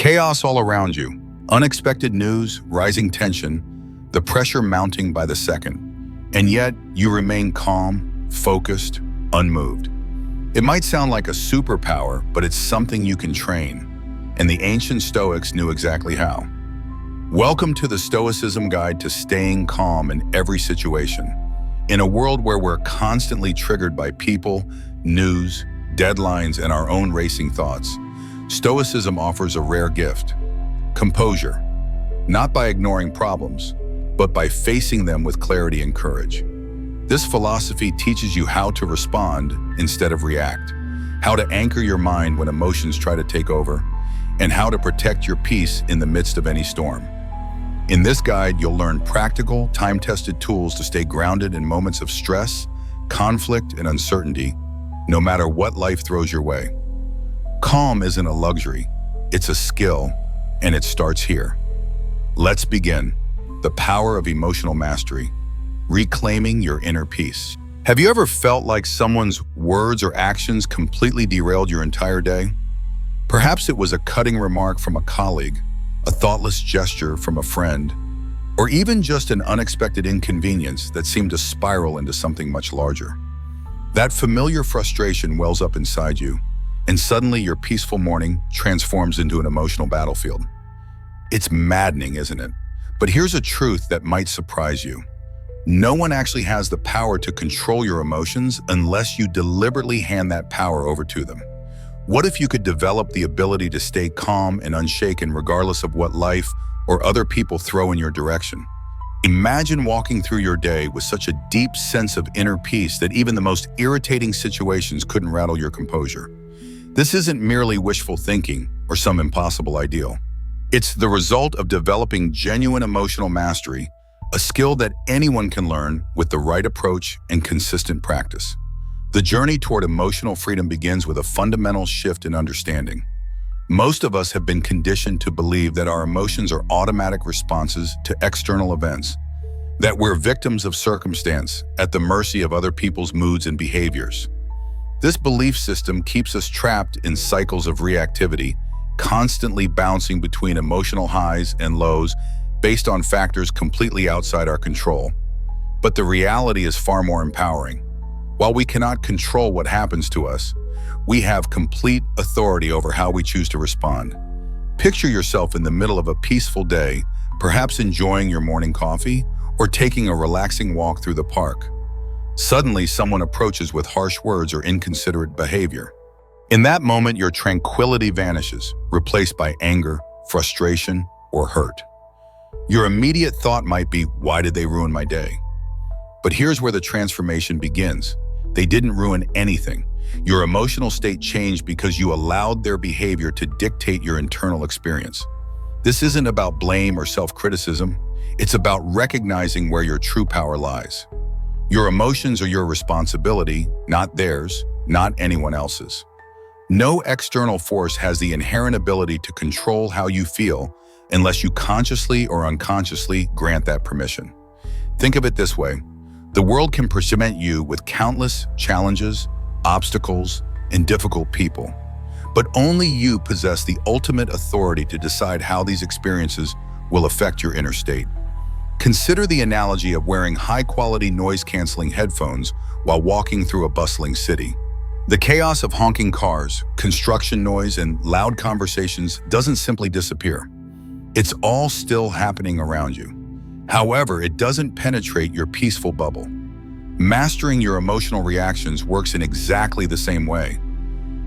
Chaos all around you, unexpected news, rising tension, the pressure mounting by the second. And yet, you remain calm, focused, unmoved. It might sound like a superpower, but it's something you can train. And the ancient Stoics knew exactly how. Welcome to the Stoicism Guide to Staying Calm in Every Situation. In a world where we're constantly triggered by people, news, deadlines, and our own racing thoughts, Stoicism offers a rare gift: composure, not by ignoring problems, but by facing them with clarity and courage. This philosophy teaches you how to respond instead of react, how to anchor your mind when emotions try to take over, and how to protect your peace in the midst of any storm. In this guide, you'll learn practical, time-tested tools to stay grounded in moments of stress, conflict, and uncertainty, no matter what life throws your way. Calm isn't a luxury, it's a skill, and it starts here. Let's begin. The power of emotional mastery, reclaiming your inner peace. Have you ever felt like someone's words or actions completely derailed your entire day? Perhaps it was a cutting remark from a colleague, a thoughtless gesture from a friend, or even just an unexpected inconvenience that seemed to spiral into something much larger. That familiar frustration wells up inside you, and suddenly your peaceful morning transforms into an emotional battlefield. It's maddening, isn't it? But here's a truth that might surprise you. No one actually has the power to control your emotions unless you deliberately hand that power over to them. What if you could develop the ability to stay calm and unshaken regardless of what life or other people throw in your direction? Imagine walking through your day with such a deep sense of inner peace that even the most irritating situations couldn't rattle your composure. This isn't merely wishful thinking or some impossible ideal. It's the result of developing genuine emotional mastery, a skill that anyone can learn with the right approach and consistent practice. The journey toward emotional freedom begins with a fundamental shift in understanding. Most of us have been conditioned to believe that our emotions are automatic responses to external events, that we're victims of circumstance at the mercy of other people's moods and behaviors. This belief system keeps us trapped in cycles of reactivity, constantly bouncing between emotional highs and lows based on factors completely outside our control. But the reality is far more empowering. While we cannot control what happens to us, we have complete authority over how we choose to respond. Picture yourself in the middle of a peaceful day, perhaps enjoying your morning coffee or taking a relaxing walk through the park. Suddenly, someone approaches with harsh words or inconsiderate behavior. In that moment, your tranquility vanishes, replaced by anger, frustration, or hurt. Your immediate thought might be, why did they ruin my day? But here's where the transformation begins. They didn't ruin anything. Your emotional state changed because you allowed their behavior to dictate your internal experience. This isn't about blame or self-criticism. It's about recognizing where your true power lies. Your emotions are your responsibility, not theirs, not anyone else's. No external force has the inherent ability to control how you feel unless you consciously or unconsciously grant that permission. Think of it this way. The world can present you with countless challenges, obstacles, and difficult people. But only you possess the ultimate authority to decide how these experiences will affect your inner state. Consider the analogy of wearing high-quality noise-canceling headphones while walking through a bustling city. The chaos of honking cars, construction noise, and loud conversations doesn't simply disappear. It's all still happening around you. However, it doesn't penetrate your peaceful bubble. Mastering your emotional reactions works in exactly the same way.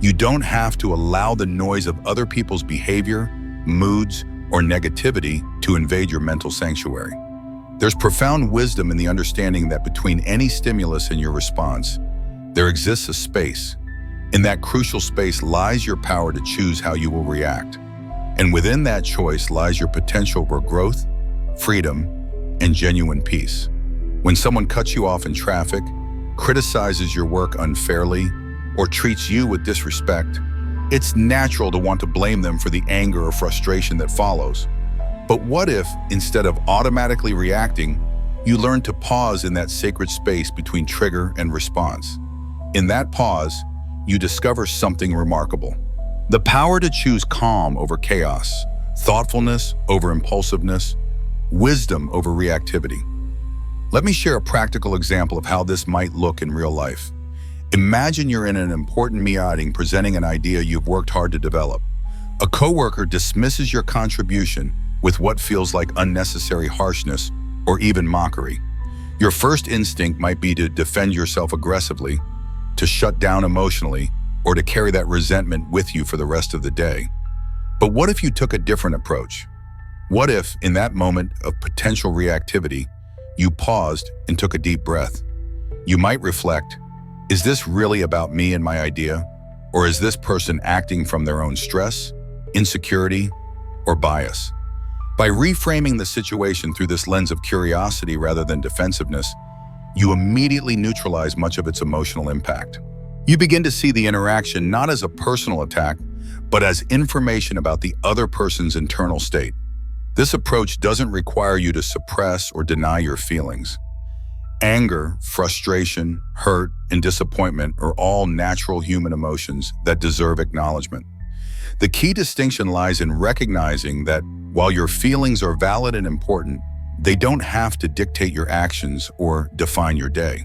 You don't have to allow the noise of other people's behavior, moods, or negativity to invade your mental sanctuary. There's profound wisdom in the understanding that between any stimulus and your response, there exists a space. In that crucial space lies your power to choose how you will react. And within that choice lies your potential for growth, freedom, and genuine peace. When someone cuts you off in traffic, criticizes your work unfairly, or treats you with disrespect, it's natural to want to blame them for the anger or frustration that follows. But what if, instead of automatically reacting, you learn to pause in that sacred space between trigger and response? In that pause, you discover something remarkable. The power to choose calm over chaos, thoughtfulness over impulsiveness, wisdom over reactivity. Let me share a practical example of how this might look in real life. Imagine you're in an important meeting presenting an idea you've worked hard to develop. A coworker dismisses your contribution with what feels like unnecessary harshness or even mockery. Your first instinct might be to defend yourself aggressively, to shut down emotionally, or to carry that resentment with you for the rest of the day. But what if you took a different approach? What if, in that moment of potential reactivity, you paused and took a deep breath? You might reflect, is this really about me and my idea? Or is this person acting from their own stress, insecurity, or bias? By reframing the situation through this lens of curiosity rather than defensiveness, you immediately neutralize much of its emotional impact. You begin to see the interaction not as a personal attack, but as information about the other person's internal state. This approach doesn't require you to suppress or deny your feelings. Anger, frustration, hurt, and disappointment are all natural human emotions that deserve acknowledgement. The key distinction lies in recognizing that while your feelings are valid and important, they don't have to dictate your actions or define your day.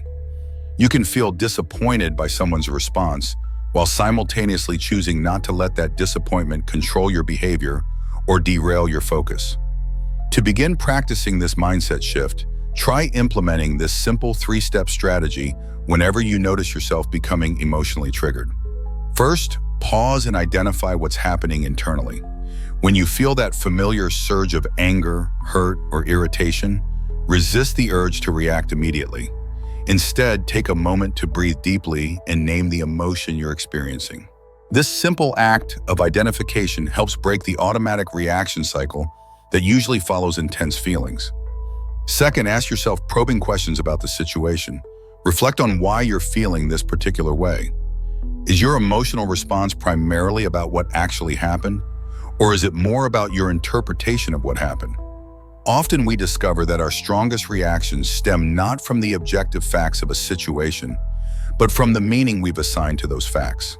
You can feel disappointed by someone's response while simultaneously choosing not to let that disappointment control your behavior or derail your focus. To begin practicing this mindset shift, try implementing this simple 3-step strategy whenever you notice yourself becoming emotionally triggered. First, pause and identify what's happening internally. When you feel that familiar surge of anger, hurt, or irritation, resist the urge to react immediately. Instead, take a moment to breathe deeply and name the emotion you're experiencing. This simple act of identification helps break the automatic reaction cycle that usually follows intense feelings. Second, ask yourself probing questions about the situation. Reflect on why you're feeling this particular way. Is your emotional response primarily about what actually happened, or is it more about your interpretation of what happened? Often we discover that our strongest reactions stem not from the objective facts of a situation, but from the meaning we've assigned to those facts.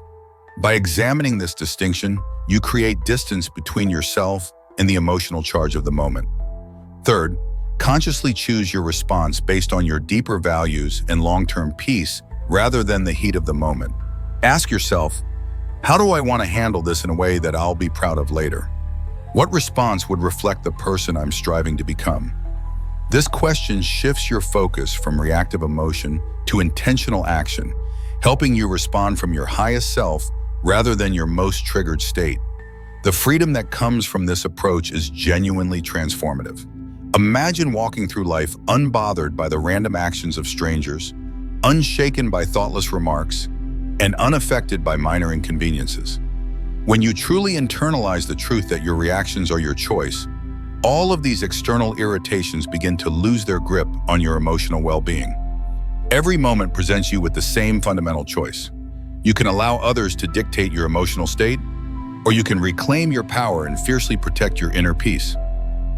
By examining this distinction, you create distance between yourself and the emotional charge of the moment. Third, consciously choose your response based on your deeper values and long-term peace rather than the heat of the moment. Ask yourself, how do I want to handle this in a way that I'll be proud of later? What response would reflect the person I'm striving to become? This question shifts your focus from reactive emotion to intentional action, helping you respond from your highest self rather than your most triggered state. The freedom that comes from this approach is genuinely transformative. Imagine walking through life unbothered by the random actions of strangers, unshaken by thoughtless remarks, and unaffected by minor inconveniences. When you truly internalize the truth that your reactions are your choice, all of these external irritations begin to lose their grip on your emotional well-being. Every moment presents you with the same fundamental choice. You can allow others to dictate your emotional state, or you can reclaim your power and fiercely protect your inner peace,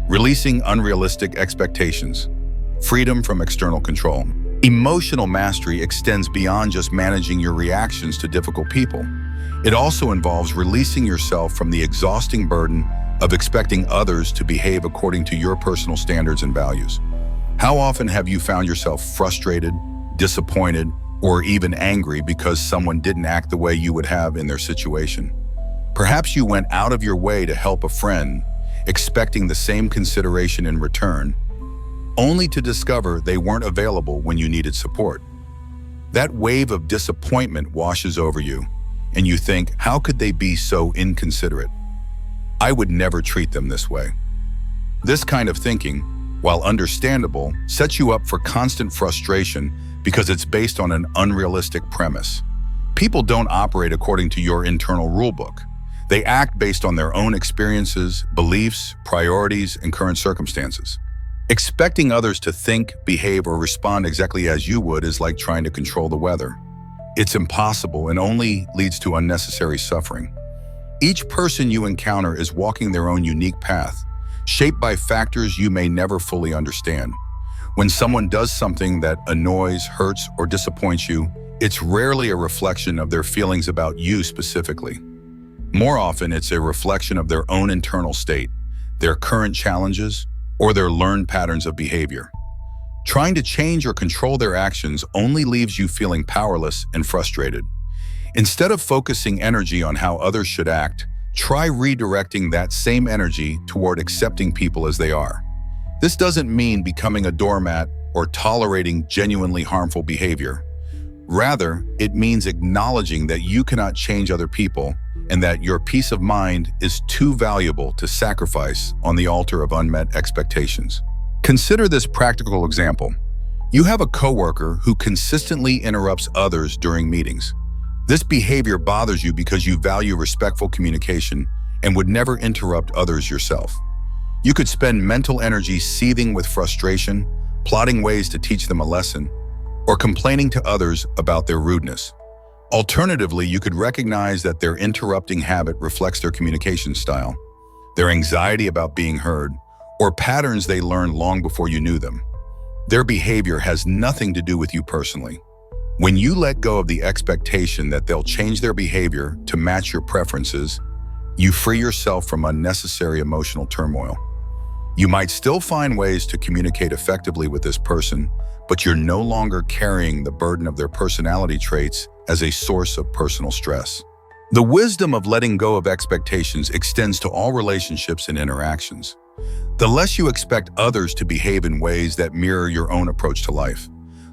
releasing unrealistic expectations, freedom from external control. Emotional mastery extends beyond just managing your reactions to difficult people. It also involves releasing yourself from the exhausting burden of expecting others to behave according to your personal standards and values. How often have you found yourself frustrated, disappointed, or even angry because someone didn't act the way you would have in their situation? Perhaps you went out of your way to help a friend, expecting the same consideration in return, only to discover they weren't available when you needed support. That wave of disappointment washes over you, and you think, how could they be so inconsiderate? I would never treat them this way. This kind of thinking, while understandable, sets you up for constant frustration because it's based on an unrealistic premise. People don't operate according to your internal rulebook. They act based on their own experiences, beliefs, priorities, and current circumstances. Expecting others to think, behave, or respond exactly as you would is like trying to control the weather. It's impossible and only leads to unnecessary suffering. Each person you encounter is walking their own unique path, shaped by factors you may never fully understand. When someone does something that annoys, hurts, or disappoints you, it's rarely a reflection of their feelings about you specifically. More often, it's a reflection of their own internal state, their current challenges, or their learned patterns of behavior. Trying to change or control their actions only leaves you feeling powerless and frustrated. Instead of focusing energy on how others should act, try redirecting that same energy toward accepting people as they are. This doesn't mean becoming a doormat or tolerating genuinely harmful behavior. Rather, it means acknowledging that you cannot change other people and that your peace of mind is too valuable to sacrifice on the altar of unmet expectations. Consider this practical example. You have a coworker who consistently interrupts others during meetings. This behavior bothers you because you value respectful communication and would never interrupt others yourself. You could spend mental energy seething with frustration, plotting ways to teach them a lesson, or complaining to others about their rudeness. Alternatively, you could recognize that their interrupting habit reflects their communication style, their anxiety about being heard, or patterns they learned long before you knew them. Their behavior has nothing to do with you personally. When you let go of the expectation that they'll change their behavior to match your preferences, you free yourself from unnecessary emotional turmoil. You might still find ways to communicate effectively with this person, but you're no longer carrying the burden of their personality traits as a source of personal stress. The wisdom of letting go of expectations extends to all relationships and interactions. The less you expect others to behave in ways that mirror your own approach to life,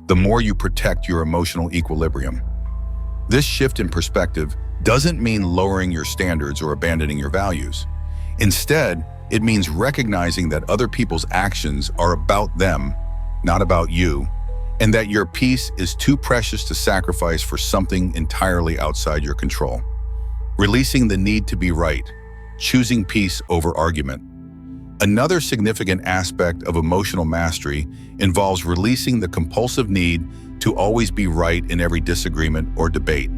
the more you protect your emotional equilibrium. This shift in perspective doesn't mean lowering your standards or abandoning your values. Instead, it means recognizing that other people's actions are about them, not about you, and that your peace is too precious to sacrifice for something entirely outside your control. Releasing the need to be right, choosing peace over argument. Another significant aspect of emotional mastery involves releasing the compulsive need to always be right in every disagreement or debate.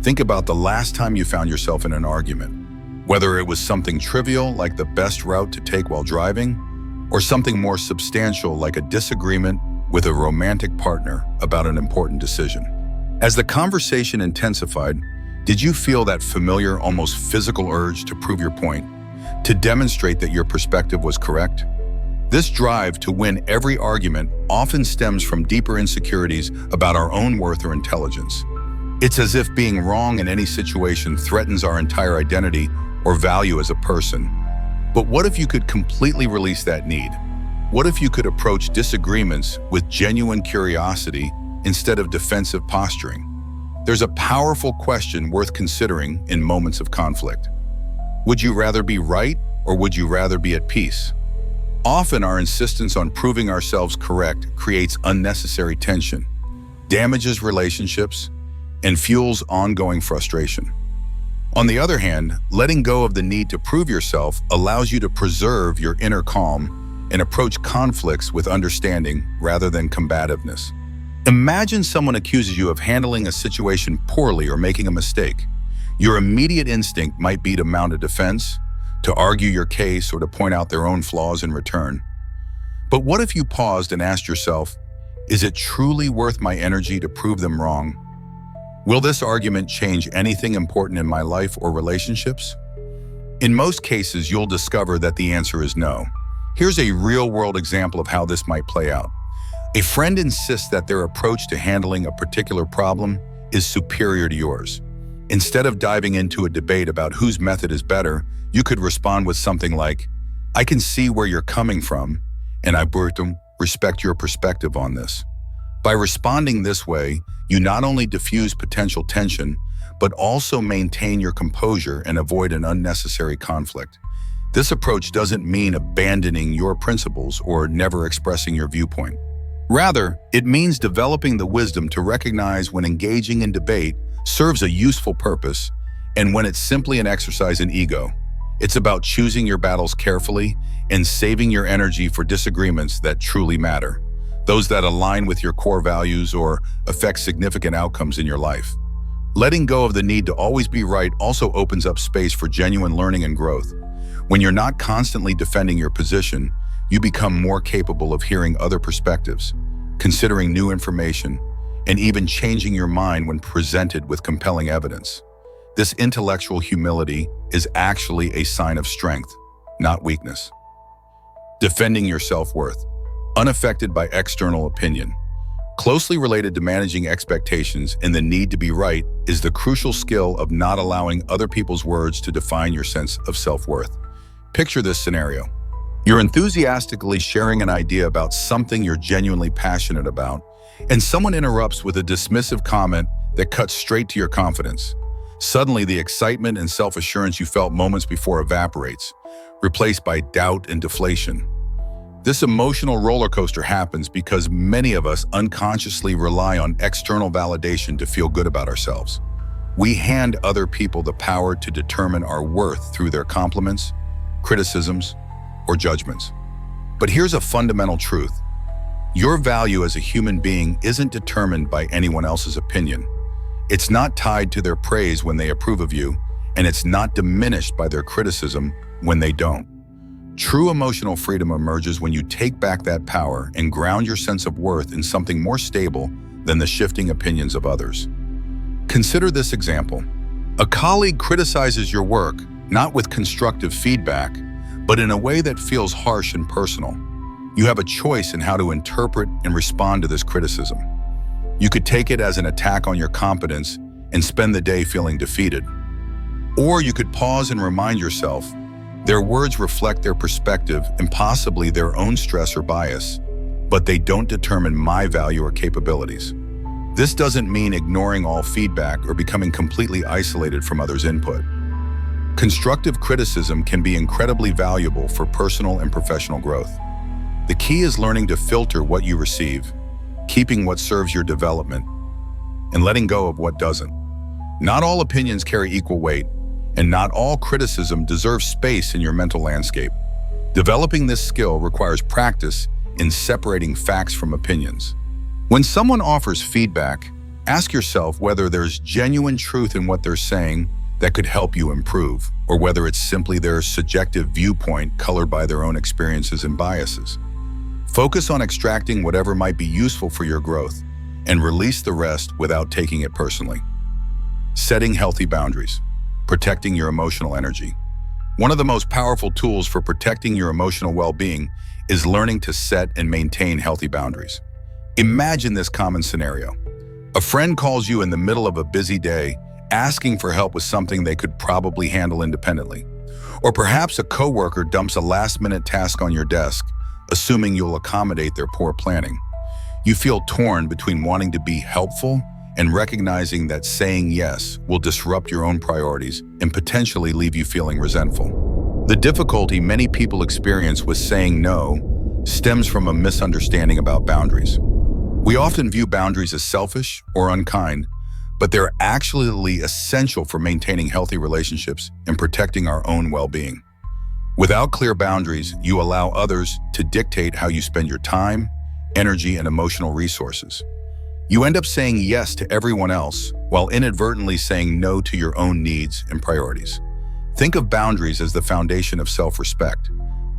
Think about the last time you found yourself in an argument, whether it was something trivial like the best route to take while driving, or something more substantial like a disagreement with a romantic partner about an important decision. As the conversation intensified, did you feel that familiar, almost physical urge to prove your point, to demonstrate that your perspective was correct? This drive to win every argument often stems from deeper insecurities about our own worth or intelligence. It's as if being wrong in any situation threatens our entire identity or value as a person. But what if you could completely release that need? What if you could approach disagreements with genuine curiosity instead of defensive posturing? There's a powerful question worth considering in moments of conflict. Would you rather be right, or would you rather be at peace? Often our insistence on proving ourselves correct creates unnecessary tension, damages relationships, and fuels ongoing frustration. On the other hand, letting go of the need to prove yourself allows you to preserve your inner calm and approach conflicts with understanding rather than combativeness. Imagine someone accuses you of handling a situation poorly or making a mistake. Your immediate instinct might be to mount a defense, to argue your case, or to point out their own flaws in return. But what if you paused and asked yourself, is it truly worth my energy to prove them wrong? Will this argument change anything important in my life or relationships? In most cases, you'll discover that the answer is no. Here's a real-world example of how this might play out. A friend insists that their approach to handling a particular problem is superior to yours. Instead of diving into a debate about whose method is better, you could respond with something like, I can see where you're coming from, and I respect your perspective on this. By responding this way, you not only diffuse potential tension, but also maintain your composure and avoid an unnecessary conflict. This approach doesn't mean abandoning your principles or never expressing your viewpoint. Rather, it means developing the wisdom to recognize when engaging in debate serves a useful purpose and when it's simply an exercise in ego. It's about choosing your battles carefully and saving your energy for disagreements that truly matter, those that align with your core values or affect significant outcomes in your life. Letting go of the need to always be right also opens up space for genuine learning and growth. When you're not constantly defending your position, you become more capable of hearing other perspectives, considering new information, and even changing your mind when presented with compelling evidence. This intellectual humility is actually a sign of strength, not weakness. Defending your self-worth, unaffected by external opinion. Closely related to managing expectations and the need to be right is the crucial skill of not allowing other people's words to define your sense of self-worth. Picture this scenario. You're enthusiastically sharing an idea about something you're genuinely passionate about, and someone interrupts with a dismissive comment that cuts straight to your confidence. Suddenly, the excitement and self-assurance you felt moments before evaporates, replaced by doubt and deflation. This emotional roller coaster happens because many of us unconsciously rely on external validation to feel good about ourselves. We hand other people the power to determine our worth through their compliments, criticisms, or judgments. But here's a fundamental truth. Your value as a human being isn't determined by anyone else's opinion. It's not tied to their praise when they approve of you, and it's not diminished by their criticism when they don't. True emotional freedom emerges when you take back that power and ground your sense of worth in something more stable than the shifting opinions of others. Consider this example. A colleague criticizes your work, not with constructive feedback, but in a way that feels harsh and personal. You have a choice in how to interpret and respond to this criticism. You could take it as an attack on your competence and spend the day feeling defeated. Or you could pause and remind yourself, their words reflect their perspective and possibly their own stress or bias, but they don't determine my value or capabilities. This doesn't mean ignoring all feedback or becoming completely isolated from others' input. Constructive criticism can be incredibly valuable for personal and professional growth. The key is learning to filter what you receive, keeping what serves your development, and letting go of what doesn't. Not all opinions carry equal weight, and not all criticism deserves space in your mental landscape. Developing this skill requires practice in separating facts from opinions. When someone offers feedback, ask yourself whether there's genuine truth in what they're saying that could help you improve, or whether it's simply their subjective viewpoint colored by their own experiences and biases. Focus on extracting whatever might be useful for your growth, and release the rest without taking it personally. Setting healthy boundaries. Protecting your emotional energy. One of the most powerful tools for protecting your emotional well-being is learning to set and maintain healthy boundaries. Imagine this common scenario. A friend calls you in the middle of a busy day, asking for help with something they could probably handle independently. Or perhaps a coworker dumps a last-minute task on your desk, assuming you'll accommodate their poor planning. You feel torn between wanting to be helpful and recognizing that saying yes will disrupt your own priorities and potentially leave you feeling resentful. The difficulty many people experience with saying no stems from a misunderstanding about boundaries. We often view boundaries as selfish or unkind, but they're actually essential for maintaining healthy relationships and protecting our own well-being. Without clear boundaries, you allow others to dictate how you spend your time, energy, and emotional resources. You end up saying yes to everyone else while inadvertently saying no to your own needs and priorities. Think of boundaries as the foundation of self-respect.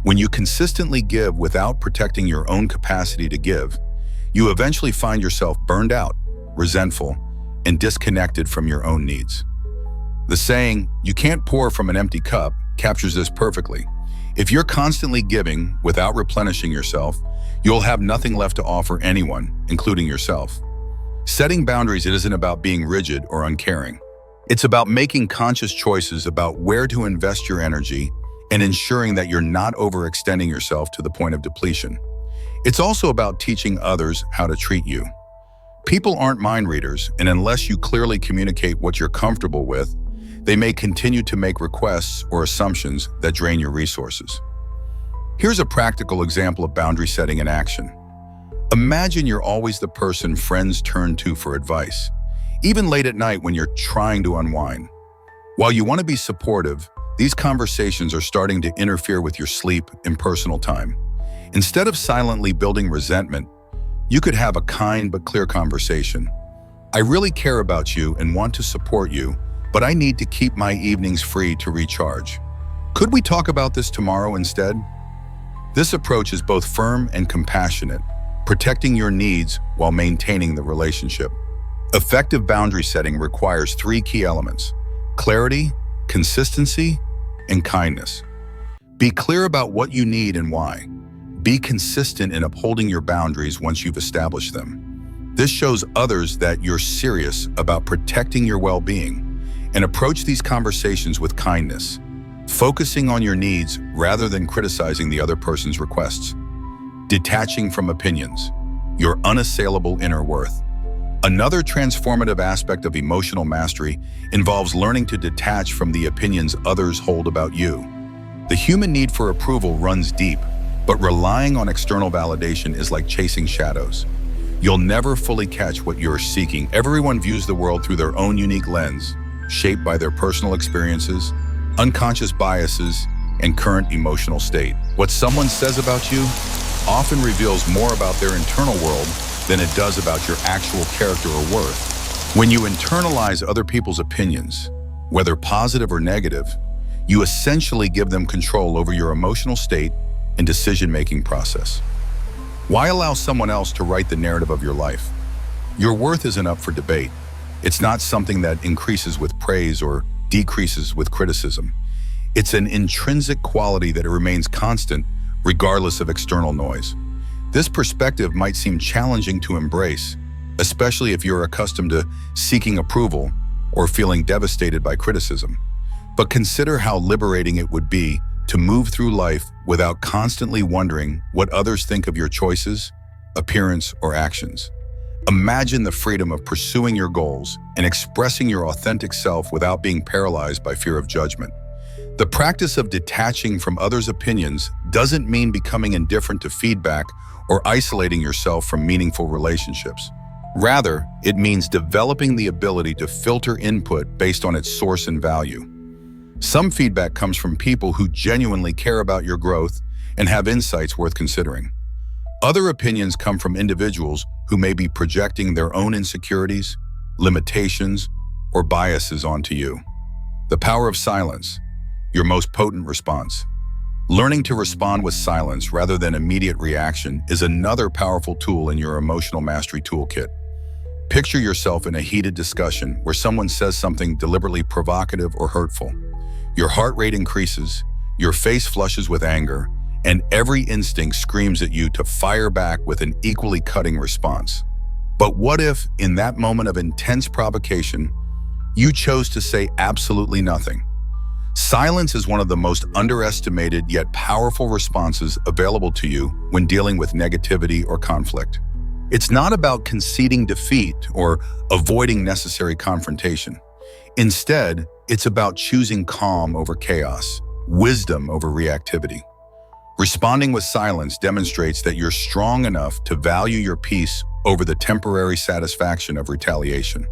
When you consistently give without protecting your own capacity to give, you eventually find yourself burned out, resentful, and disconnected from your own needs. The saying, "You can't pour from an empty cup," captures this perfectly. If you're constantly giving without replenishing yourself, you'll have nothing left to offer anyone, including yourself. Setting boundaries isn't about being rigid or uncaring. It's about making conscious choices about where to invest your energy and ensuring that you're not overextending yourself to the point of depletion. It's also about teaching others how to treat you. People aren't mind readers, and unless you clearly communicate what you're comfortable with, they may continue to make requests or assumptions that drain your resources. Here's a practical example of boundary setting in action. Imagine you're always the person friends turn to for advice, even late at night when you're trying to unwind. While you want to be supportive, these conversations are starting to interfere with your sleep and personal time. Instead of silently building resentment, you could have a kind but clear conversation. "I really care about you and want to support you, but I need to keep my evenings free to recharge. Could we talk about this tomorrow instead?" This approach is both firm and compassionate, protecting your needs while maintaining the relationship. Effective boundary setting requires 3 key elements: clarity, consistency, and kindness. Be clear about what you need and why. Be consistent in upholding your boundaries once you've established them. This shows others that you're serious about protecting your well-being, and approach these conversations with kindness, focusing on your needs rather than criticizing the other person's requests. Detaching from opinions, your unassailable inner worth. Another transformative aspect of emotional mastery involves learning to detach from the opinions others hold about you. The human need for approval runs deep, but relying on external validation is like chasing shadows. You'll never fully catch what you're seeking. Everyone views the world through their own unique lens, shaped by their personal experiences, unconscious biases, and current emotional state. What someone says about you often reveals more about their internal world than it does about your actual character or worth. When you internalize other people's opinions, whether positive or negative, you essentially give them control over your emotional state and decision-making process. Why allow someone else to write the narrative of your life? Your worth isn't up for debate. It's not something that increases with praise or decreases with criticism. It's an intrinsic quality that remains constant regardless of external noise. This perspective might seem challenging to embrace, especially if you're accustomed to seeking approval or feeling devastated by criticism. But consider how liberating it would be to move through life without constantly wondering what others think of your choices, appearance, or actions. Imagine the freedom of pursuing your goals and expressing your authentic self without being paralyzed by fear of judgment. The practice of detaching from others' opinions doesn't mean becoming indifferent to feedback or isolating yourself from meaningful relationships. Rather, it means developing the ability to filter input based on its source and value. Some feedback comes from people who genuinely care about your growth and have insights worth considering. Other opinions come from individuals who may be projecting their own insecurities, limitations, or biases onto you. The power of silence, your most potent response. Learning to respond with silence rather than immediate reaction is another powerful tool in your emotional mastery toolkit. Picture yourself in a heated discussion where someone says something deliberately provocative or hurtful. Your heart rate increases, your face flushes with anger, and every instinct screams at you to fire back with an equally cutting response. But what if, in that moment of intense provocation, you chose to say absolutely nothing? Silence is one of the most underestimated yet powerful responses available to you when dealing with negativity or conflict. It's not about conceding defeat or avoiding necessary confrontation. Instead, it's about choosing calm over chaos, wisdom over reactivity. Responding with silence demonstrates that you're strong enough to value your peace over the temporary satisfaction of retaliation.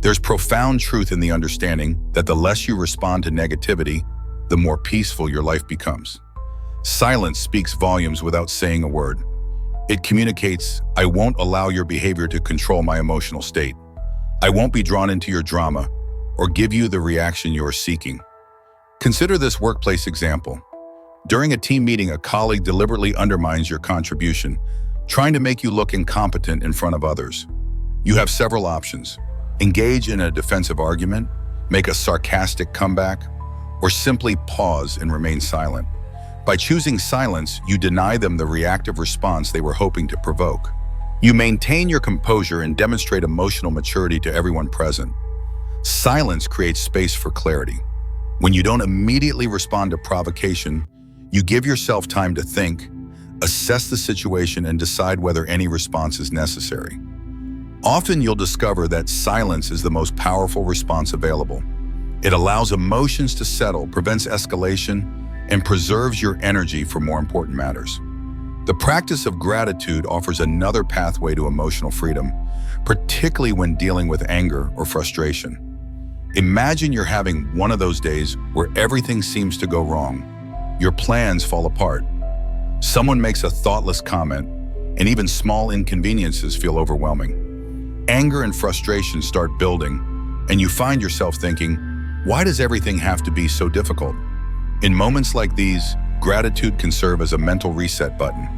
There's profound truth in the understanding that the less you respond to negativity, the more peaceful your life becomes. Silence speaks volumes without saying a word. It communicates, I won't allow your behavior to control my emotional state. I won't be drawn into your drama or give you the reaction you're seeking. Consider this workplace example. During a team meeting, a colleague deliberately undermines your contribution, trying to make you look incompetent in front of others. You have several options. Engage in a defensive argument, make a sarcastic comeback, or simply pause and remain silent. By choosing silence, you deny them the reactive response they were hoping to provoke. You maintain your composure and demonstrate emotional maturity to everyone present. Silence creates space for clarity. When you don't immediately respond to provocation, you give yourself time to think, assess the situation, and decide whether any response is necessary. Often you'll discover that silence is the most powerful response available. It allows emotions to settle, prevents escalation, and preserves your energy for more important matters. The practice of gratitude offers another pathway to emotional freedom, particularly when dealing with anger or frustration. Imagine you're having one of those days where everything seems to go wrong. Your plans fall apart. Someone makes a thoughtless comment, and even small inconveniences feel overwhelming. Anger and frustration start building, and you find yourself thinking, why does everything have to be so difficult? In moments like these, gratitude can serve as a mental reset button.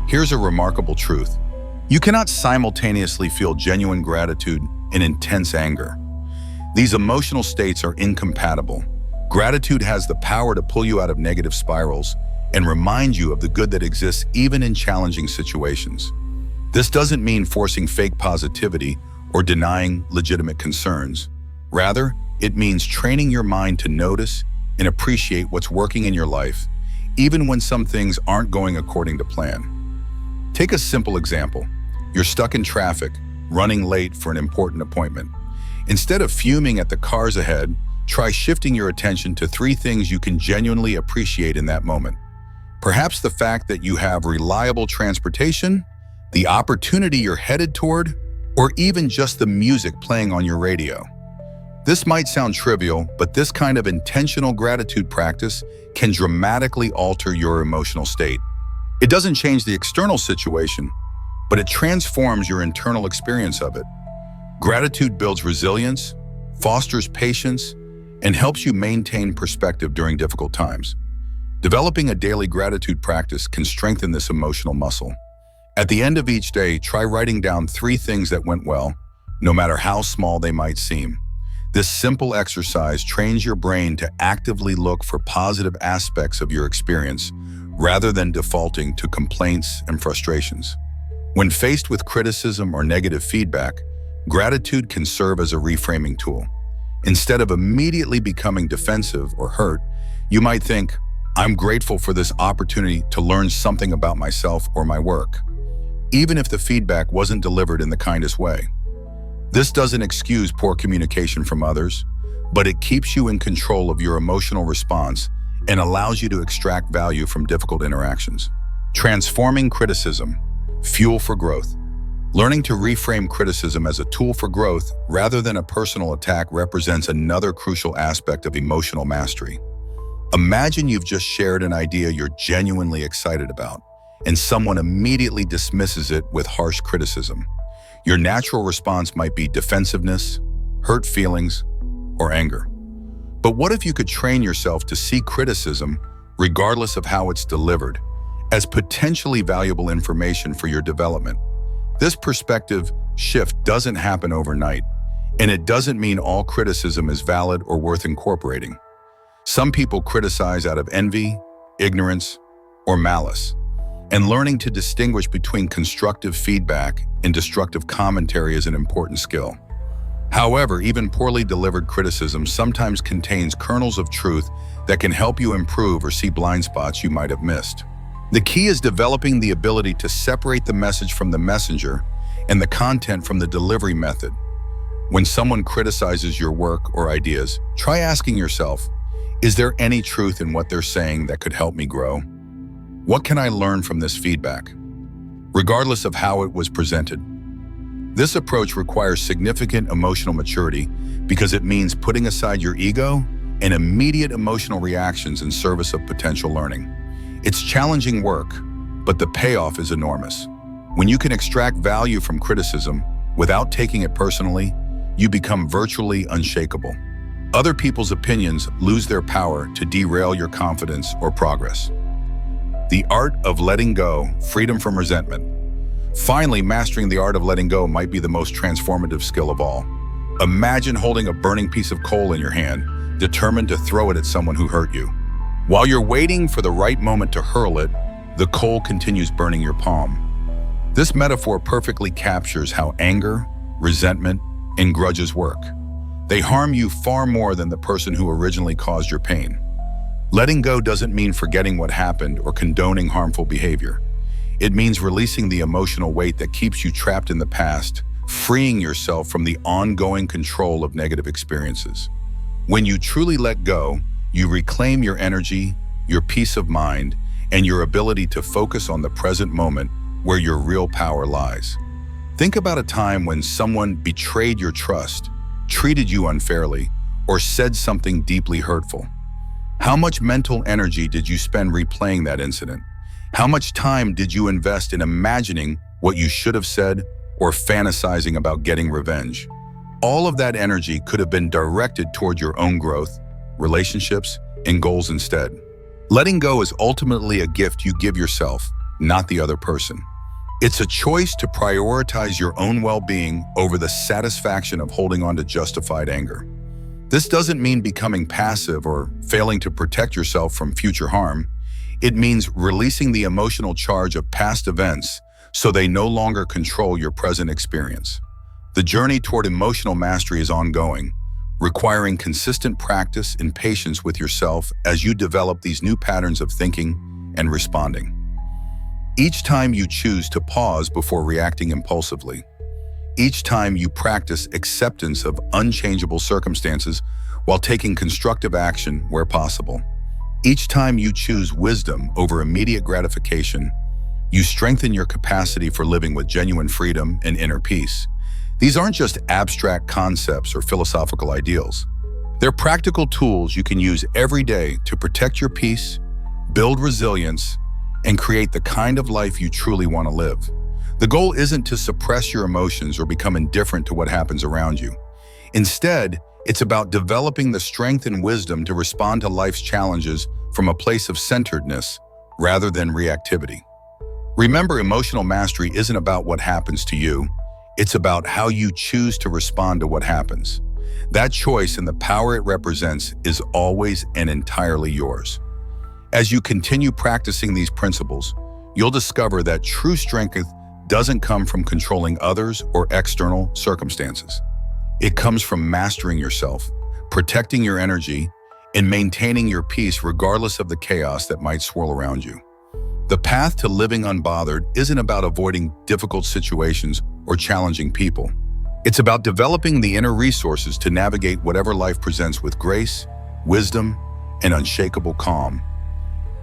Here's a remarkable truth. You cannot simultaneously feel genuine gratitude and intense anger. These emotional states are incompatible. Gratitude has the power to pull you out of negative spirals and remind you of the good that exists even in challenging situations. This doesn't mean forcing fake positivity or denying legitimate concerns. Rather, it means training your mind to notice and appreciate what's working in your life, even when some things aren't going according to plan. Take a simple example. You're stuck in traffic, running late for an important appointment. Instead of fuming at the cars ahead, try shifting your attention to 3 things you can genuinely appreciate in that moment. Perhaps the fact that you have reliable transportation, the opportunity you're headed toward, or even just the music playing on your radio. This might sound trivial, but this kind of intentional gratitude practice can dramatically alter your emotional state. It doesn't change the external situation, but it transforms your internal experience of it. Gratitude builds resilience, fosters patience, and helps you maintain perspective during difficult times. Developing a daily gratitude practice can strengthen this emotional muscle. At the end of each day, try writing down 3 things that went well, no matter how small they might seem. This simple exercise trains your brain to actively look for positive aspects of your experience, rather than defaulting to complaints and frustrations. When faced with criticism or negative feedback, gratitude can serve as a reframing tool. Instead of immediately becoming defensive or hurt, you might think, "I'm grateful for this opportunity to learn something about myself or my work," even if the feedback wasn't delivered in the kindest way. This doesn't excuse poor communication from others, but it keeps you in control of your emotional response and allows you to extract value from difficult interactions. Transforming criticism, fuel for growth. Learning to reframe criticism as a tool for growth rather than a personal attack represents another crucial aspect of emotional mastery. Imagine you've just shared an idea you're genuinely excited about, and someone immediately dismisses it with harsh criticism. Your natural response might be defensiveness, hurt feelings, or anger. But what if you could train yourself to see criticism, regardless of how it's delivered, as potentially valuable information for your development? This perspective shift doesn't happen overnight, and it doesn't mean all criticism is valid or worth incorporating. Some people criticize out of envy, ignorance, or malice, and learning to distinguish between constructive feedback and destructive commentary is an important skill. However, even poorly delivered criticism sometimes contains kernels of truth that can help you improve or see blind spots you might have missed. The key is developing the ability to separate the message from the messenger and the content from the delivery method. When someone criticizes your work or ideas, try asking yourself, is there any truth in what they're saying that could help me grow? What can I learn from this feedback, regardless of how it was presented? This approach requires significant emotional maturity because it means putting aside your ego and immediate emotional reactions in service of potential learning. It's challenging work, but the payoff is enormous. When you can extract value from criticism without taking it personally, you become virtually unshakable. Other people's opinions lose their power to derail your confidence or progress. The art of letting go, freedom from resentment. Finally, mastering the art of letting go might be the most transformative skill of all. Imagine holding a burning piece of coal in your hand, determined to throw it at someone who hurt you. While you're waiting for the right moment to hurl it, the coal continues burning your palm. This metaphor perfectly captures how anger, resentment, and grudges work. They harm you far more than the person who originally caused your pain. Letting go doesn't mean forgetting what happened or condoning harmful behavior. It means releasing the emotional weight that keeps you trapped in the past, freeing yourself from the ongoing control of negative experiences. When you truly let go, you reclaim your energy, your peace of mind, and your ability to focus on the present moment where your real power lies. Think about a time when someone betrayed your trust, treated you unfairly, or said something deeply hurtful. How much mental energy did you spend replaying that incident? How much time did you invest in imagining what you should have said or fantasizing about getting revenge? All of that energy could have been directed toward your own growth, relationships, and goals instead. Letting go is ultimately a gift you give yourself, not the other person. It's a choice to prioritize your own well-being over the satisfaction of holding on to justified anger. This doesn't mean becoming passive or failing to protect yourself from future harm. It means releasing the emotional charge of past events so they no longer control your present experience. The journey toward emotional mastery is ongoing, requiring consistent practice and patience with yourself as you develop these new patterns of thinking and responding. Each time you choose to pause before reacting impulsively, each time you practice acceptance of unchangeable circumstances while taking constructive action where possible, each time you choose wisdom over immediate gratification, you strengthen your capacity for living with genuine freedom and inner peace. These aren't just abstract concepts or philosophical ideals. They're practical tools you can use every day to protect your peace, build resilience, and create the kind of life you truly want to live. The goal isn't to suppress your emotions or become indifferent to what happens around you. Instead, it's about developing the strength and wisdom to respond to life's challenges from a place of centeredness rather than reactivity. Remember, emotional mastery isn't about what happens to you. It's about how you choose to respond to what happens. That choice and the power it represents is always and entirely yours. As you continue practicing these principles, you'll discover that true strength doesn't come from controlling others or external circumstances. It comes from mastering yourself, protecting your energy, and maintaining your peace regardless of the chaos that might swirl around you. The path to living unbothered isn't about avoiding difficult situations or challenging people. It's about developing the inner resources to navigate whatever life presents with grace, wisdom, and unshakable calm.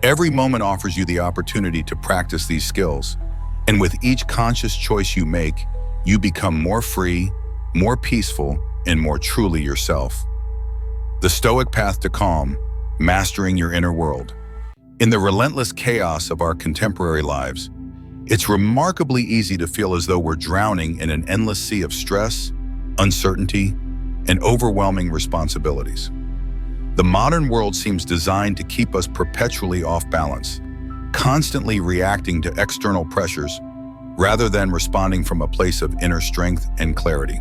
Every moment offers you the opportunity to practice these skills, and with each conscious choice you make, you become more free, more peaceful, and more truly yourself. The Stoic path to calm, mastering your inner world. In the relentless chaos of our contemporary lives, it's remarkably easy to feel as though we're drowning in an endless sea of stress, uncertainty, and overwhelming responsibilities. The modern world seems designed to keep us perpetually off balance, constantly reacting to external pressures rather than responding from a place of inner strength and clarity.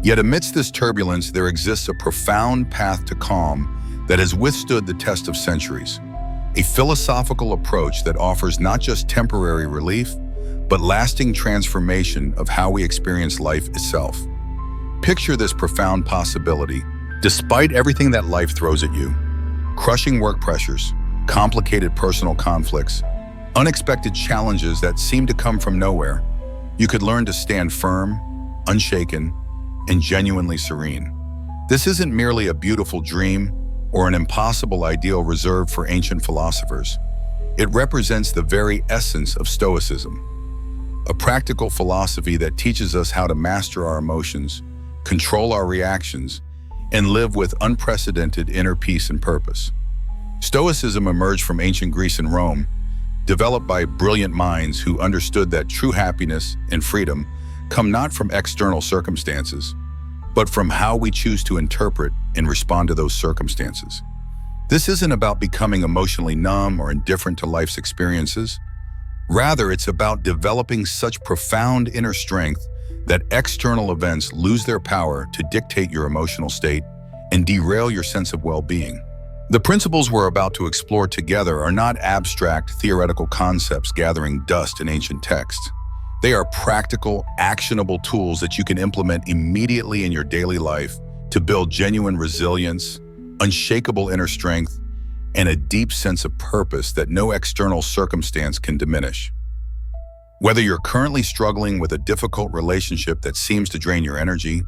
Yet amidst this turbulence, there exists a profound path to calm that has withstood the test of centuries, a philosophical approach that offers not just temporary relief, but lasting transformation of how we experience life itself. Picture this profound possibility. Despite everything that life throws at you, crushing work pressures, complicated personal conflicts, unexpected challenges that seem to come from nowhere, you could learn to stand firm, unshaken, and genuinely serene. This isn't merely a beautiful dream or an impossible ideal reserved for ancient philosophers. It represents the very essence of Stoicism, a practical philosophy that teaches us how to master our emotions, control our reactions, and live with unprecedented inner peace and purpose. Stoicism emerged from ancient Greece and Rome, developed by brilliant minds who understood that true happiness and freedom come not from external circumstances, but from how we choose to interpret and respond to those circumstances. This isn't about becoming emotionally numb or indifferent to life's experiences. Rather, it's about developing such profound inner strength that external events lose their power to dictate your emotional state and derail your sense of well-being. The principles we're about to explore together are not abstract theoretical concepts gathering dust in ancient texts. They are practical, actionable tools that you can implement immediately in your daily life to build genuine resilience, unshakable inner strength, and a deep sense of purpose that no external circumstance can diminish. Whether you're currently struggling with a difficult relationship that seems to drain your energy,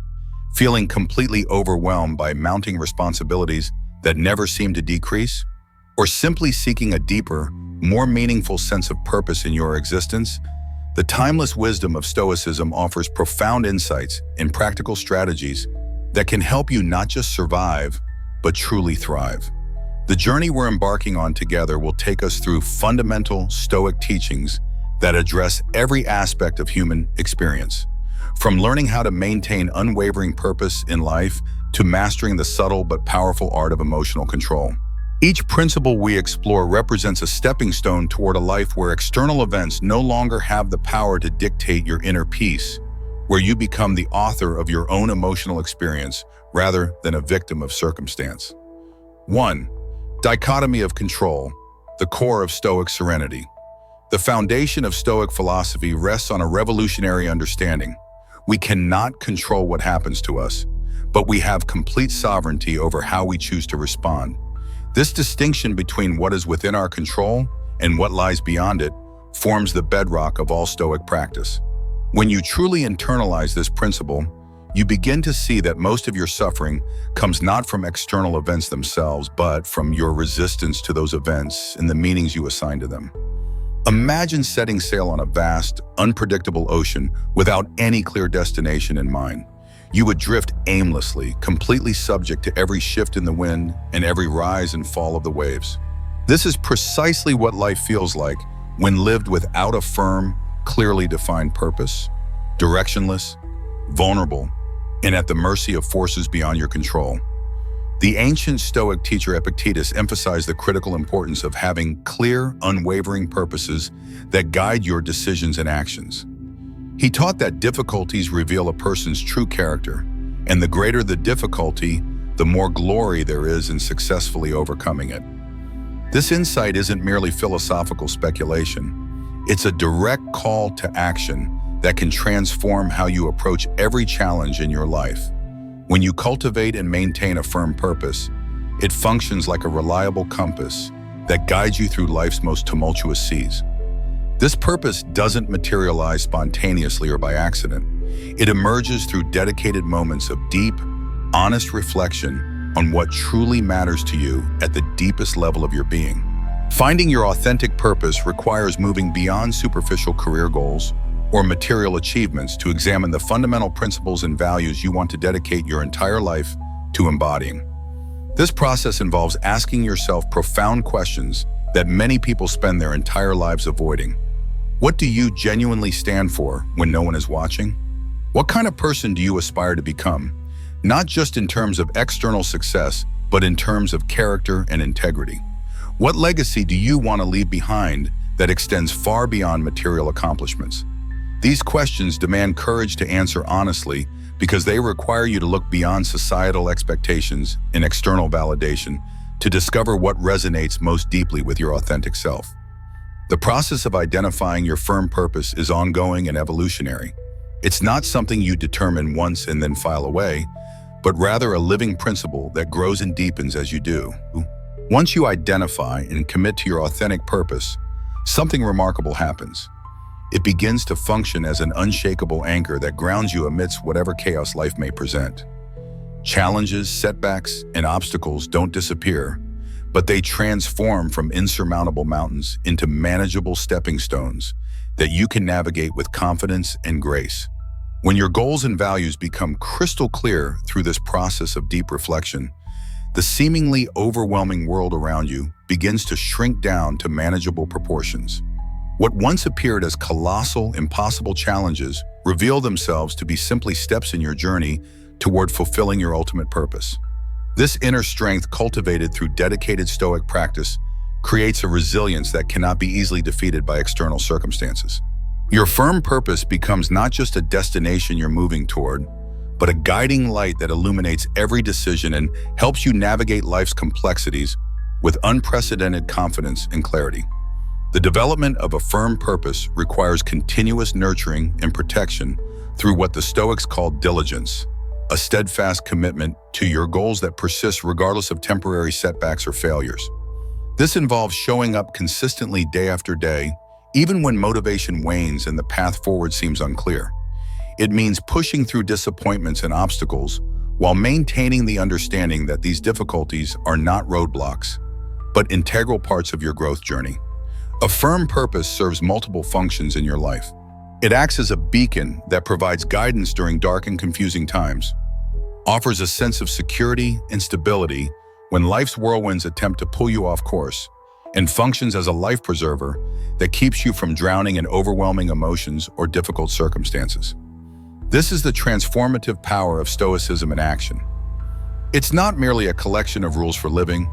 feeling completely overwhelmed by mounting responsibilities that never seem to decrease, or simply seeking a deeper, more meaningful sense of purpose in your existence, the timeless wisdom of Stoicism offers profound insights and practical strategies that can help you not just survive, but truly thrive. The journey we're embarking on together will take us through fundamental Stoic teachings that address every aspect of human experience, from learning how to maintain unwavering purpose in life to mastering the subtle but powerful art of emotional control. Each principle we explore represents a stepping stone toward a life where external events no longer have the power to dictate your inner peace, where you become the author of your own emotional experience rather than a victim of circumstance. 1. Dichotomy of control, the core of Stoic serenity. The foundation of Stoic philosophy rests on a revolutionary understanding. We cannot control what happens to us, but we have complete sovereignty over how we choose to respond. This distinction between what is within our control and what lies beyond it forms the bedrock of all Stoic practice. When you truly internalize this principle, you begin to see that most of your suffering comes not from external events themselves, but from your resistance to those events and the meanings you assign to them. Imagine setting sail on a vast, unpredictable ocean without any clear destination in mind. You would drift aimlessly, completely subject to every shift in the wind and every rise and fall of the waves. This is precisely what life feels like when lived without a firm, clearly defined purpose, directionless, vulnerable, and at the mercy of forces beyond your control. The ancient Stoic teacher Epictetus emphasized the critical importance of having clear, unwavering purposes that guide your decisions and actions. He taught that difficulties reveal a person's true character, and the greater the difficulty, the more glory there is in successfully overcoming it. This insight isn't merely philosophical speculation. It's a direct call to action that can transform how you approach every challenge in your life. When you cultivate and maintain a firm purpose, it functions like a reliable compass that guides you through life's most tumultuous seas. This purpose doesn't materialize spontaneously or by accident. It emerges through dedicated moments of deep, honest reflection on what truly matters to you at the deepest level of your being. Finding your authentic purpose requires moving beyond superficial career goals or material achievements to examine the fundamental principles and values you want to dedicate your entire life to embodying. This process involves asking yourself profound questions that many people spend their entire lives avoiding. What do you genuinely stand for when no one is watching? What kind of person do you aspire to become? Not just in terms of external success, but in terms of character and integrity. What legacy do you want to leave behind that extends far beyond material accomplishments? These questions demand courage to answer honestly because they require you to look beyond societal expectations and external validation to discover what resonates most deeply with your authentic self. The process of identifying your firm purpose is ongoing and evolutionary. It's not something you determine once and then file away, but rather a living principle that grows and deepens as you do. Once you identify and commit to your authentic purpose, something remarkable happens. It begins to function as an unshakable anchor that grounds you amidst whatever chaos life may present. Challenges, setbacks, and obstacles don't disappear, but they transform from insurmountable mountains into manageable stepping stones that you can navigate with confidence and grace. When your goals and values become crystal clear through this process of deep reflection, the seemingly overwhelming world around you begins to shrink down to manageable proportions. What once appeared as colossal, impossible challenges reveal themselves to be simply steps in your journey toward fulfilling your ultimate purpose. This inner strength, cultivated through dedicated Stoic practice, creates a resilience that cannot be easily defeated by external circumstances. Your firm purpose becomes not just a destination you're moving toward, but a guiding light that illuminates every decision and helps you navigate life's complexities with unprecedented confidence and clarity. The development of a firm purpose requires continuous nurturing and protection through what the Stoics call diligence, a steadfast commitment to your goals that persist regardless of temporary setbacks or failures. This involves showing up consistently day after day, even when motivation wanes and the path forward seems unclear. It means pushing through disappointments and obstacles while maintaining the understanding that these difficulties are not roadblocks, but integral parts of your growth journey. A firm purpose serves multiple functions in your life. It acts as a beacon that provides guidance during dark and confusing times, offers a sense of security and stability when life's whirlwinds attempt to pull you off course, and functions as a life preserver that keeps you from drowning in overwhelming emotions or difficult circumstances. This is the transformative power of Stoicism in action. It's not merely a collection of rules for living,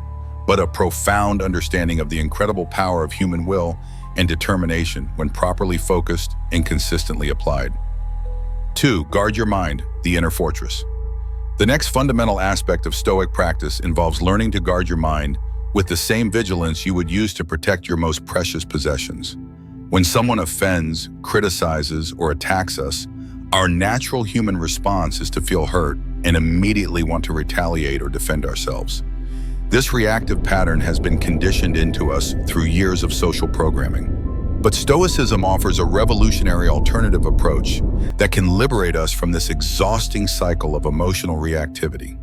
but a profound understanding of the incredible power of human will and determination when properly focused and consistently applied. 2. Guard your mind, the inner fortress. The next fundamental aspect of Stoic practice involves learning to guard your mind with the same vigilance you would use to protect your most precious possessions. When someone offends, criticizes, or attacks us, our natural human response is to feel hurt and immediately want to retaliate or defend ourselves. This reactive pattern has been conditioned into us through years of social programming. But Stoicism offers a revolutionary alternative approach that can liberate us from this exhausting cycle of emotional reactivity.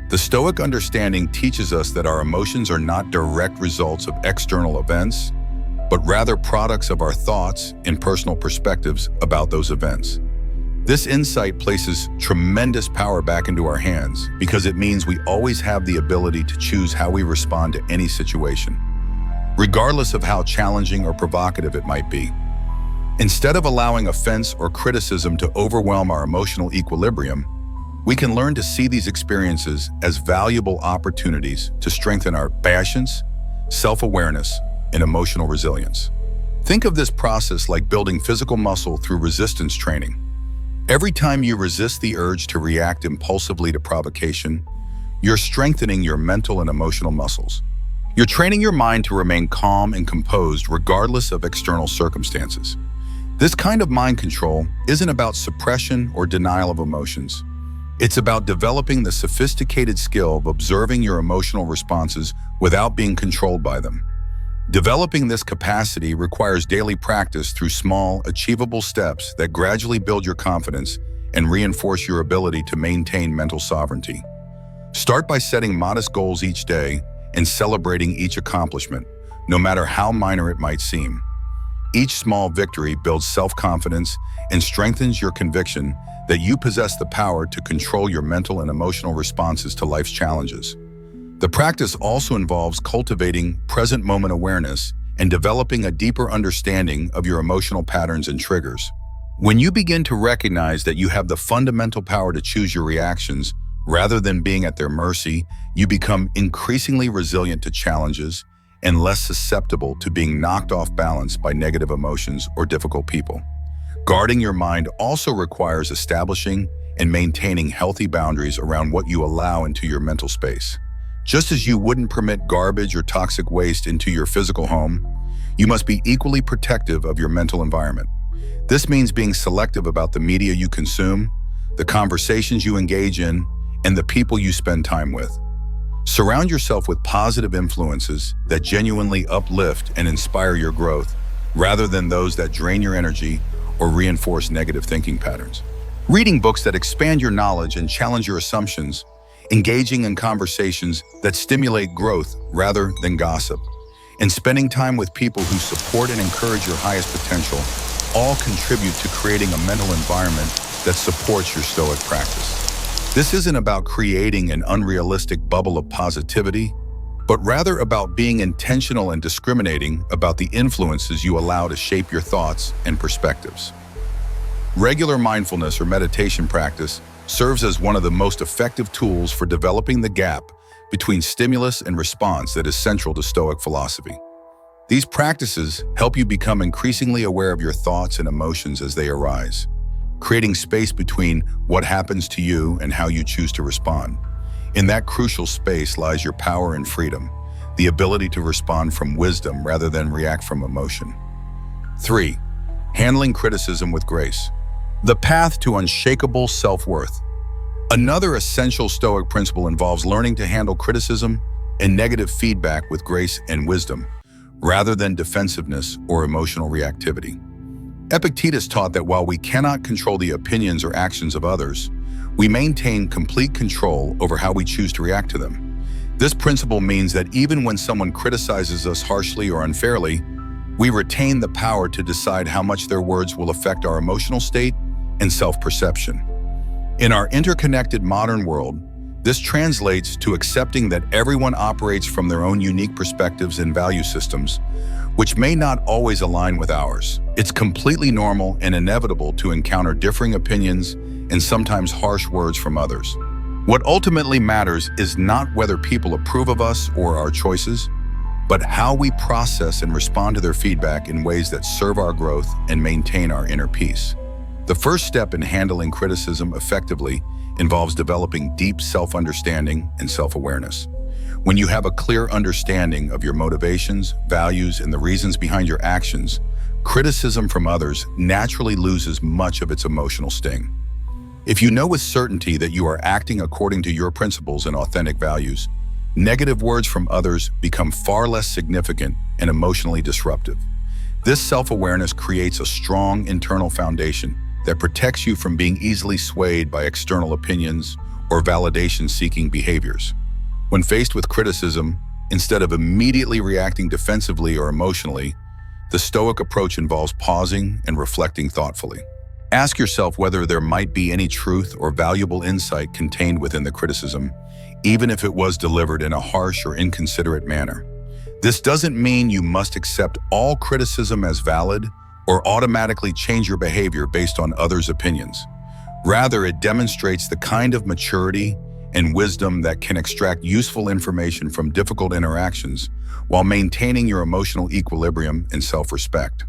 The Stoic understanding teaches us that our emotions are not direct results of external events, but rather products of our thoughts and personal perspectives about those events. This insight places tremendous power back into our hands because it means we always have the ability to choose how we respond to any situation, regardless of how challenging or provocative it might be. Instead of allowing offense or criticism to overwhelm our emotional equilibrium, we can learn to see these experiences as valuable opportunities to strengthen our patience, self-awareness, and emotional resilience. Think of this process like building physical muscle through resistance training. Every time you resist the urge to react impulsively to provocation, you're strengthening your mental and emotional muscles. You're training your mind to remain calm and composed regardless of external circumstances. This kind of mind control isn't about suppression or denial of emotions. It's about developing the sophisticated skill of observing your emotional responses without being controlled by them. Developing this capacity requires daily practice through small, achievable steps that gradually build your confidence and reinforce your ability to maintain mental sovereignty. Start by setting modest goals each day and celebrating each accomplishment, no matter how minor it might seem. Each small victory builds self-confidence and strengthens your conviction that you possess the power to control your mental and emotional responses to life's challenges. The practice also involves cultivating present moment awareness and developing a deeper understanding of your emotional patterns and triggers. When you begin to recognize that you have the fundamental power to choose your reactions rather than being at their mercy, you become increasingly resilient to challenges and less susceptible to being knocked off balance by negative emotions or difficult people. Guarding your mind also requires establishing and maintaining healthy boundaries around what you allow into your mental space. Just as you wouldn't permit garbage or toxic waste into your physical home, you must be equally protective of your mental environment. This means being selective about the media you consume, the conversations you engage in, and the people you spend time with. Surround yourself with positive influences that genuinely uplift and inspire your growth, rather than those that drain your energy or reinforce negative thinking patterns. Reading books that expand your knowledge and challenge your assumptions, engaging in conversations that stimulate growth rather than gossip, and spending time with people who support and encourage your highest potential all contribute to creating a mental environment that supports your Stoic practice. This isn't about creating an unrealistic bubble of positivity, but rather about being intentional and discriminating about the influences you allow to shape your thoughts and perspectives. Regular mindfulness or meditation practice serves as one of the most effective tools for developing the gap between stimulus and response that is central to Stoic philosophy. These practices help you become increasingly aware of your thoughts and emotions as they arise, creating space between what happens to you and how you choose to respond. In that crucial space lies your power and freedom, the ability to respond from wisdom rather than react from emotion. 3. Handling criticism with grace. The path to unshakable self-worth. Another essential Stoic principle involves learning to handle criticism and negative feedback with grace and wisdom, rather than defensiveness or emotional reactivity. Epictetus taught that while we cannot control the opinions or actions of others, we maintain complete control over how we choose to react to them. This principle means that even when someone criticizes us harshly or unfairly, we retain the power to decide how much their words will affect our emotional state and self-perception. In our interconnected modern world, this translates to accepting that everyone operates from their own unique perspectives and value systems, which may not always align with ours. It's completely normal and inevitable to encounter differing opinions and sometimes harsh words from others. What ultimately matters is not whether people approve of us or our choices, but how we process and respond to their feedback in ways that serve our growth and maintain our inner peace. The first step in handling criticism effectively involves developing deep self-understanding and self-awareness. When you have a clear understanding of your motivations, values, and the reasons behind your actions, criticism from others naturally loses much of its emotional sting. If you know with certainty that you are acting according to your principles and authentic values, negative words from others become far less significant and emotionally disruptive. This self-awareness creates a strong internal foundation that protects you from being easily swayed by external opinions or validation-seeking behaviors. When faced with criticism, instead of immediately reacting defensively or emotionally, the Stoic approach involves pausing and reflecting thoughtfully. Ask yourself whether there might be any truth or valuable insight contained within the criticism, even if it was delivered in a harsh or inconsiderate manner. This doesn't mean you must accept all criticism as valid or automatically change your behavior based on others' opinions. Rather, it demonstrates the kind of maturity and wisdom that can extract useful information from difficult interactions while maintaining your emotional equilibrium and self-respect.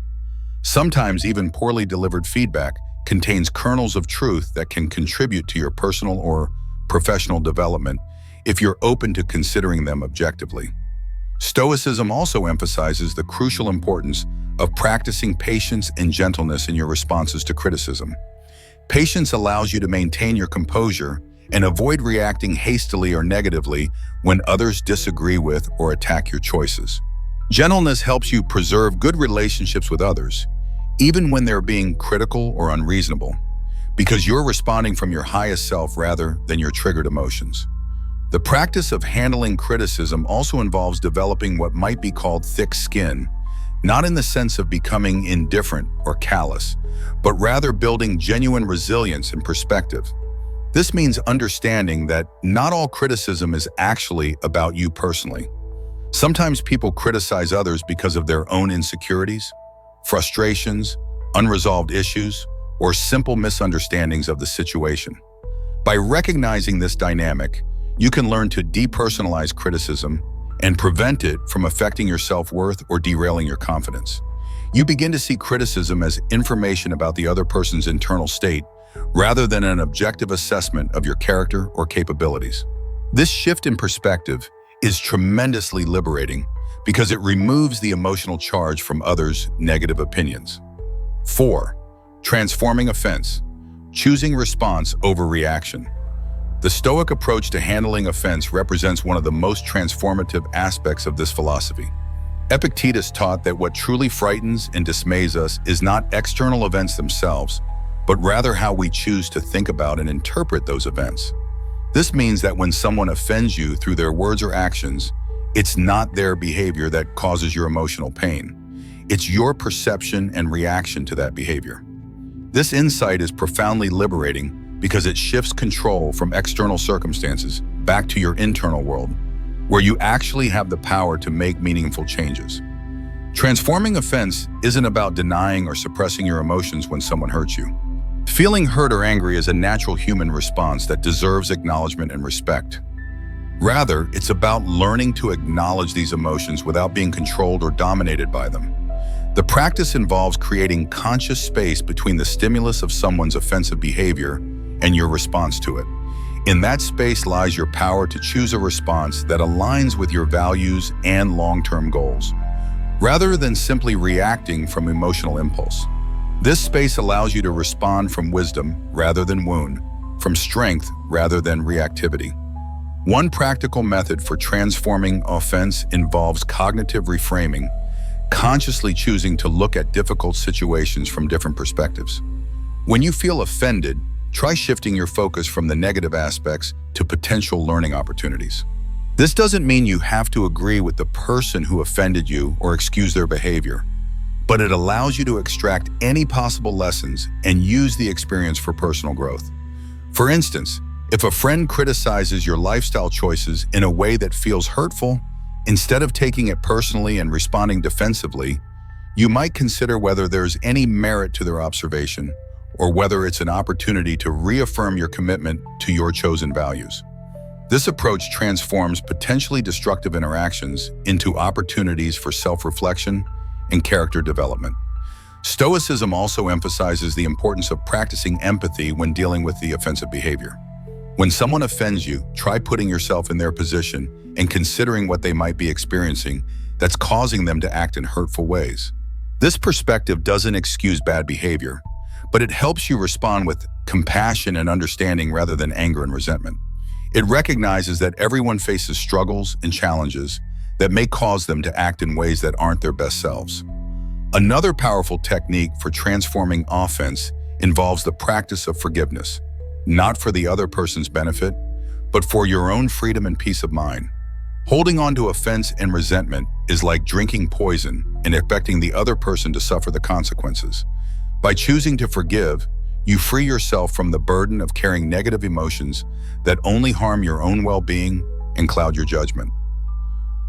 Sometimes even poorly delivered feedback contains kernels of truth that can contribute to your personal or professional development if you're open to considering them objectively. Stoicism also emphasizes the crucial importance of practicing patience and gentleness in your responses to criticism. Patience allows you to maintain your composure and avoid reacting hastily or negatively when others disagree with or attack your choices. Gentleness helps you preserve good relationships with others, even when they're being critical or unreasonable, because you're responding from your highest self rather than your triggered emotions. The practice of handling criticism also involves developing what might be called thick skin, not in the sense of becoming indifferent or callous, but rather building genuine resilience and perspective. This means understanding that not all criticism is actually about you personally. Sometimes people criticize others because of their own insecurities, frustrations, unresolved issues, or simple misunderstandings of the situation. By recognizing this dynamic, you can learn to depersonalize criticism and prevent it from affecting your self-worth or derailing your confidence. You begin to see criticism as information about the other person's internal state, rather than an objective assessment of your character or capabilities. This shift in perspective is tremendously liberating because it removes the emotional charge from others' negative opinions. 4. Transforming offense, choosing response over reaction. The Stoic approach to handling offense represents one of the most transformative aspects of this philosophy. Epictetus taught that what truly frightens and dismays us is not external events themselves, but rather how we choose to think about and interpret those events. This means that when someone offends you through their words or actions, it's not their behavior that causes your emotional pain. It's your perception and reaction to that behavior. This insight is profoundly liberating because it shifts control from external circumstances back to your internal world, where you actually have the power to make meaningful changes. Transforming offense isn't about denying or suppressing your emotions when someone hurts you. Feeling hurt or angry is a natural human response that deserves acknowledgement and respect. Rather, it's about learning to acknowledge these emotions without being controlled or dominated by them. The practice involves creating conscious space between the stimulus of someone's offensive behavior and your response to it. In that space lies your power to choose a response that aligns with your values and long-term goals, rather than simply reacting from emotional impulse. This space allows you to respond from wisdom rather than wound, from strength rather than reactivity. One practical method for transforming offense involves cognitive reframing, consciously choosing to look at difficult situations from different perspectives. When you feel offended, try shifting your focus from the negative aspects to potential learning opportunities. This doesn't mean you have to agree with the person who offended you or excuse their behavior, but it allows you to extract any possible lessons and use the experience for personal growth. For instance, if a friend criticizes your lifestyle choices in a way that feels hurtful, instead of taking it personally and responding defensively, you might consider whether there's any merit to their observation or whether it's an opportunity to reaffirm your commitment to your chosen values. This approach transforms potentially destructive interactions into opportunities for self-reflection and character development. Stoicism also emphasizes the importance of practicing empathy when dealing with the offensive behavior. When someone offends you, try putting yourself in their position and considering what they might be experiencing that's causing them to act in hurtful ways. This perspective doesn't excuse bad behavior, but it helps you respond with compassion and understanding rather than anger and resentment. It recognizes that everyone faces struggles and challenges that may cause them to act in ways that aren't their best selves. Another powerful technique for transforming offense involves the practice of forgiveness, not for the other person's benefit, but for your own freedom and peace of mind. Holding on to offense and resentment is like drinking poison and expecting the other person to suffer the consequences. By choosing to forgive, you free yourself from the burden of carrying negative emotions that only harm your own well-being and cloud your judgment.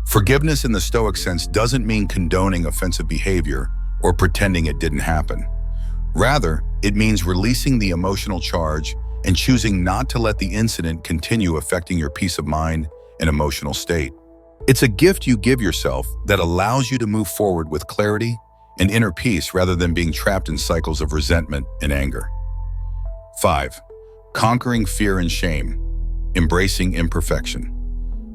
Forgiveness in the Stoic sense doesn't mean condoning offensive behavior or pretending it didn't happen. Rather, it means releasing the emotional charge and choosing not to let the incident continue affecting your peace of mind and emotional state. It's a gift you give yourself that allows you to move forward with clarity and inner peace rather than being trapped in cycles of resentment and anger. 5. Conquering fear and shame, embracing imperfection.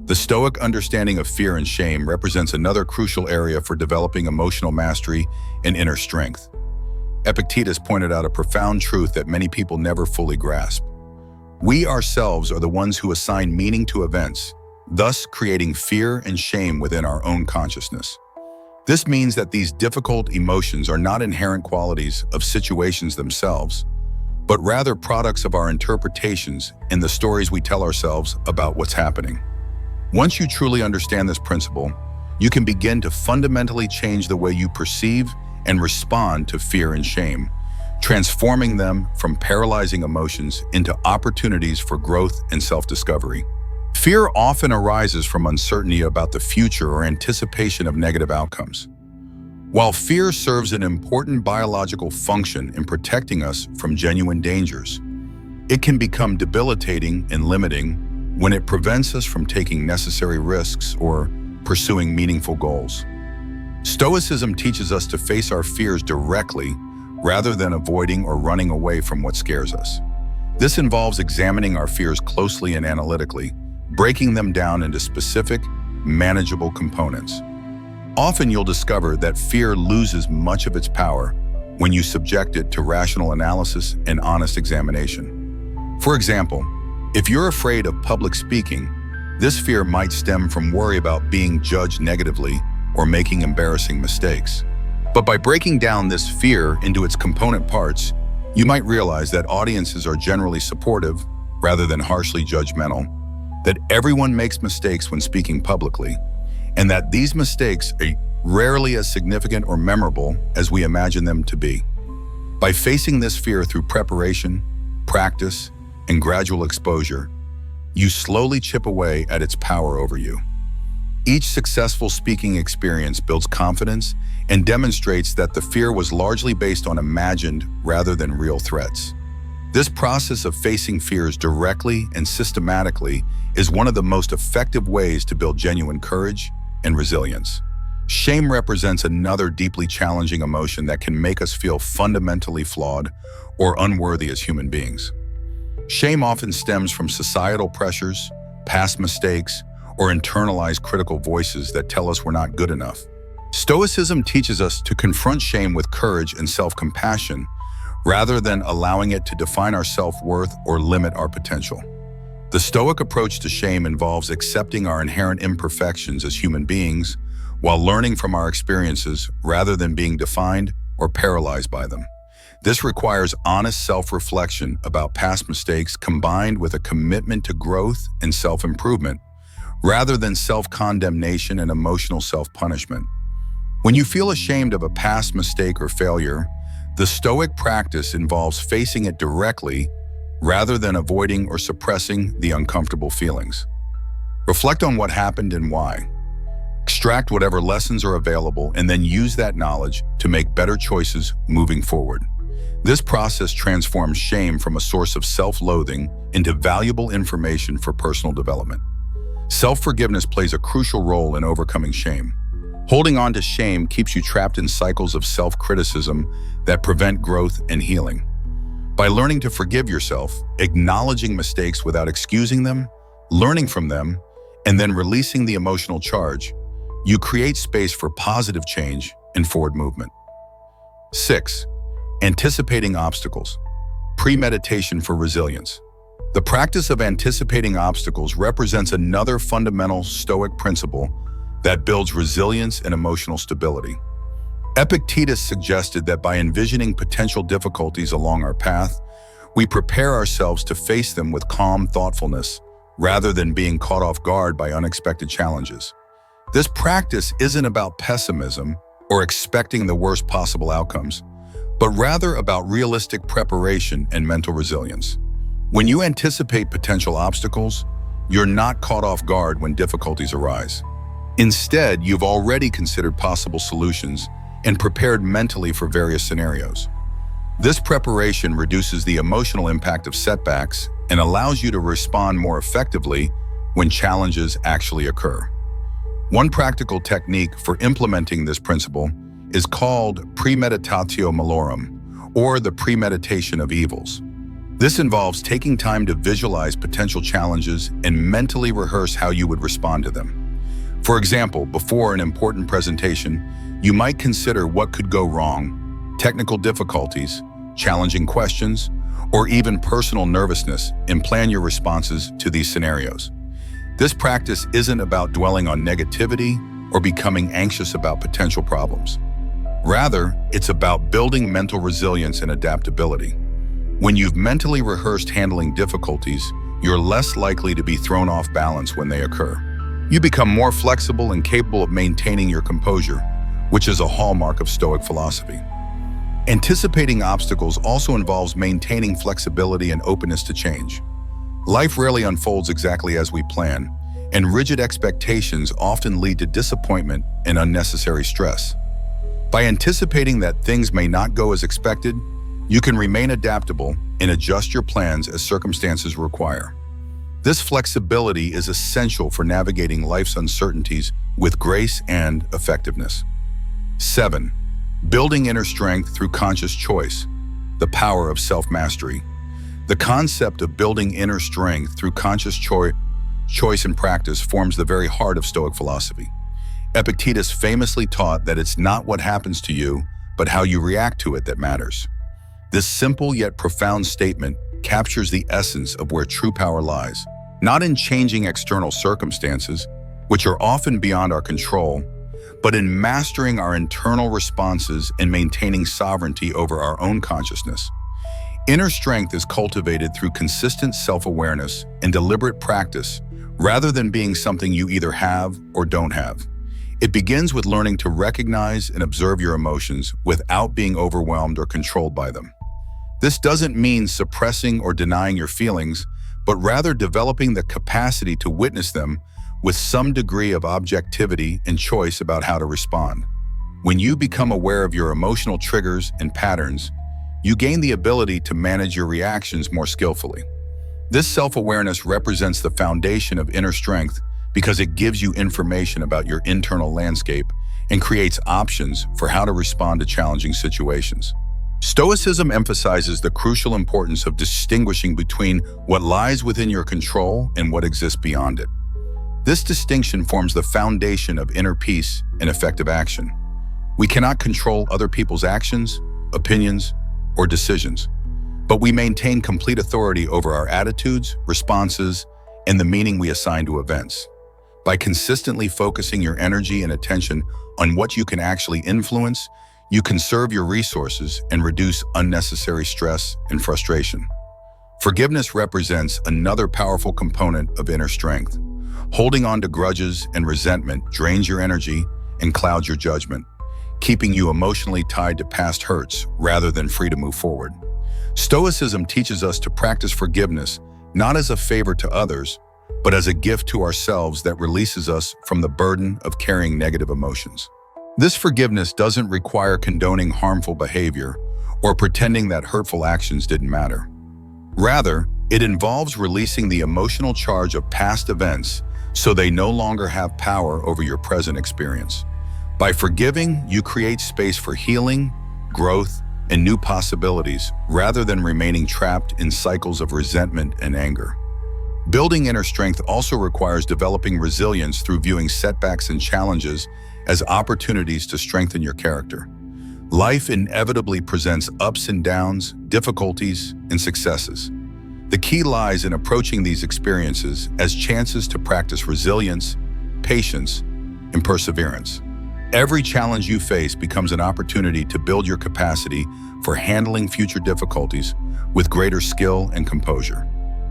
The Stoic understanding of fear and shame represents another crucial area for developing emotional mastery and inner strength. Epictetus pointed out a profound truth that many people never fully grasp. We ourselves are the ones who assign meaning to events, thus creating fear and shame within our own consciousness. This means that these difficult emotions are not inherent qualities of situations themselves, but rather products of our interpretations and the stories we tell ourselves about what's happening. Once you truly understand this principle, you can begin to fundamentally change the way you perceive and respond to fear and shame, transforming them from paralyzing emotions into opportunities for growth and self-discovery. Fear often arises from uncertainty about the future or anticipation of negative outcomes. While fear serves an important biological function in protecting us from genuine dangers, it can become debilitating and limiting when it prevents us from taking necessary risks or pursuing meaningful goals. Stoicism teaches us to face our fears directly rather than avoiding or running away from what scares us. This involves examining our fears closely and analytically, breaking them down into specific, manageable components. Often you'll discover that fear loses much of its power when you subject it to rational analysis and honest examination. For example, if you're afraid of public speaking, this fear might stem from worry about being judged negatively or making embarrassing mistakes. But by breaking down this fear into its component parts, you might realize that audiences are generally supportive rather than harshly judgmental, that everyone makes mistakes when speaking publicly, and that these mistakes are rarely as significant or memorable as we imagine them to be. By facing this fear through preparation, practice, and gradual exposure, you slowly chip away at its power over you. Each successful speaking experience builds confidence and demonstrates that the fear was largely based on imagined rather than real threats. This process of facing fears directly and systematically is one of the most effective ways to build genuine courage and resilience. Shame represents another deeply challenging emotion that can make us feel fundamentally flawed or unworthy as human beings. Shame often stems from societal pressures, past mistakes, or internalized critical voices that tell us we're not good enough. Stoicism teaches us to confront shame with courage and self-compassion rather than allowing it to define our self-worth or limit our potential. The Stoic approach to shame involves accepting our inherent imperfections as human beings while learning from our experiences rather than being defined or paralyzed by them. This requires honest self-reflection about past mistakes combined with a commitment to growth and self-improvement, rather than self-condemnation and emotional self-punishment. When you feel ashamed of a past mistake or failure, the Stoic practice involves facing it directly rather than avoiding or suppressing the uncomfortable feelings. Reflect on what happened and why. Extract whatever lessons are available and then use that knowledge to make better choices moving forward. This process transforms shame from a source of self-loathing into valuable information for personal development. Self-forgiveness plays a crucial role in overcoming shame. Holding on to shame keeps you trapped in cycles of self-criticism that prevent growth and healing. By learning to forgive yourself, acknowledging mistakes without excusing them, learning from them, and then releasing the emotional charge, you create space for positive change and forward movement. 6. Anticipating obstacles. Premeditation for resilience. The practice of anticipating obstacles represents another fundamental Stoic principle that builds resilience and emotional stability. Epictetus suggested that by envisioning potential difficulties along our path, we prepare ourselves to face them with calm thoughtfulness, rather than being caught off guard by unexpected challenges. This practice isn't about pessimism or expecting the worst possible outcomes, but rather about realistic preparation and mental resilience. When you anticipate potential obstacles, you're not caught off guard when difficulties arise. Instead, you've already considered possible solutions and prepared mentally for various scenarios. This preparation reduces the emotional impact of setbacks and allows you to respond more effectively when challenges actually occur. One practical technique for implementing this principle is called premeditatio malorum, or the premeditation of evils. This involves taking time to visualize potential challenges and mentally rehearse how you would respond to them. For example, before an important presentation, you might consider what could go wrong, technical difficulties, challenging questions, or even personal nervousness, and plan your responses to these scenarios. This practice isn't about dwelling on negativity or becoming anxious about potential problems. Rather, it's about building mental resilience and adaptability. When you've mentally rehearsed handling difficulties, you're less likely to be thrown off balance when they occur. You become more flexible and capable of maintaining your composure, which is a hallmark of Stoic philosophy. Anticipating obstacles also involves maintaining flexibility and openness to change. Life rarely unfolds exactly as we plan, and rigid expectations often lead to disappointment and unnecessary stress. By anticipating that things may not go as expected, you can remain adaptable and adjust your plans as circumstances require. This flexibility is essential for navigating life's uncertainties with grace and effectiveness. 7. Building inner strength through conscious choice, the power of self-mastery. The concept of building inner strength through conscious choice and practice forms the very heart of Stoic philosophy. Epictetus famously taught that it's not what happens to you, but how you react to it that matters. This simple yet profound statement captures the essence of where true power lies, not in changing external circumstances, which are often beyond our control, but in mastering our internal responses and maintaining sovereignty over our own consciousness. Inner strength is cultivated through consistent self-awareness and deliberate practice, rather than being something you either have or don't have. It begins with learning to recognize and observe your emotions without being overwhelmed or controlled by them. This doesn't mean suppressing or denying your feelings, but rather developing the capacity to witness them with some degree of objectivity and choice about how to respond. When you become aware of your emotional triggers and patterns, you gain the ability to manage your reactions more skillfully. This self-awareness represents the foundation of inner strength because it gives you information about your internal landscape and creates options for how to respond to challenging situations. Stoicism emphasizes the crucial importance of distinguishing between what lies within your control and what exists beyond it. This distinction forms the foundation of inner peace and effective action. We cannot control other people's actions, opinions, or decisions, but we maintain complete authority over our attitudes, responses, and the meaning we assign to events. By consistently focusing your energy and attention on what you can actually influence, you conserve your resources and reduce unnecessary stress and frustration. Forgiveness represents another powerful component of inner strength. Holding on to grudges and resentment drains your energy and clouds your judgment, keeping you emotionally tied to past hurts rather than free to move forward. Stoicism teaches us to practice forgiveness not as a favor to others, but as a gift to ourselves that releases us from the burden of carrying negative emotions. This forgiveness doesn't require condoning harmful behavior or pretending that hurtful actions didn't matter. Rather, it involves releasing the emotional charge of past events so they no longer have power over your present experience. By forgiving, you create space for healing, growth, and new possibilities rather than remaining trapped in cycles of resentment and anger. Building inner strength also requires developing resilience through viewing setbacks and challenges as opportunities to strengthen your character. Life inevitably presents ups and downs, difficulties, and successes. The key lies in approaching these experiences as chances to practice resilience, patience, and perseverance. Every challenge you face becomes an opportunity to build your capacity for handling future difficulties with greater skill and composure.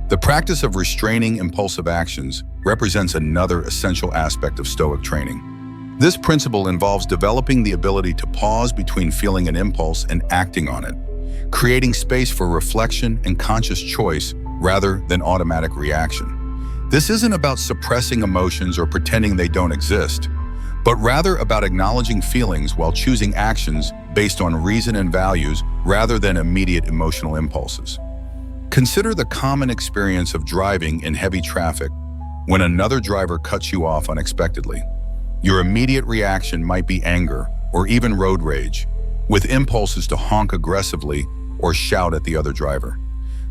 The practice of restraining impulsive actions represents another essential aspect of Stoic training. This principle involves developing the ability to pause between feeling an impulse and acting on it, creating space for reflection and conscious choice rather than automatic reaction. This isn't about suppressing emotions or pretending they don't exist, but rather about acknowledging feelings while choosing actions based on reason and values rather than immediate emotional impulses. Consider the common experience of driving in heavy traffic when another driver cuts you off unexpectedly. Your immediate reaction might be anger or even road rage, with impulses to honk aggressively or shout at the other driver.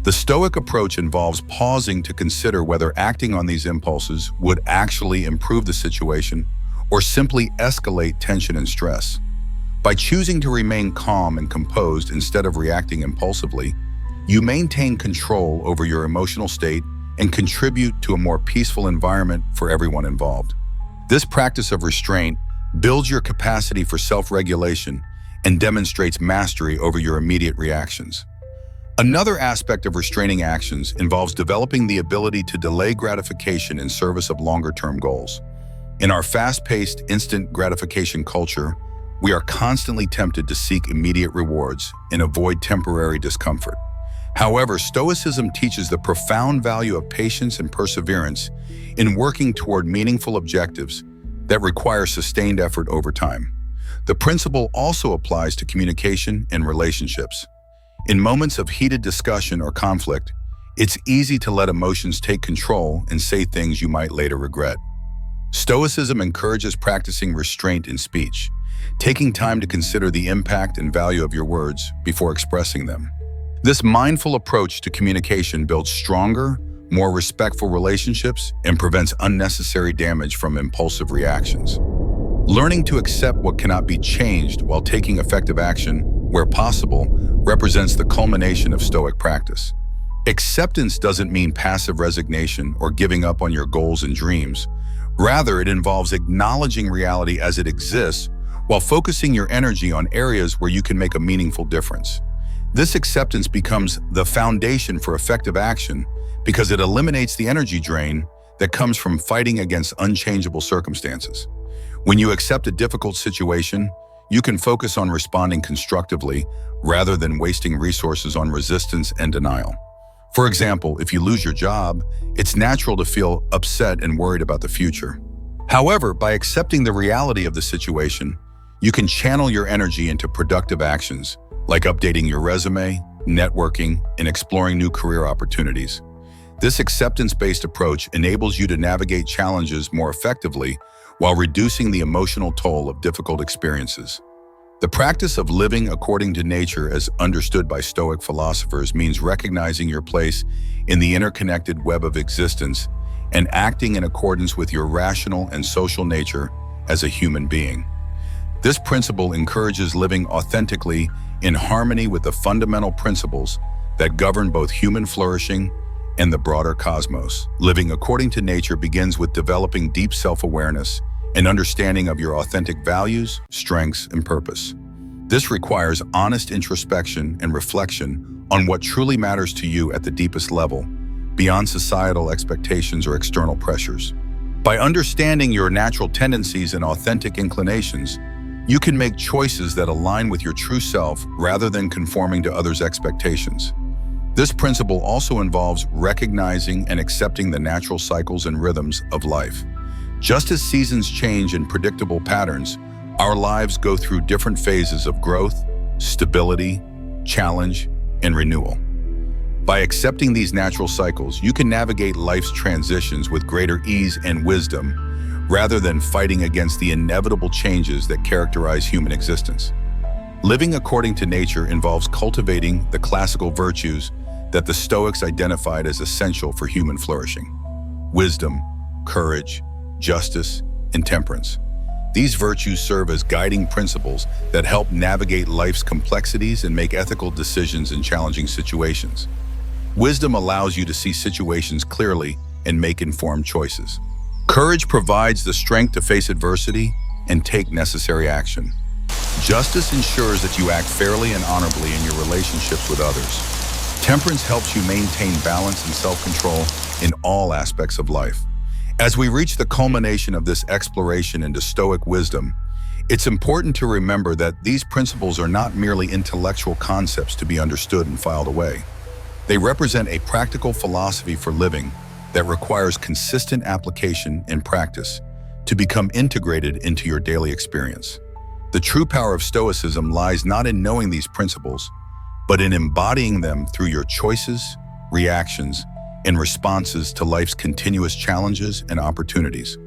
The Stoic approach involves pausing to consider whether acting on these impulses would actually improve the situation or simply escalate tension and stress. By choosing to remain calm and composed instead of reacting impulsively, you maintain control over your emotional state and contribute to a more peaceful environment for everyone involved. This practice of restraint builds your capacity for self-regulation and demonstrates mastery over your immediate reactions. Another aspect of restraining actions involves developing the ability to delay gratification in service of longer-term goals. In our fast-paced, instant gratification culture, we are constantly tempted to seek immediate rewards and avoid temporary discomfort. However, Stoicism teaches the profound value of patience and perseverance in working toward meaningful objectives that require sustained effort over time. The principle also applies to communication and relationships. In moments of heated discussion or conflict, it's easy to let emotions take control and say things you might later regret. Stoicism encourages practicing restraint in speech, taking time to consider the impact and value of your words before expressing them. This mindful approach to communication builds stronger, more respectful relationships and prevents unnecessary damage from impulsive reactions. Learning to accept what cannot be changed while taking effective action, where possible, represents the culmination of Stoic practice. Acceptance doesn't mean passive resignation or giving up on your goals and dreams. Rather, it involves acknowledging reality as it exists while focusing your energy on areas where you can make a meaningful difference. This acceptance becomes the foundation for effective action because it eliminates the energy drain that comes from fighting against unchangeable circumstances. When you accept a difficult situation, you can focus on responding constructively rather than wasting resources on resistance and denial. For example, if you lose your job, it's natural to feel upset and worried about the future. However, by accepting the reality of the situation, you can channel your energy into productive actions like updating your resume, networking, and exploring new career opportunities. This acceptance-based approach enables you to navigate challenges more effectively while reducing the emotional toll of difficult experiences. The practice of living according to nature as understood by Stoic philosophers means recognizing your place in the interconnected web of existence and acting in accordance with your rational and social nature as a human being. This principle encourages living authentically in harmony with the fundamental principles that govern both human flourishing and the broader cosmos. Living according to nature begins with developing deep self-awareness and understanding of your authentic values, strengths, and purpose. This requires honest introspection and reflection on what truly matters to you at the deepest level, beyond societal expectations or external pressures. By understanding your natural tendencies and authentic inclinations, you can make choices that align with your true self rather than conforming to others' expectations. This principle also involves recognizing and accepting the natural cycles and rhythms of life. Just as seasons change in predictable patterns, our lives go through different phases of growth, stability, challenge, and renewal. By accepting these natural cycles, you can navigate life's transitions with greater ease and wisdom, rather than fighting against the inevitable changes that characterize human existence. Living according to nature involves cultivating the classical virtues that the Stoics identified as essential for human flourishing: wisdom, courage, justice, and temperance. These virtues serve as guiding principles that help navigate life's complexities and make ethical decisions in challenging situations. Wisdom allows you to see situations clearly and make informed choices. Courage provides the strength to face adversity and take necessary action. Justice ensures that you act fairly and honorably in your relationships with others. Temperance helps you maintain balance and self-control in all aspects of life. As we reach the culmination of this exploration into Stoic wisdom, it's important to remember that these principles are not merely intellectual concepts to be understood and filed away. They represent a practical philosophy for living that requires consistent application and practice to become integrated into your daily experience. The true power of Stoicism lies not in knowing these principles, but in embodying them through your choices, reactions, and responses to life's continuous challenges and opportunities.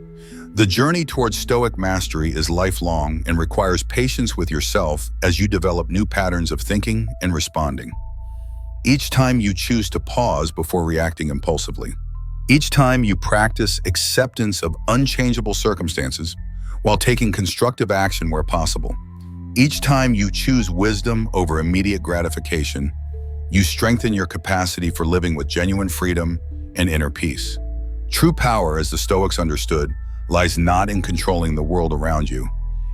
The journey towards Stoic mastery is lifelong and requires patience with yourself as you develop new patterns of thinking and responding. Each time you choose to pause before reacting impulsively. Each time you practice acceptance of unchangeable circumstances while taking constructive action where possible. Each time you choose wisdom over immediate gratification, you strengthen your capacity for living with genuine freedom and inner peace. True power, as the Stoics understood, lies not in controlling the world around you,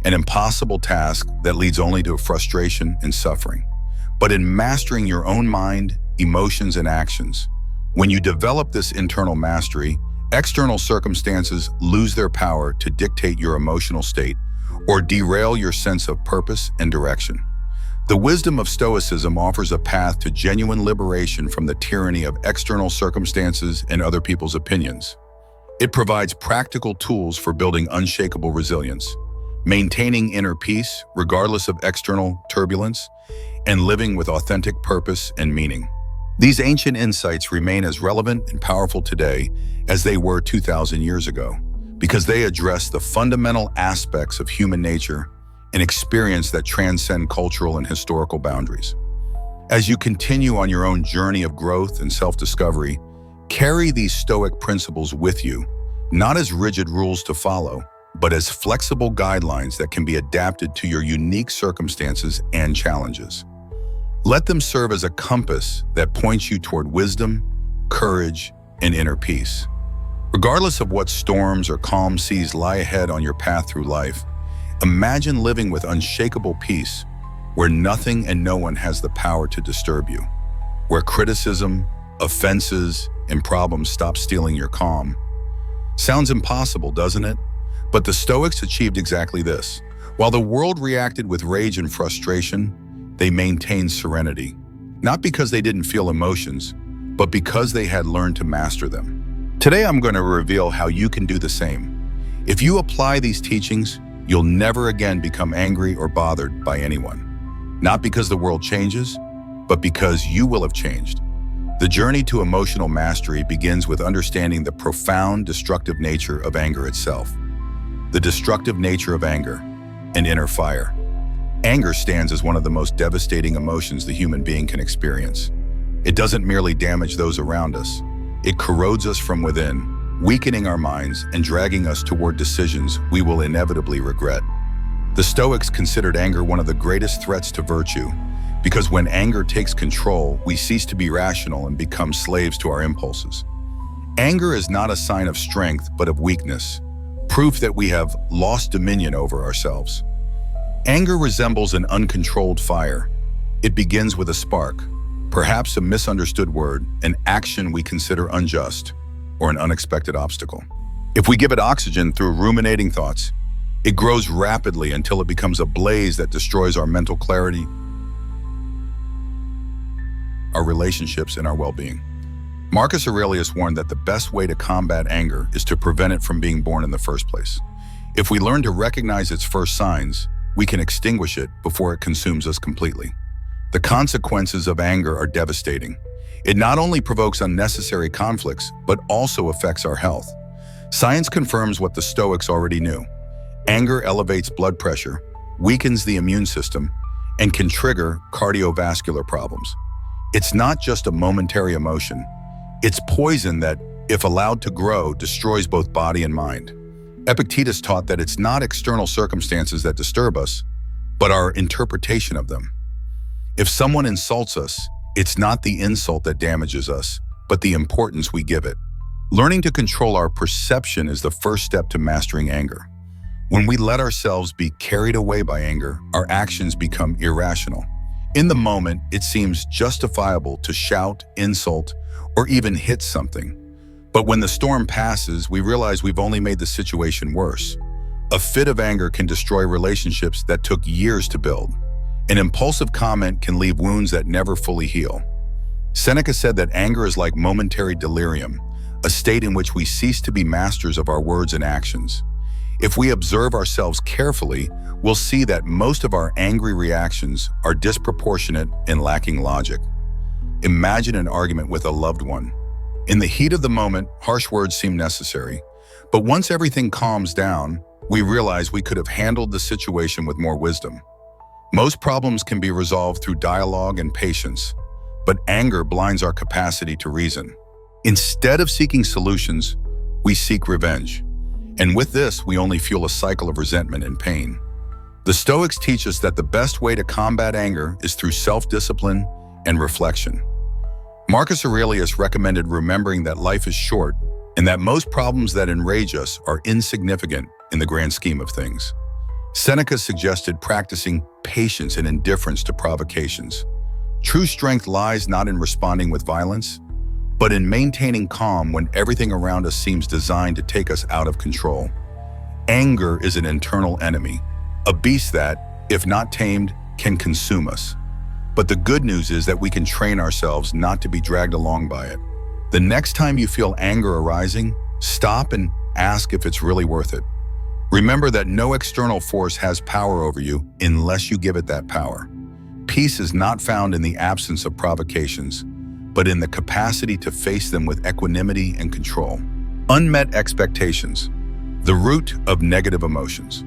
an impossible task that leads only to frustration and suffering, but in mastering your own mind, emotions, and actions. When you develop this internal mastery, external circumstances lose their power to dictate your emotional state or derail your sense of purpose and direction. The wisdom of Stoicism offers a path to genuine liberation from the tyranny of external circumstances and other people's opinions. It provides practical tools for building unshakable resilience, maintaining inner peace regardless of external turbulence, and living with authentic purpose and meaning. These ancient insights remain as relevant and powerful today as they were 2,000 years ago, because they address the fundamental aspects of human nature and experience that transcend cultural and historical boundaries. As you continue on your own journey of growth and self-discovery, carry these Stoic principles with you, not as rigid rules to follow, but as flexible guidelines that can be adapted to your unique circumstances and challenges. Let them serve as a compass that points you toward wisdom, courage, and inner peace. Regardless of what storms or calm seas lie ahead on your path through life, imagine living with unshakable peace, where nothing and no one has the power to disturb you, where criticism, offenses, and problems stop stealing your calm. Sounds impossible, doesn't it? But the Stoics achieved exactly this. While the world reacted with rage and frustration, they maintained serenity, not because they didn't feel emotions, but because they had learned to master them. Today, I'm going to reveal how you can do the same. If you apply these teachings, you'll never again become angry or bothered by anyone. Not because the world changes, but because you will have changed. The journey to emotional mastery begins with understanding the profound destructive nature of anger itself. The destructive nature of anger, an inner fire. Anger stands as one of the most devastating emotions the human being can experience. It doesn't merely damage those around us. It corrodes us from within, weakening our minds and dragging us toward decisions we will inevitably regret. The Stoics considered anger one of the greatest threats to virtue, because when anger takes control, we cease to be rational and become slaves to our impulses. Anger is not a sign of strength, but of weakness, proof that we have lost dominion over ourselves. Anger resembles an uncontrolled fire. It begins with a spark, perhaps a misunderstood word, an action we consider unjust, or an unexpected obstacle. If we give it oxygen through ruminating thoughts, it grows rapidly until it becomes a blaze that destroys our mental clarity, our relationships, and our well-being. Marcus Aurelius warned that the best way to combat anger is to prevent it from being born in the first place. If we learn to recognize its first signs, we can extinguish it before it consumes us completely. The consequences of anger are devastating. It not only provokes unnecessary conflicts, but also affects our health. Science confirms what the Stoics already knew. Anger elevates blood pressure, weakens the immune system, and can trigger cardiovascular problems. It's not just a momentary emotion. It's poison that, if allowed to grow, destroys both body and mind. Epictetus taught that it's not external circumstances that disturb us, but our interpretation of them. If someone insults us, it's not the insult that damages us, but the importance we give it. Learning to control our perception is the first step to mastering anger. When we let ourselves be carried away by anger, our actions become irrational. In the moment, it seems justifiable to shout, insult, or even hit something. But when the storm passes, we realize we've only made the situation worse. A fit of anger can destroy relationships that took years to build. An impulsive comment can leave wounds that never fully heal. Seneca said that anger is like momentary delirium, a state in which we cease to be masters of our words and actions. If we observe ourselves carefully, we'll see that most of our angry reactions are disproportionate and lacking logic. Imagine an argument with a loved one. In the heat of the moment, harsh words seem necessary. But once everything calms down, we realize we could have handled the situation with more wisdom. Most problems can be resolved through dialogue and patience, but anger blinds our capacity to reason. Instead of seeking solutions, we seek revenge. And with this, we only fuel a cycle of resentment and pain. The Stoics teach us that the best way to combat anger is through self-discipline and reflection. Marcus Aurelius recommended remembering that life is short and that most problems that enrage us are insignificant in the grand scheme of things. Seneca suggested practicing patience and indifference to provocations. True strength lies not in responding with violence, but in maintaining calm when everything around us seems designed to take us out of control. Anger is an internal enemy, a beast that, if not tamed, can consume us. But the good news is that we can train ourselves not to be dragged along by it. The next time you feel anger arising, stop and ask if it's really worth it. Remember that no external force has power over you unless you give it that power. Peace is not found in the absence of provocations, but in the capacity to face them with equanimity and control. Unmet expectations, the root of negative emotions.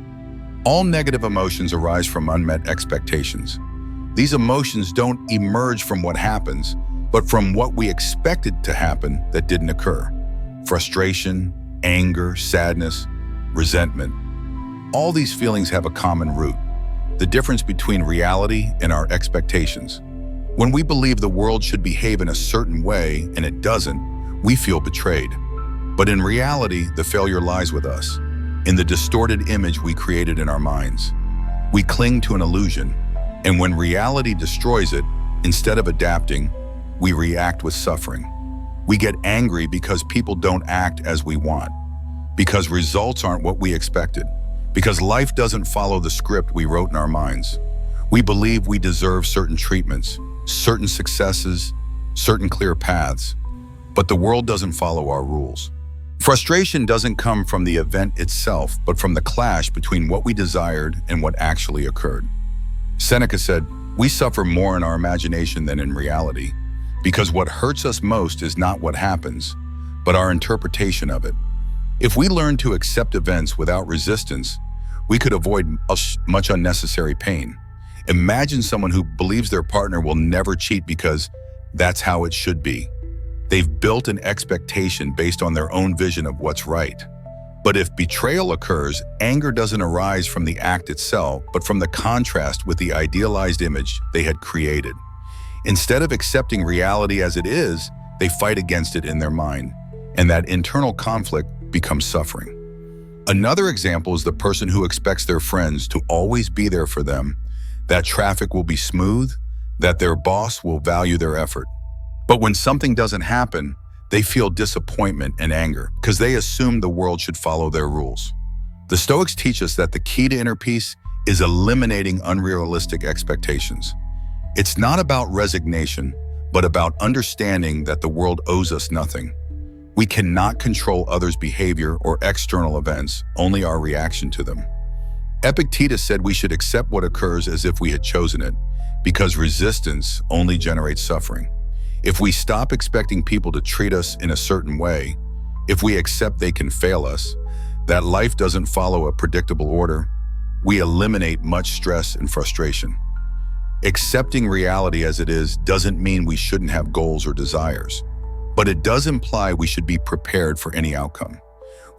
All negative emotions arise from unmet expectations. These emotions don't emerge from what happens, but from what we expected to happen that didn't occur. Frustration, anger, sadness, resentment. All these feelings have a common root, the difference between reality and our expectations. When we believe the world should behave in a certain way and it doesn't, we feel betrayed. But in reality, the failure lies with us, in the distorted image we created in our minds. We cling to an illusion, and when reality destroys it, instead of adapting, we react with suffering. We get angry because people don't act as we want, because results aren't what we expected, because life doesn't follow the script we wrote in our minds. We believe we deserve certain treatments, certain successes, certain clear paths, but the world doesn't follow our rules. Frustration doesn't come from the event itself, but from the clash between what we desired and what actually occurred. Seneca said, "We suffer more in our imagination than in reality, because what hurts us most is not what happens, but our interpretation of it." If we learn to accept events without resistance, we could avoid much unnecessary pain. Imagine someone who believes their partner will never cheat because that's how it should be. They've built an expectation based on their own vision of what's right. But if betrayal occurs, anger doesn't arise from the act itself, but from the contrast with the idealized image they had created. Instead of accepting reality as it is, they fight against it in their mind, and that internal conflict becomes suffering. Another example is the person who expects their friends to always be there for them, that traffic will be smooth, that their boss will value their effort. But when something doesn't happen, they feel disappointment and anger because they assume the world should follow their rules. The Stoics teach us that the key to inner peace is eliminating unrealistic expectations. It's not about resignation, but about understanding that the world owes us nothing. We cannot control others' behavior or external events, only our reaction to them. Epictetus said we should accept what occurs as if we had chosen it, because resistance only generates suffering. If we stop expecting people to treat us in a certain way, if we accept they can fail us, that life doesn't follow a predictable order, we eliminate much stress and frustration. Accepting reality as it is doesn't mean we shouldn't have goals or desires, but it does imply we should be prepared for any outcome.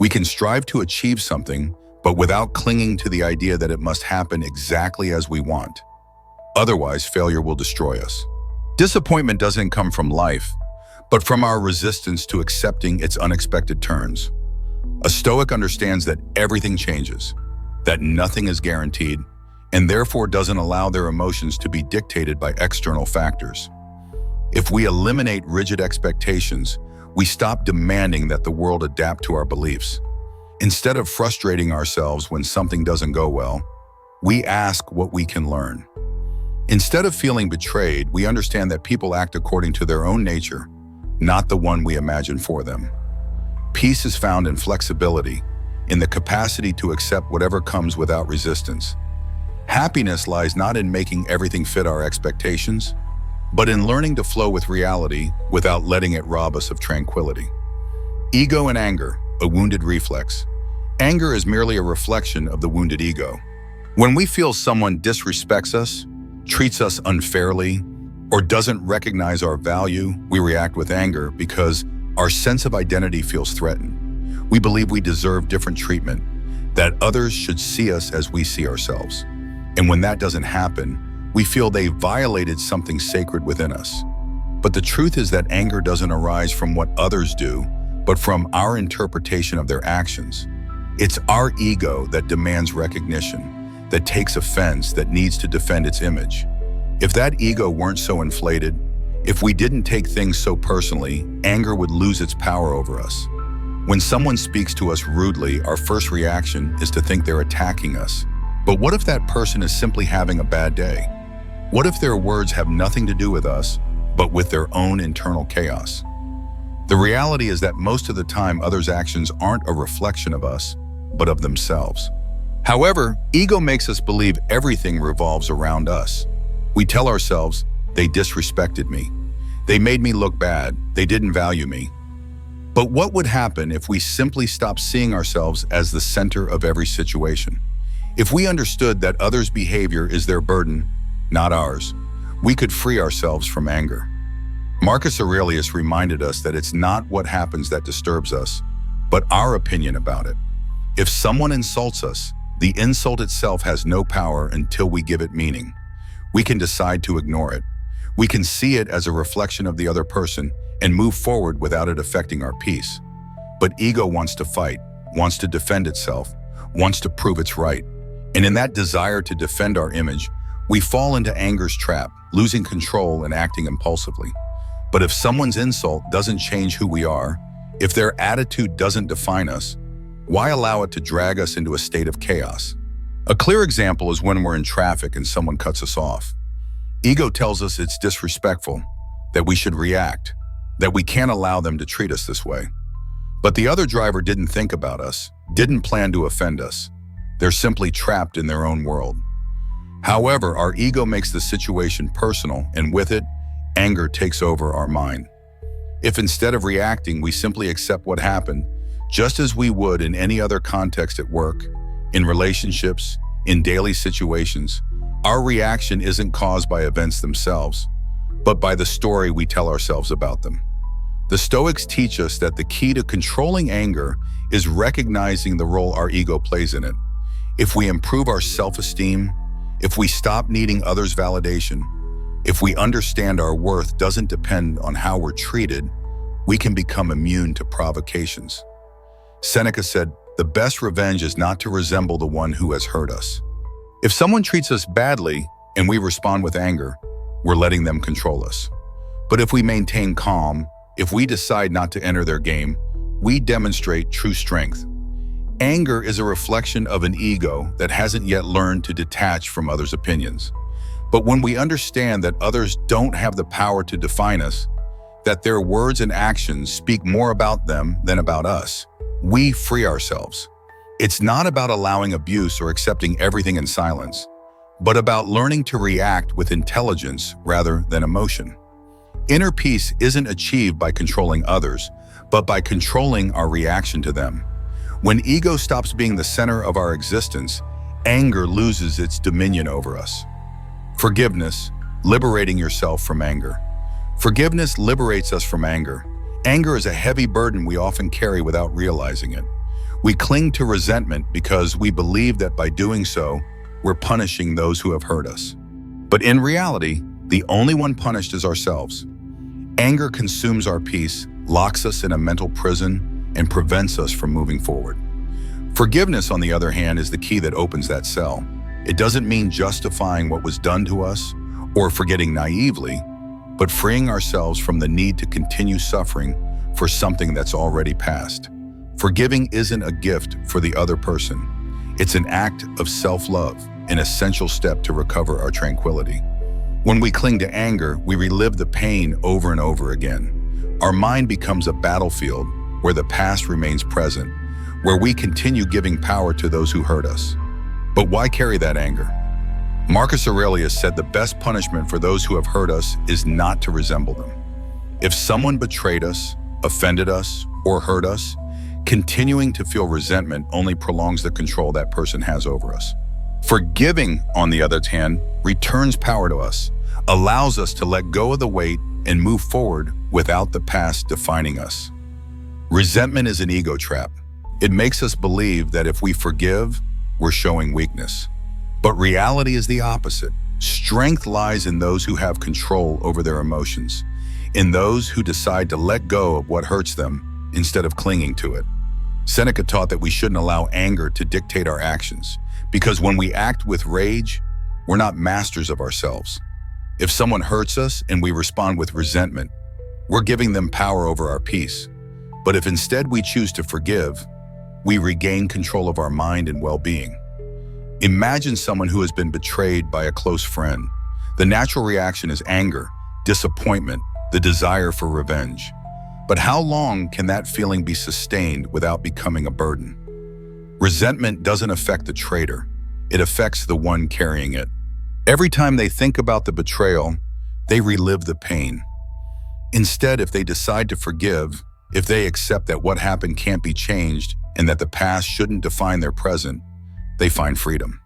We can strive to achieve something, but without clinging to the idea that it must happen exactly as we want. Otherwise, failure will destroy us. Disappointment doesn't come from life, but from our resistance to accepting its unexpected turns. A Stoic understands that everything changes, that nothing is guaranteed, and therefore doesn't allow their emotions to be dictated by external factors. If we eliminate rigid expectations, we stop demanding that the world adapt to our beliefs. Instead of frustrating ourselves when something doesn't go well, we ask what we can learn. Instead of feeling betrayed, we understand that people act according to their own nature, not the one we imagine for them. Peace is found in flexibility, in the capacity to accept whatever comes without resistance. Happiness lies not in making everything fit our expectations, but in learning to flow with reality without letting it rob us of tranquility. Ego and anger, a wounded reflex. Anger is merely a reflection of the wounded ego. When we feel someone disrespects us, treats us unfairly, or doesn't recognize our value, we react with anger because our sense of identity feels threatened. We believe we deserve different treatment, that others should see us as we see ourselves. And when that doesn't happen, we feel they violated something sacred within us. But the truth is that anger doesn't arise from what others do, but from our interpretation of their actions. It's our ego that demands recognition, that takes offense, that needs to defend its image. If that ego weren't so inflated, if we didn't take things so personally, anger would lose its power over us. When someone speaks to us rudely, our first reaction is to think they're attacking us. But what if that person is simply having a bad day? What if their words have nothing to do with us, but with their own internal chaos? The reality is that most of the time, others' actions aren't a reflection of us, but of themselves. However, ego makes us believe everything revolves around us. We tell ourselves, they disrespected me. They made me look bad. They didn't value me. But what would happen if we simply stopped seeing ourselves as the center of every situation? If we understood that others' behavior is their burden, not ours, we could free ourselves from anger. Marcus Aurelius reminded us that it's not what happens that disturbs us, but our opinion about it. If someone insults us, the insult itself has no power until we give it meaning. We can decide to ignore it. We can see it as a reflection of the other person and move forward without it affecting our peace. But ego wants to fight, wants to defend itself, wants to prove it's right. And in that desire to defend our image, we fall into anger's trap, losing control and acting impulsively. But if someone's insult doesn't change who we are, if their attitude doesn't define us, why allow it to drag us into a state of chaos? A clear example is when we're in traffic and someone cuts us off. Ego tells us it's disrespectful, that we should react, that we can't allow them to treat us this way. But the other driver didn't think about us, didn't plan to offend us. They're simply trapped in their own world. However, our ego makes the situation personal, and with it, anger takes over our mind. If instead of reacting, we simply accept what happened, just as we would in any other context at work, in relationships, in daily situations, our reaction isn't caused by events themselves, but by the story we tell ourselves about them. The Stoics teach us that the key to controlling anger is recognizing the role our ego plays in it. If we improve our self-esteem, if we stop needing others' validation, if we understand our worth doesn't depend on how we're treated, we can become immune to provocations. Seneca said, "The best revenge is not to resemble the one who has hurt us." If someone treats us badly and we respond with anger, we're letting them control us. But if we maintain calm, if we decide not to enter their game, we demonstrate true strength. Anger is a reflection of an ego that hasn't yet learned to detach from others' opinions. But when we understand that others don't have the power to define us, that their words and actions speak more about them than about us, we free ourselves. It's not about allowing abuse or accepting everything in silence, but about learning to react with intelligence rather than emotion. Inner peace isn't achieved by controlling others, but by controlling our reaction to them. When ego stops being the center of our existence, anger loses its dominion over us. Forgiveness, liberating yourself from anger. Forgiveness liberates us from anger. Anger is a heavy burden we often carry without realizing it. We cling to resentment because we believe that by doing so, we're punishing those who have hurt us. But in reality, the only one punished is ourselves. Anger consumes our peace, locks us in a mental prison, and prevents us from moving forward. Forgiveness, on the other hand, is the key that opens that cell. It doesn't mean justifying what was done to us or forgetting naively, but freeing ourselves from the need to continue suffering for something that's already passed. Forgiving isn't a gift for the other person. It's an act of self-love, an essential step to recover our tranquility. When we cling to anger, we relive the pain over and over again. Our mind becomes a battlefield where the past remains present, where we continue giving power to those who hurt us. But why carry that anger? Marcus Aurelius said the best punishment for those who have hurt us is not to resemble them. If someone betrayed us, offended us, or hurt us, continuing to feel resentment only prolongs the control that person has over us. Forgiving, on the other hand, returns power to us, allows us to let go of the weight and move forward without the past defining us. Resentment is an ego trap. It makes us believe that if we forgive, we're showing weakness. But reality is the opposite. Strength lies in those who have control over their emotions, in those who decide to let go of what hurts them instead of clinging to it. Seneca taught that we shouldn't allow anger to dictate our actions, because when we act with rage, we're not masters of ourselves. If someone hurts us and we respond with resentment, we're giving them power over our peace. But if instead we choose to forgive, we regain control of our mind and well-being. Imagine someone who has been betrayed by a close friend. The natural reaction is anger, disappointment, the desire for revenge. But how long can that feeling be sustained without becoming a burden? Resentment doesn't affect the traitor. It affects the one carrying it. Every time they think about the betrayal, they relive the pain. Instead, if they decide to forgive, if they accept that what happened can't be changed and that the past shouldn't define their present, they find freedom.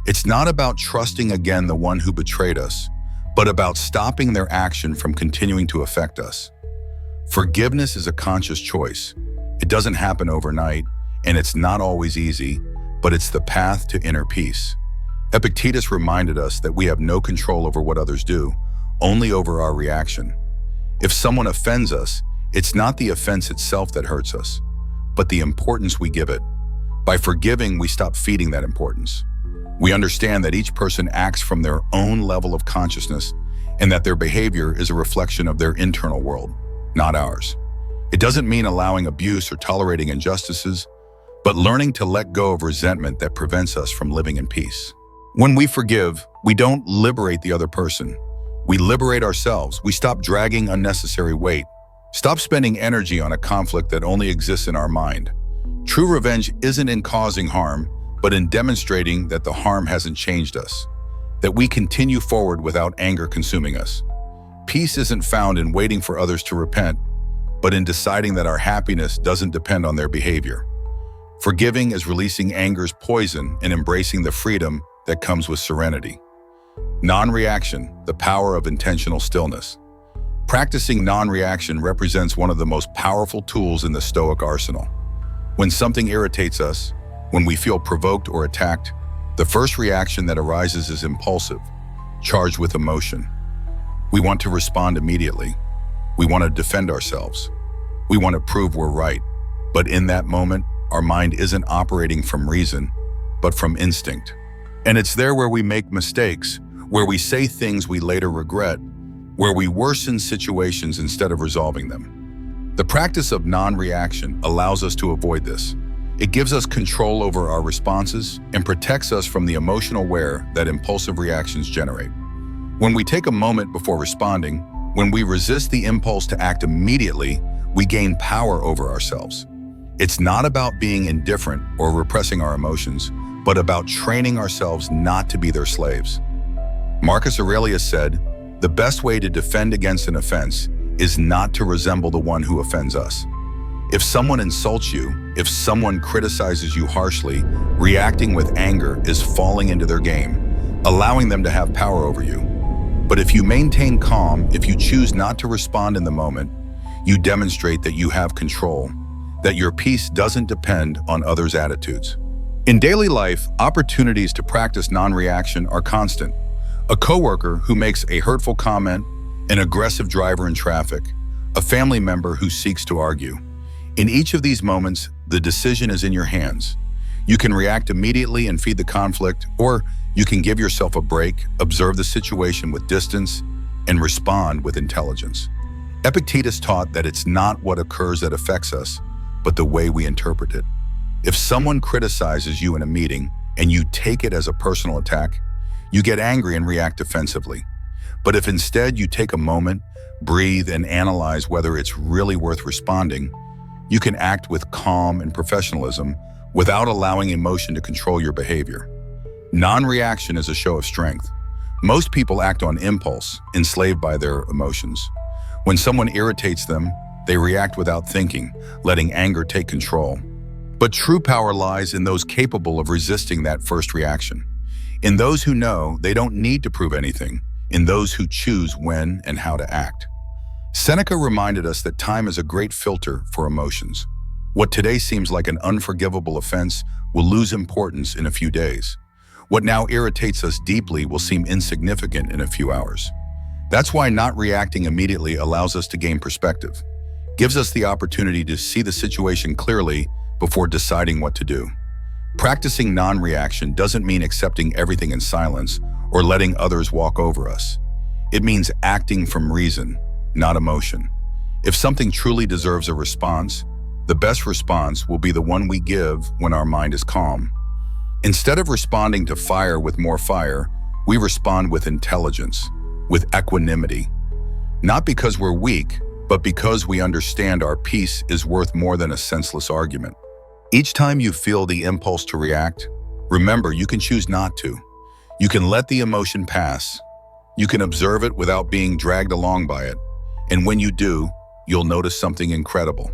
It's not about trusting again the one who betrayed us, but about stopping their action from continuing to affect us. Forgiveness is a conscious choice. It doesn't happen overnight, and it's not always easy, but it's the path to inner peace. Epictetus reminded us that we have no control over what others do, only over our reaction. If someone offends us, it's not the offense itself that hurts us, but the importance we give it. By forgiving, we stop feeding that importance. We understand that each person acts from their own level of consciousness and that their behavior is a reflection of their internal world, not ours. It doesn't mean allowing abuse or tolerating injustices, but learning to let go of resentment that prevents us from living in peace. When we forgive, we don't liberate the other person. We liberate ourselves. We stop dragging unnecessary weight. Stop spending energy on a conflict that only exists in our mind. True revenge isn't in causing harm, but in demonstrating that the harm hasn't changed us, that we continue forward without anger consuming us. Peace isn't found in waiting for others to repent, but in deciding that our happiness doesn't depend on their behavior. Forgiving is releasing anger's poison and embracing the freedom that comes with serenity. Non-reaction, the power of intentional stillness. Practicing non-reaction represents one of the most powerful tools in the Stoic arsenal. When something irritates us, when we feel provoked or attacked, the first reaction that arises is impulsive, charged with emotion. We want to respond immediately. We want to defend ourselves. We want to prove we're right. But in that moment, our mind isn't operating from reason, but from instinct. And it's there where we make mistakes, where we say things we later regret, where we worsen situations instead of resolving them. The practice of non-reaction allows us to avoid this. It gives us control over our responses and protects us from the emotional wear that impulsive reactions generate. When we take a moment before responding, when we resist the impulse to act immediately, we gain power over ourselves. It's not about being indifferent or repressing our emotions, but about training ourselves not to be their slaves. Marcus Aurelius said, "The best way to defend against an offense is not to resemble the one who offends us." If someone insults you, if someone criticizes you harshly, reacting with anger is falling into their game, allowing them to have power over you. But if you maintain calm, if you choose not to respond in the moment, you demonstrate that you have control, that your peace doesn't depend on others' attitudes. In daily life, opportunities to practice non-reaction are constant. A coworker who makes a hurtful comment, an aggressive driver in traffic, a family member who seeks to argue. In each of these moments, the decision is in your hands. You can react immediately and feed the conflict, or you can give yourself a break, observe the situation with distance, and respond with intelligence. Epictetus taught that it's not what occurs that affects us, but the way we interpret it. If someone criticizes you in a meeting and you take it as a personal attack, you get angry and react defensively. But if instead you take a moment, breathe, and analyze whether it's really worth responding, you can act with calm and professionalism without allowing emotion to control your behavior. Non-reaction is a show of strength. Most people act on impulse, enslaved by their emotions. When someone irritates them, they react without thinking, letting anger take control. But true power lies in those capable of resisting that first reaction. In those who know they don't need to prove anything, in those who choose when and how to act. Seneca reminded us that time is a great filter for emotions. What today seems like an unforgivable offense will lose importance in a few days. What now irritates us deeply will seem insignificant in a few hours. That's why not reacting immediately allows us to gain perspective, gives us the opportunity to see the situation clearly before deciding what to do. Practicing non-reaction doesn't mean accepting everything in silence or letting others walk over us. It means acting from reason, not emotion. If something truly deserves a response, the best response will be the one we give when our mind is calm. Instead of responding to fire with more fire, we respond with intelligence, with equanimity. Not because we're weak, but because we understand our peace is worth more than a senseless argument. Each time you feel the impulse to react, remember you can choose not to. You can let the emotion pass. You can observe it without being dragged along by it. And when you do, you'll notice something incredible.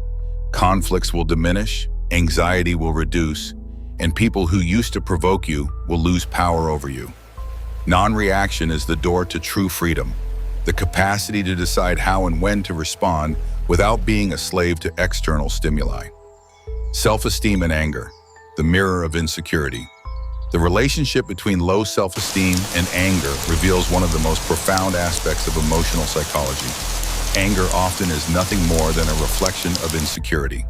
Conflicts will diminish, anxiety will reduce, and people who used to provoke you will lose power over you. Non-reaction is the door to true freedom, the capacity to decide how and when to respond without being a slave to external stimuli. Self-esteem and anger, the mirror of insecurity. The relationship between low self-esteem and anger reveals one of the most profound aspects of emotional psychology. Anger often is nothing more than a reflection of insecurity.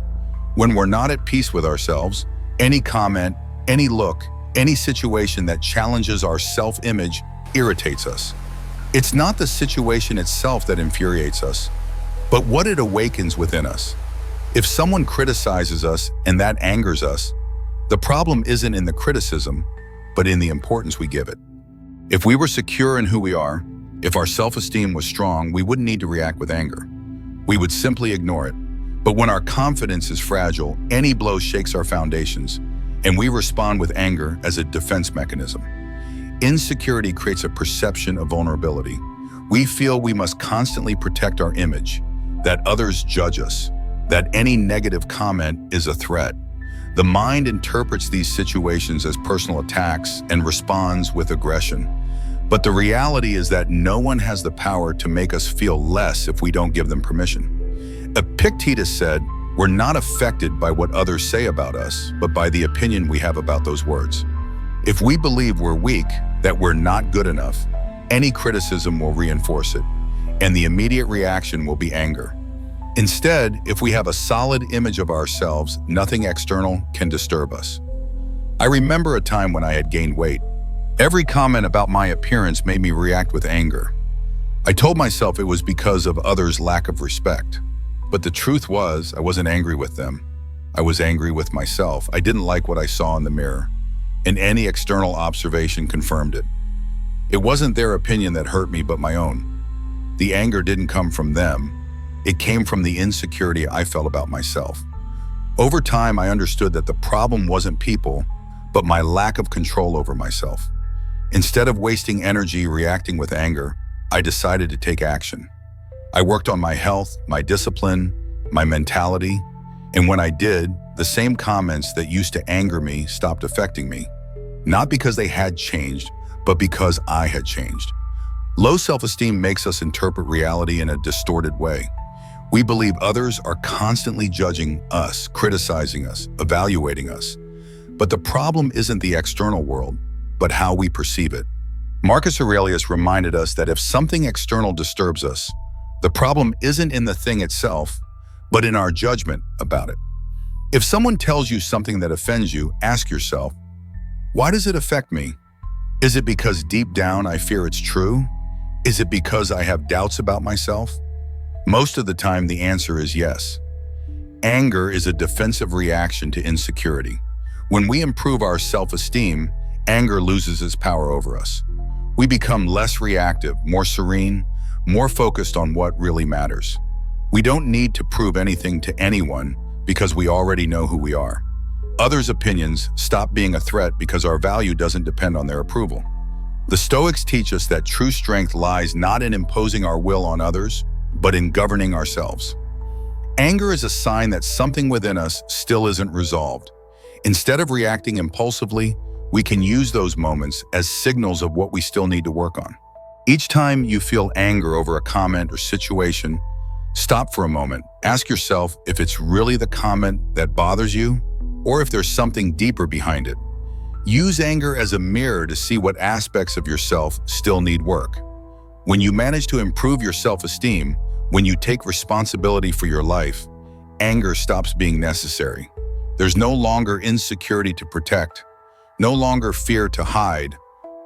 When we're not at peace with ourselves, any comment, any look, any situation that challenges our self-image irritates us. It's not the situation itself that infuriates us, but what it awakens within us. If someone criticizes us and that angers us, the problem isn't in the criticism, but in the importance we give it. If we were secure in who we are, if our self-esteem was strong, we wouldn't need to react with anger. We would simply ignore it. But when our confidence is fragile, any blow shakes our foundations, and we respond with anger as a defense mechanism. Insecurity creates a perception of vulnerability. We feel we must constantly protect our image, that others judge us, that any negative comment is a threat. The mind interprets these situations as personal attacks and responds with aggression. But the reality is that no one has the power to make us feel less if we don't give them permission. Epictetus said, "We're not affected by what others say about us, but by the opinion we have about those words." If we believe we're weak, that we're not good enough, any criticism will reinforce it, and the immediate reaction will be anger. Instead, if we have a solid image of ourselves, nothing external can disturb us. I remember a time when I had gained weight. Every comment about my appearance made me react with anger. I told myself it was because of others' lack of respect. But the truth was, I wasn't angry with them. I was angry with myself. I didn't like what I saw in the mirror, and any external observation confirmed it. It wasn't their opinion that hurt me, but my own. The anger didn't come from them. It came from the insecurity I felt about myself. Over time, I understood that the problem wasn't people, but my lack of control over myself. Instead of wasting energy reacting with anger, I decided to take action. I worked on my health, my discipline, my mentality, And when I did, the same comments that used to anger me stopped affecting me. Not because they had changed, but because I had changed. Low self-esteem makes us interpret reality in a distorted way. We believe others are constantly judging us, criticizing us, evaluating us. But the problem isn't the external world, but how we perceive it. Marcus Aurelius reminded us that if something external disturbs us, the problem isn't in the thing itself, but in our judgment about it. If someone tells you something that offends you, ask yourself, why does it affect me? Is it because deep down I fear it's true? Is it because I have doubts about myself? Most of the time, the answer is yes. Anger is a defensive reaction to insecurity. When we improve our self-esteem, anger loses its power over us. We become less reactive, more serene, more focused on what really matters. We don't need to prove anything to anyone because we already know who we are. Others' opinions stop being a threat because our value doesn't depend on their approval. The Stoics teach us that true strength lies not in imposing our will on others, but in governing ourselves. Anger is a sign that something within us still isn't resolved. Instead of reacting impulsively, we can use those moments as signals of what we still need to work on. Each time you feel anger over a comment or situation, stop for a moment. Ask yourself if it's really the comment that bothers you, or if there's something deeper behind it. Use anger as a mirror to see what aspects of yourself still need work. When you manage to improve your self-esteem, when you take responsibility for your life, anger stops being necessary. There's no longer insecurity to protect, no longer fear to hide,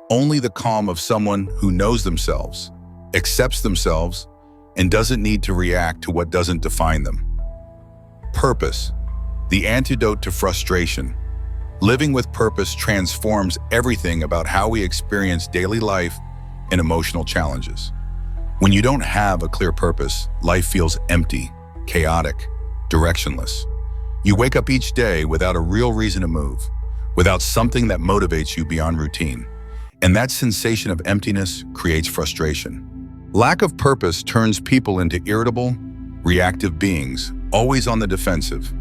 only the calm of someone who knows themselves, accepts themselves, and doesn't need to react to what doesn't define them. Purpose, the antidote to frustration. Living with purpose transforms everything about how we experience daily life and emotional challenges. When you don't have a clear purpose, life feels empty, chaotic, directionless. You wake up each day without a real reason to move, without something that motivates you beyond routine. And that sensation of emptiness creates frustration. Lack of purpose turns people into irritable, reactive beings, always on the defensive.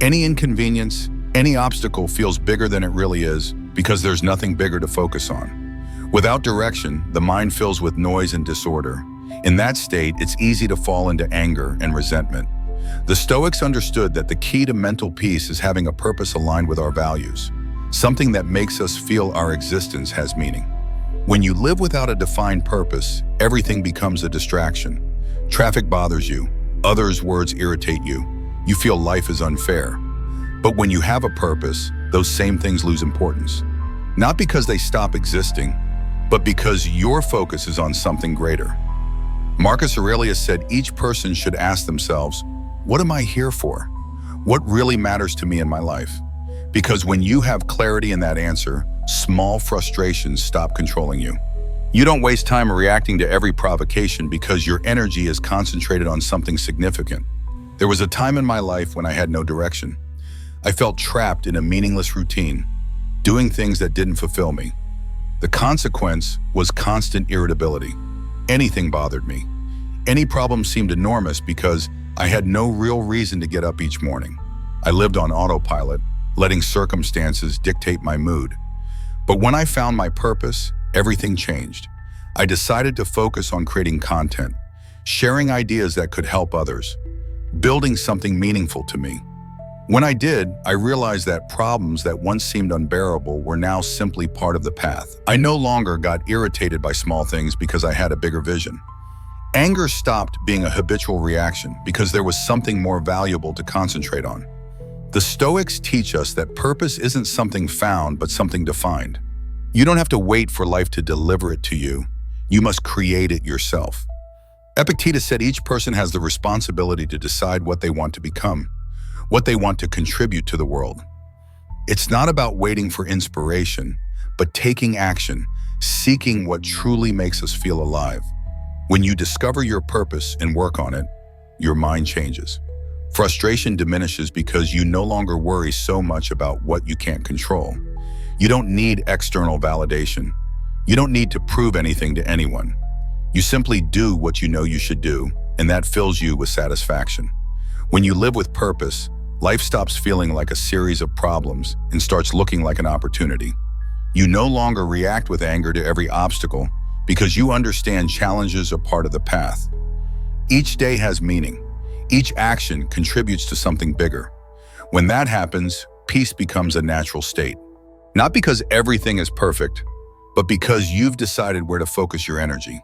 Any inconvenience, any obstacle feels bigger than it really is because there's nothing bigger to focus on. Without direction, the mind fills with noise and disorder. In that state, it's easy to fall into anger and resentment. The Stoics understood that the key to mental peace is having a purpose aligned with our values, something that makes us feel our existence has meaning. When you live without a defined purpose, everything becomes a distraction. Traffic bothers you, others' words irritate you, you feel life is unfair. But when you have a purpose, those same things lose importance. Not because they stop existing, but because your focus is on something greater. Marcus Aurelius said each person should ask themselves, what am I here for? What really matters to me in my life? Because when you have clarity in that answer, small frustrations stop controlling you. You don't waste time reacting to every provocation because your energy is concentrated on something significant. There was a time in my life when I had no direction. I felt trapped in a meaningless routine, doing things that didn't fulfill me. The consequence was constant irritability. Anything bothered me. Any problem seemed enormous because I had no real reason to get up each morning. I lived on autopilot, letting circumstances dictate my mood. But when I found my purpose, everything changed. I decided to focus on creating content, sharing ideas that could help others, building something meaningful to me. When I did, I realized that problems that once seemed unbearable were now simply part of the path. I no longer got irritated by small things because I had a bigger vision. Anger stopped being a habitual reaction because there was something more valuable to concentrate on. The Stoics teach us that purpose isn't something found, but something defined. You don't have to wait for life to deliver it to you. You must create it yourself. Epictetus said each person has the responsibility to decide what they want to become, what they want to contribute to the world. It's not about waiting for inspiration, but taking action, seeking what truly makes us feel alive. When you discover your purpose and work on it, your mind changes. Frustration diminishes because you no longer worry so much about what you can't control. You don't need external validation. You don't need to prove anything to anyone. You simply do what you know you should do, and that fills you with satisfaction. When you live with purpose, life stops feeling like a series of problems and starts looking like an opportunity. You no longer react with anger to every obstacle because you understand challenges are part of the path. Each day has meaning. Each action contributes to something bigger. When that happens, peace becomes a natural state. Not because everything is perfect, but because you've decided where to focus your energy.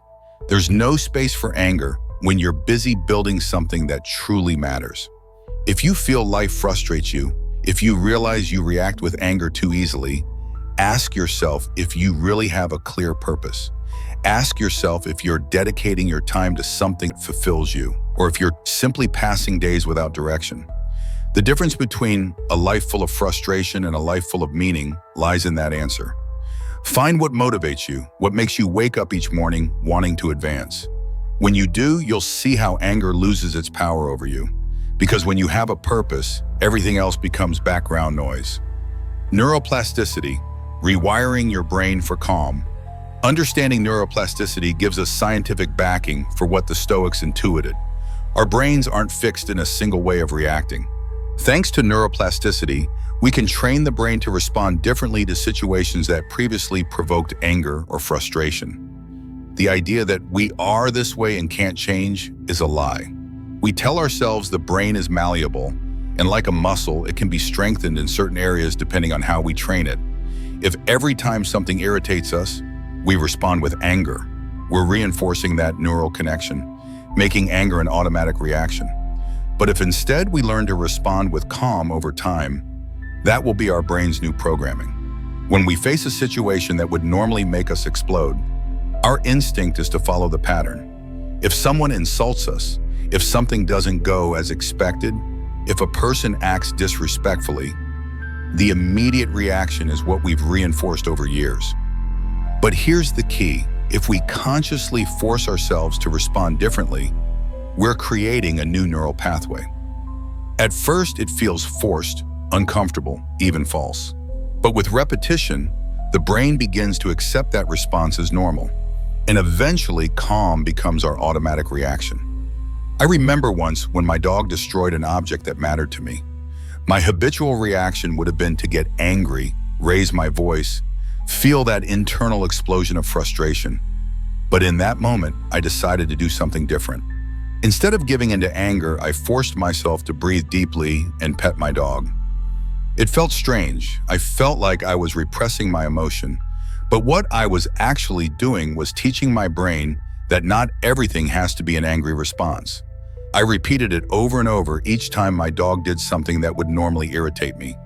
There's no space for anger when you're busy building something that truly matters. If you feel life frustrates you, if you realize you react with anger too easily, ask yourself if you really have a clear purpose. Ask yourself if you're dedicating your time to something that fulfills you, or if you're simply passing days without direction. The difference between a life full of frustration and a life full of meaning lies in that answer. Find what motivates you, what makes you wake up each morning wanting to advance. When you do, you'll see how anger loses its power over you. Because when you have a purpose, everything else becomes background noise. Neuroplasticity, rewiring your brain for calm. Understanding neuroplasticity gives us scientific backing for what the Stoics intuited. Our brains aren't fixed in a single way of reacting. Thanks to neuroplasticity, we can train the brain to respond differently to situations that previously provoked anger or frustration. The idea that we are this way and can't change is a lie. We tell ourselves the brain is malleable, and like a muscle, it can be strengthened in certain areas depending on how we train it. If every time something irritates us, we respond with anger, we're reinforcing that neural connection, making anger an automatic reaction. But if instead we learn to respond with calm over time, that will be our brain's new programming. When we face a situation that would normally make us explode, our instinct is to follow the pattern. If someone insults us, if something doesn't go as expected, if a person acts disrespectfully, the immediate reaction is what we've reinforced over years. But here's the key. If we consciously force ourselves to respond differently, we're creating a new neural pathway. At first, it feels forced, uncomfortable, even false. But with repetition, the brain begins to accept that response as normal, and eventually calm becomes our automatic reaction. I remember once when my dog destroyed an object that mattered to me. My habitual reaction would have been to get angry, raise my voice, feel that internal explosion of frustration. But in that moment, I decided to do something different. Instead of giving into anger, I forced myself to breathe deeply and pet my dog. It felt strange. I felt like I was repressing my emotion. But what I was actually doing was teaching my brain that not everything has to be an angry response. I repeated it over and over each time my dog did something that would normally irritate me.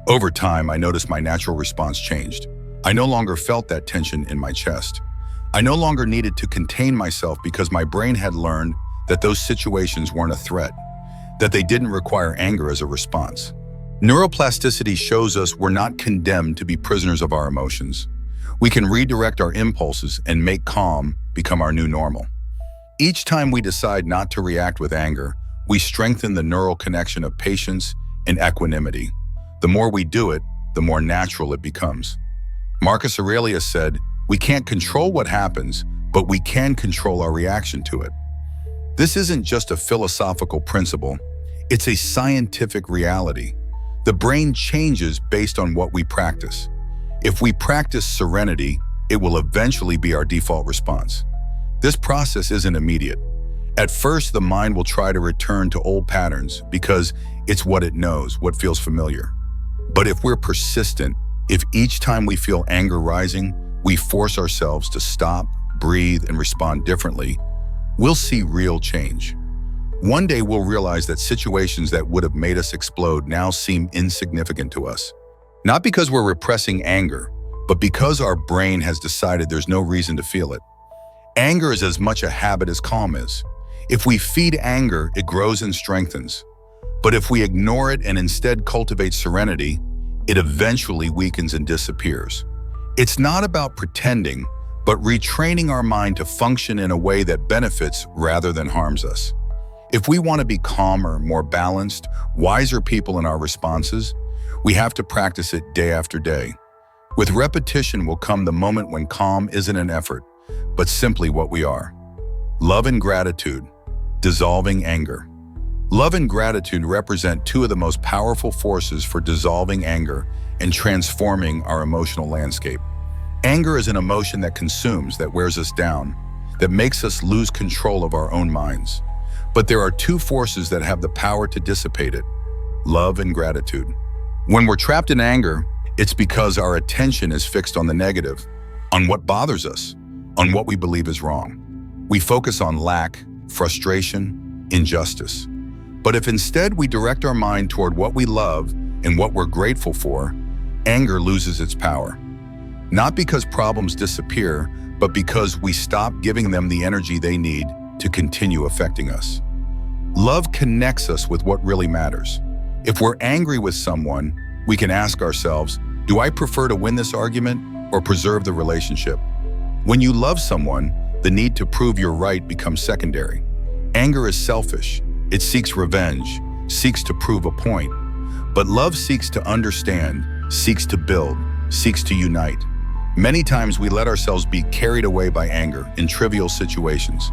Over time, I noticed my natural response changed. I no longer felt that tension in my chest. I no longer needed to contain myself because my brain had learned that those situations weren't a threat, that they didn't require anger as a response. Neuroplasticity shows us we're not condemned to be prisoners of our emotions. We can redirect our impulses and make calm become our new normal. Each time we decide not to react with anger, we strengthen the neural connection of patience and equanimity. The more we do it, the more natural it becomes. Marcus Aurelius said, "We can't control what happens, but we can control our reaction to it." This isn't just a philosophical principle, it's a scientific reality. The brain changes based on what we practice. If we practice serenity, it will eventually be our default response. This process isn't immediate. At first, the mind will try to return to old patterns because it's what it knows, what feels familiar. But if we're persistent, if each time we feel anger rising, we force ourselves to stop, breathe, and respond differently, we'll see real change. One day we'll realize that situations that would have made us explode now seem insignificant to us. Not because we're repressing anger, but because our brain has decided there's no reason to feel it. Anger is as much a habit as calm is. If we feed anger, it grows and strengthens. But if we ignore it and instead cultivate serenity, it eventually weakens and disappears. It's not about pretending, but retraining our mind to function in a way that benefits rather than harms us. If we want to be calmer, more balanced, wiser people in our responses, we have to practice it day after day. With repetition will come the moment when calm isn't an effort, but simply what we are. Love and gratitude, dissolving anger. Love and gratitude represent two of the most powerful forces for dissolving anger and transforming our emotional landscape. Anger is an emotion that consumes, that wears us down, that makes us lose control of our own minds. But there are two forces that have the power to dissipate it: love and gratitude. When we're trapped in anger, it's because our attention is fixed on the negative, on what bothers us, on what we believe is wrong. We focus on lack, frustration, injustice. But if instead we direct our mind toward what we love and what we're grateful for, anger loses its power. Not because problems disappear, but because we stop giving them the energy they need to continue affecting us. Love connects us with what really matters. If we're angry with someone, we can ask ourselves, do I prefer to win this argument or preserve the relationship? When you love someone, the need to prove you're right becomes secondary. Anger is selfish. It seeks revenge, seeks to prove a point. But love seeks to understand, seeks to build, seeks to unite. Many times we let ourselves be carried away by anger in trivial situations.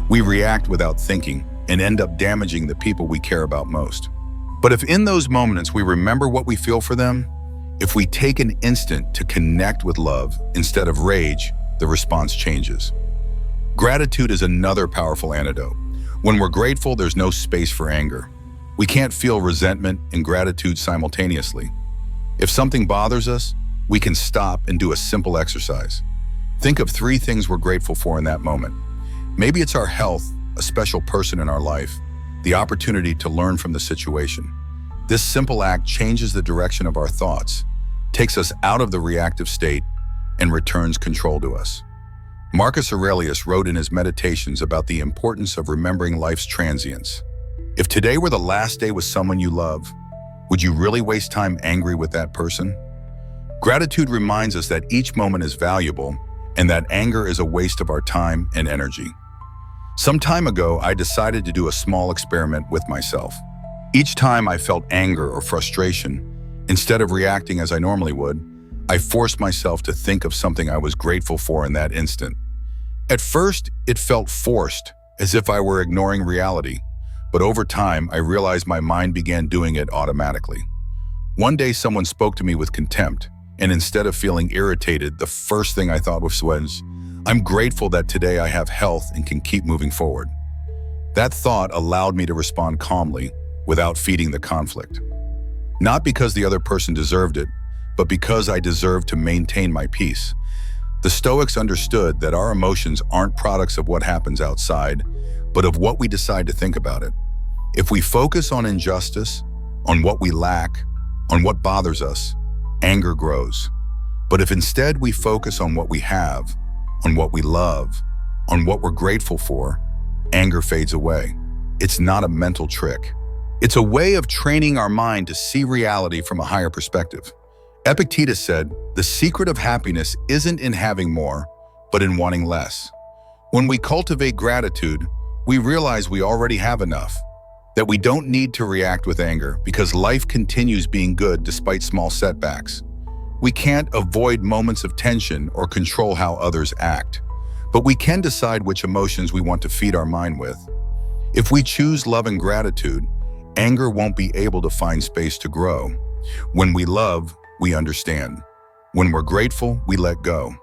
We react without thinking and end up damaging the people we care about most. But if in those moments we remember what we feel for them, if we take an instant to connect with love instead of rage, the response changes. Gratitude is another powerful antidote. When we're grateful, there's no space for anger. We can't feel resentment and gratitude simultaneously. If something bothers us, we can stop and do a simple exercise. Think of 3 things we're grateful for in that moment. Maybe it's our health, a special person in our life, the opportunity to learn from the situation. This simple act changes the direction of our thoughts, takes us out of the reactive state, and returns control to us. Marcus Aurelius wrote in his Meditations about the importance of remembering life's transience. If today were the last day with someone you love, would you really waste time angry with that person? Gratitude reminds us that each moment is valuable and that anger is a waste of our time and energy. Some time ago, I decided to do a small experiment with myself. Each time I felt anger or frustration, instead of reacting as I normally would, I forced myself to think of something I was grateful for in that instant. At first, it felt forced, as if I were ignoring reality, but over time, I realized my mind began doing it automatically. One day, someone spoke to me with contempt, and instead of feeling irritated, the first thing I thought was, I'm grateful that today I have health and can keep moving forward. That thought allowed me to respond calmly, without feeding the conflict. Not because the other person deserved it, but because I deserved to maintain my peace. The Stoics understood that our emotions aren't products of what happens outside, but of what we decide to think about it. If we focus on injustice, on what we lack, on what bothers us, anger grows. But if instead we focus on what we have, on what we love, on what we're grateful for, anger fades away. It's not a mental trick. It's a way of training our mind to see reality from a higher perspective. Epictetus said, "The secret of happiness isn't in having more, but in wanting less." When we cultivate gratitude, we realize we already have enough, that we don't need to react with anger because life continues being good despite small setbacks. We can't avoid moments of tension or control how others act, but we can decide which emotions we want to feed our mind with. If we choose love and gratitude, anger won't be able to find space to grow. When we love, we understand. When we're grateful, we let go.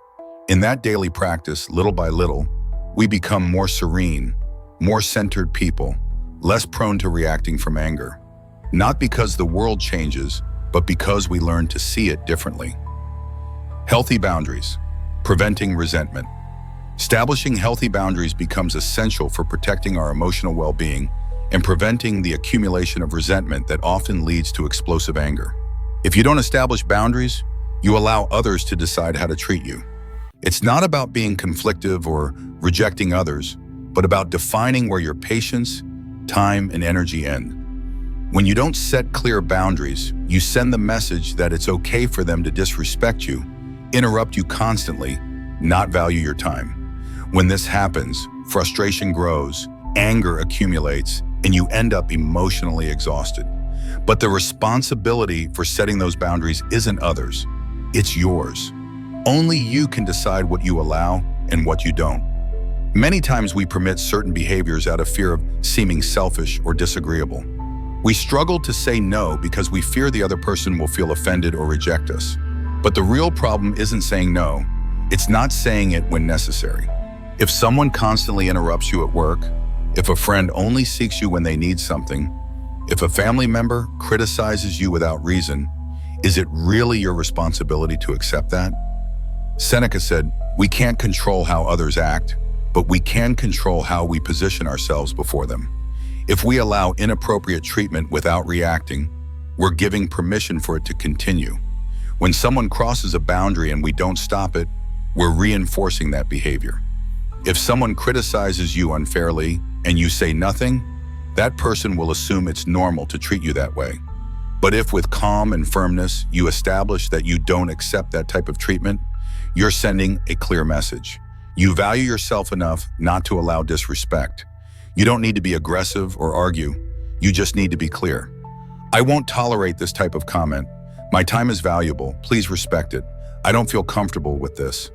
In that daily practice, little by little, we become more serene, more centered people, less prone to reacting from anger. Not because the world changes, but because we learn to see it differently. Healthy boundaries, preventing resentment. Establishing healthy boundaries becomes essential for protecting our emotional well-being and preventing the accumulation of resentment that often leads to explosive anger. If you don't establish boundaries, you allow others to decide how to treat you. It's not about being conflictive or rejecting others, but about defining where your patience, time, and energy end. When you don't set clear boundaries, you send the message that it's okay for them to disrespect you, interrupt you constantly, not value your time. When this happens, frustration grows, anger accumulates, and you end up emotionally exhausted. But the responsibility for setting those boundaries isn't others, it's yours. Only you can decide what you allow and what you don't. Many times we permit certain behaviors out of fear of seeming selfish or disagreeable. We struggle to say no because we fear the other person will feel offended or reject us. But the real problem isn't saying no, it's not saying it when necessary. If someone constantly interrupts you at work, if a friend only seeks you when they need something, if a family member criticizes you without reason, is it really your responsibility to accept that? Seneca said, "We can't control how others act, but we can control how we position ourselves before them." If we allow inappropriate treatment without reacting, we're giving permission for it to continue. When someone crosses a boundary and we don't stop it, we're reinforcing that behavior. If someone criticizes you unfairly and you say nothing, that person will assume it's normal to treat you that way. But if with calm and firmness you establish that you don't accept that type of treatment, you're sending a clear message. You value yourself enough not to allow disrespect. You don't need to be aggressive or argue. You just need to be clear. "I won't tolerate this type of comment. My time is valuable. Please respect it. I don't feel comfortable with this."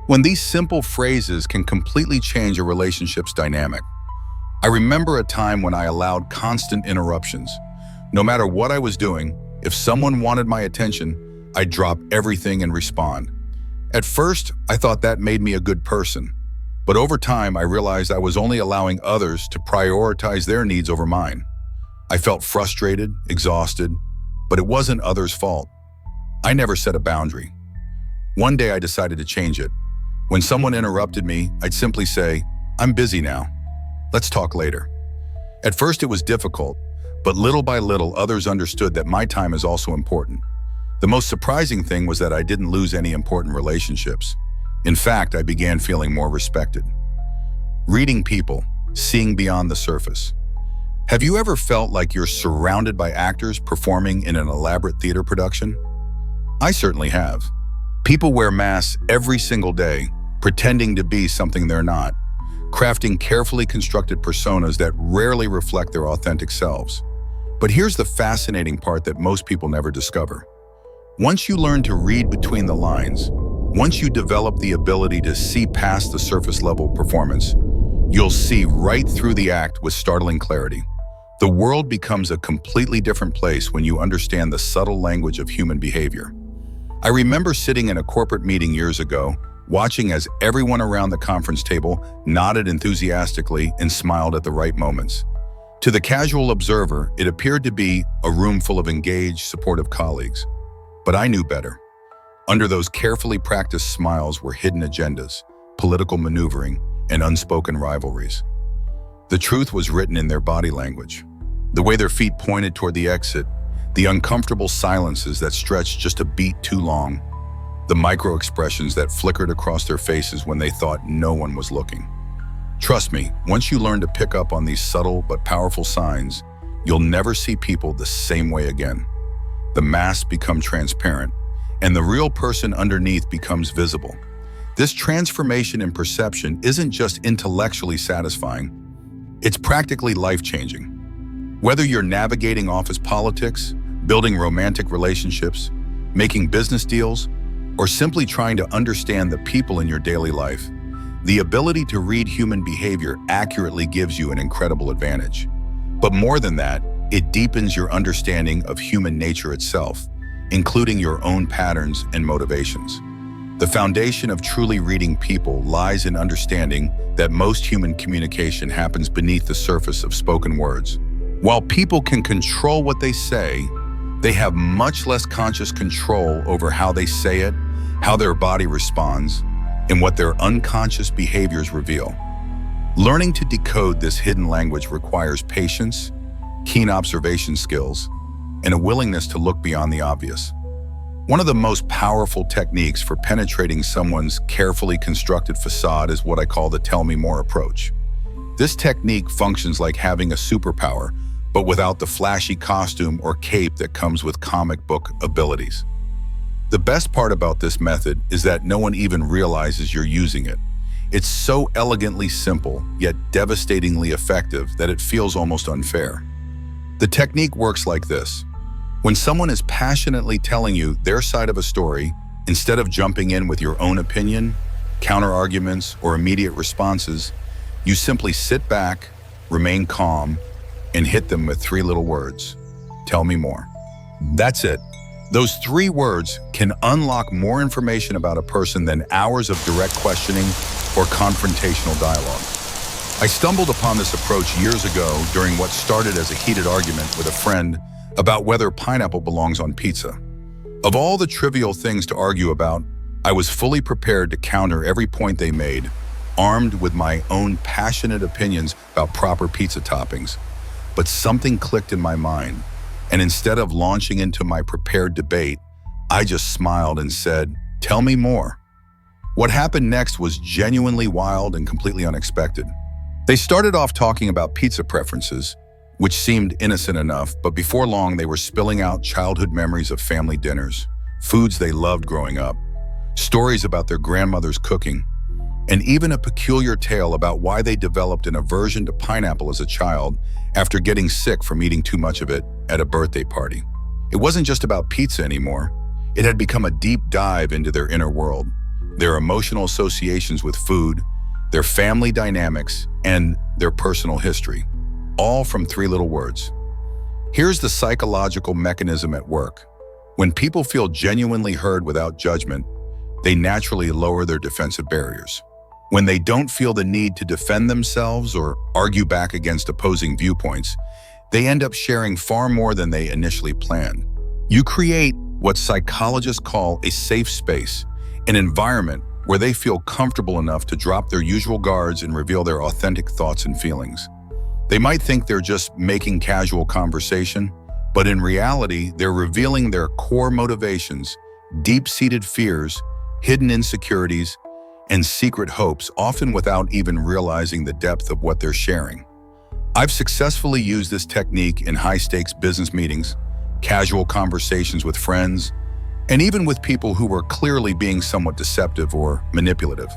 When these simple phrases can completely change a relationship's dynamic. I remember a time when I allowed constant interruptions. No matter what I was doing, if someone wanted my attention, I'd drop everything and respond. At first, I thought that made me a good person. But over time, I realized I was only allowing others to prioritize their needs over mine. I felt frustrated, exhausted, but it wasn't others' fault. I never set a boundary. One day I decided to change it. When someone interrupted me, I'd simply say, "I'm busy now. Let's talk later." At first it was difficult, but little by little others understood that my time is also important. The most surprising thing was that I didn't lose any important relationships. In fact, I began feeling more respected. Reading people, seeing beyond the surface. Have you ever felt like you're surrounded by actors performing in an elaborate theater production? I certainly have. People wear masks every single day, pretending to be something they're not, crafting carefully constructed personas that rarely reflect their authentic selves. But here's the fascinating part that most people never discover. Once you learn to read between the lines, once you develop the ability to see past the surface level performance, you'll see right through the act with startling clarity. The world becomes a completely different place when you understand the subtle language of human behavior. I remember sitting in a corporate meeting years ago, watching as everyone around the conference table nodded enthusiastically and smiled at the right moments. To the casual observer, it appeared to be a room full of engaged, supportive colleagues. But I knew better. Under those carefully practiced smiles were hidden agendas, political maneuvering, and unspoken rivalries. The truth was written in their body language. The way their feet pointed toward the exit, the uncomfortable silences that stretched just a beat too long, the micro-expressions that flickered across their faces when they thought no one was looking. Trust me, once you learn to pick up on these subtle but powerful signs, you'll never see people the same way again. The masks become transparent, and the real person underneath becomes visible. This transformation in perception isn't just intellectually satisfying, it's practically life-changing. Whether you're navigating office politics, building romantic relationships, making business deals, or simply trying to understand the people in your daily life, the ability to read human behavior accurately gives you an incredible advantage. But more than that, it deepens your understanding of human nature itself, including your own patterns and motivations. The foundation of truly reading people lies in understanding that most human communication happens beneath the surface of spoken words. While people can control what they say, they have much less conscious control over how they say it, how their body responds, and what their unconscious behaviors reveal. Learning to decode this hidden language requires patience, keen observation skills, and a willingness to look beyond the obvious. One of the most powerful techniques for penetrating someone's carefully constructed facade is what I call the tell me more approach. This technique functions like having a superpower, but without the flashy costume or cape that comes with comic book abilities. The best part about this method is that no one even realizes you're using it. It's so elegantly simple, yet devastatingly effective that it feels almost unfair. The technique works like this. When someone is passionately telling you their side of a story, instead of jumping in with your own opinion, counter-arguments, or immediate responses, You simply sit back, remain calm, and hit them with three little words. Tell me more. That's it. Those three words can unlock more information about a person than hours of direct questioning or confrontational dialogue. I stumbled upon this approach years ago during what started as a heated argument with a friend about whether pineapple belongs on pizza. Of all the trivial things to argue about, I was fully prepared to counter every point they made, armed with my own passionate opinions about proper pizza toppings. But something clicked in my mind, and instead of launching into my prepared debate, I just smiled and said, "Tell me more." What happened next was genuinely wild and completely unexpected. They started off talking about pizza preferences, which seemed innocent enough, but before long they were spilling out childhood memories of family dinners, foods they loved growing up, stories about their grandmother's cooking, and even a peculiar tale about why they developed an aversion to pineapple as a child after getting sick from eating too much of it at a birthday party. It wasn't just about pizza anymore. It had become a deep dive into their inner world, their emotional associations with food, their family dynamics, and their personal history, all from three little words. Here's the psychological mechanism at work. When people feel genuinely heard without judgment, they naturally lower their defensive barriers. When they don't feel the need to defend themselves or argue back against opposing viewpoints, they end up sharing far more than they initially planned. You create what psychologists call a safe space, an environment where they feel comfortable enough to drop their usual guards and reveal their authentic thoughts and feelings. They might think they're just making casual conversation, but in reality, they're revealing their core motivations, deep-seated fears, hidden insecurities, and secret hopes, often without even realizing the depth of what they're sharing. I've successfully used this technique in high-stakes business meetings, casual conversations with friends, and even with people who were clearly being somewhat deceptive or manipulative.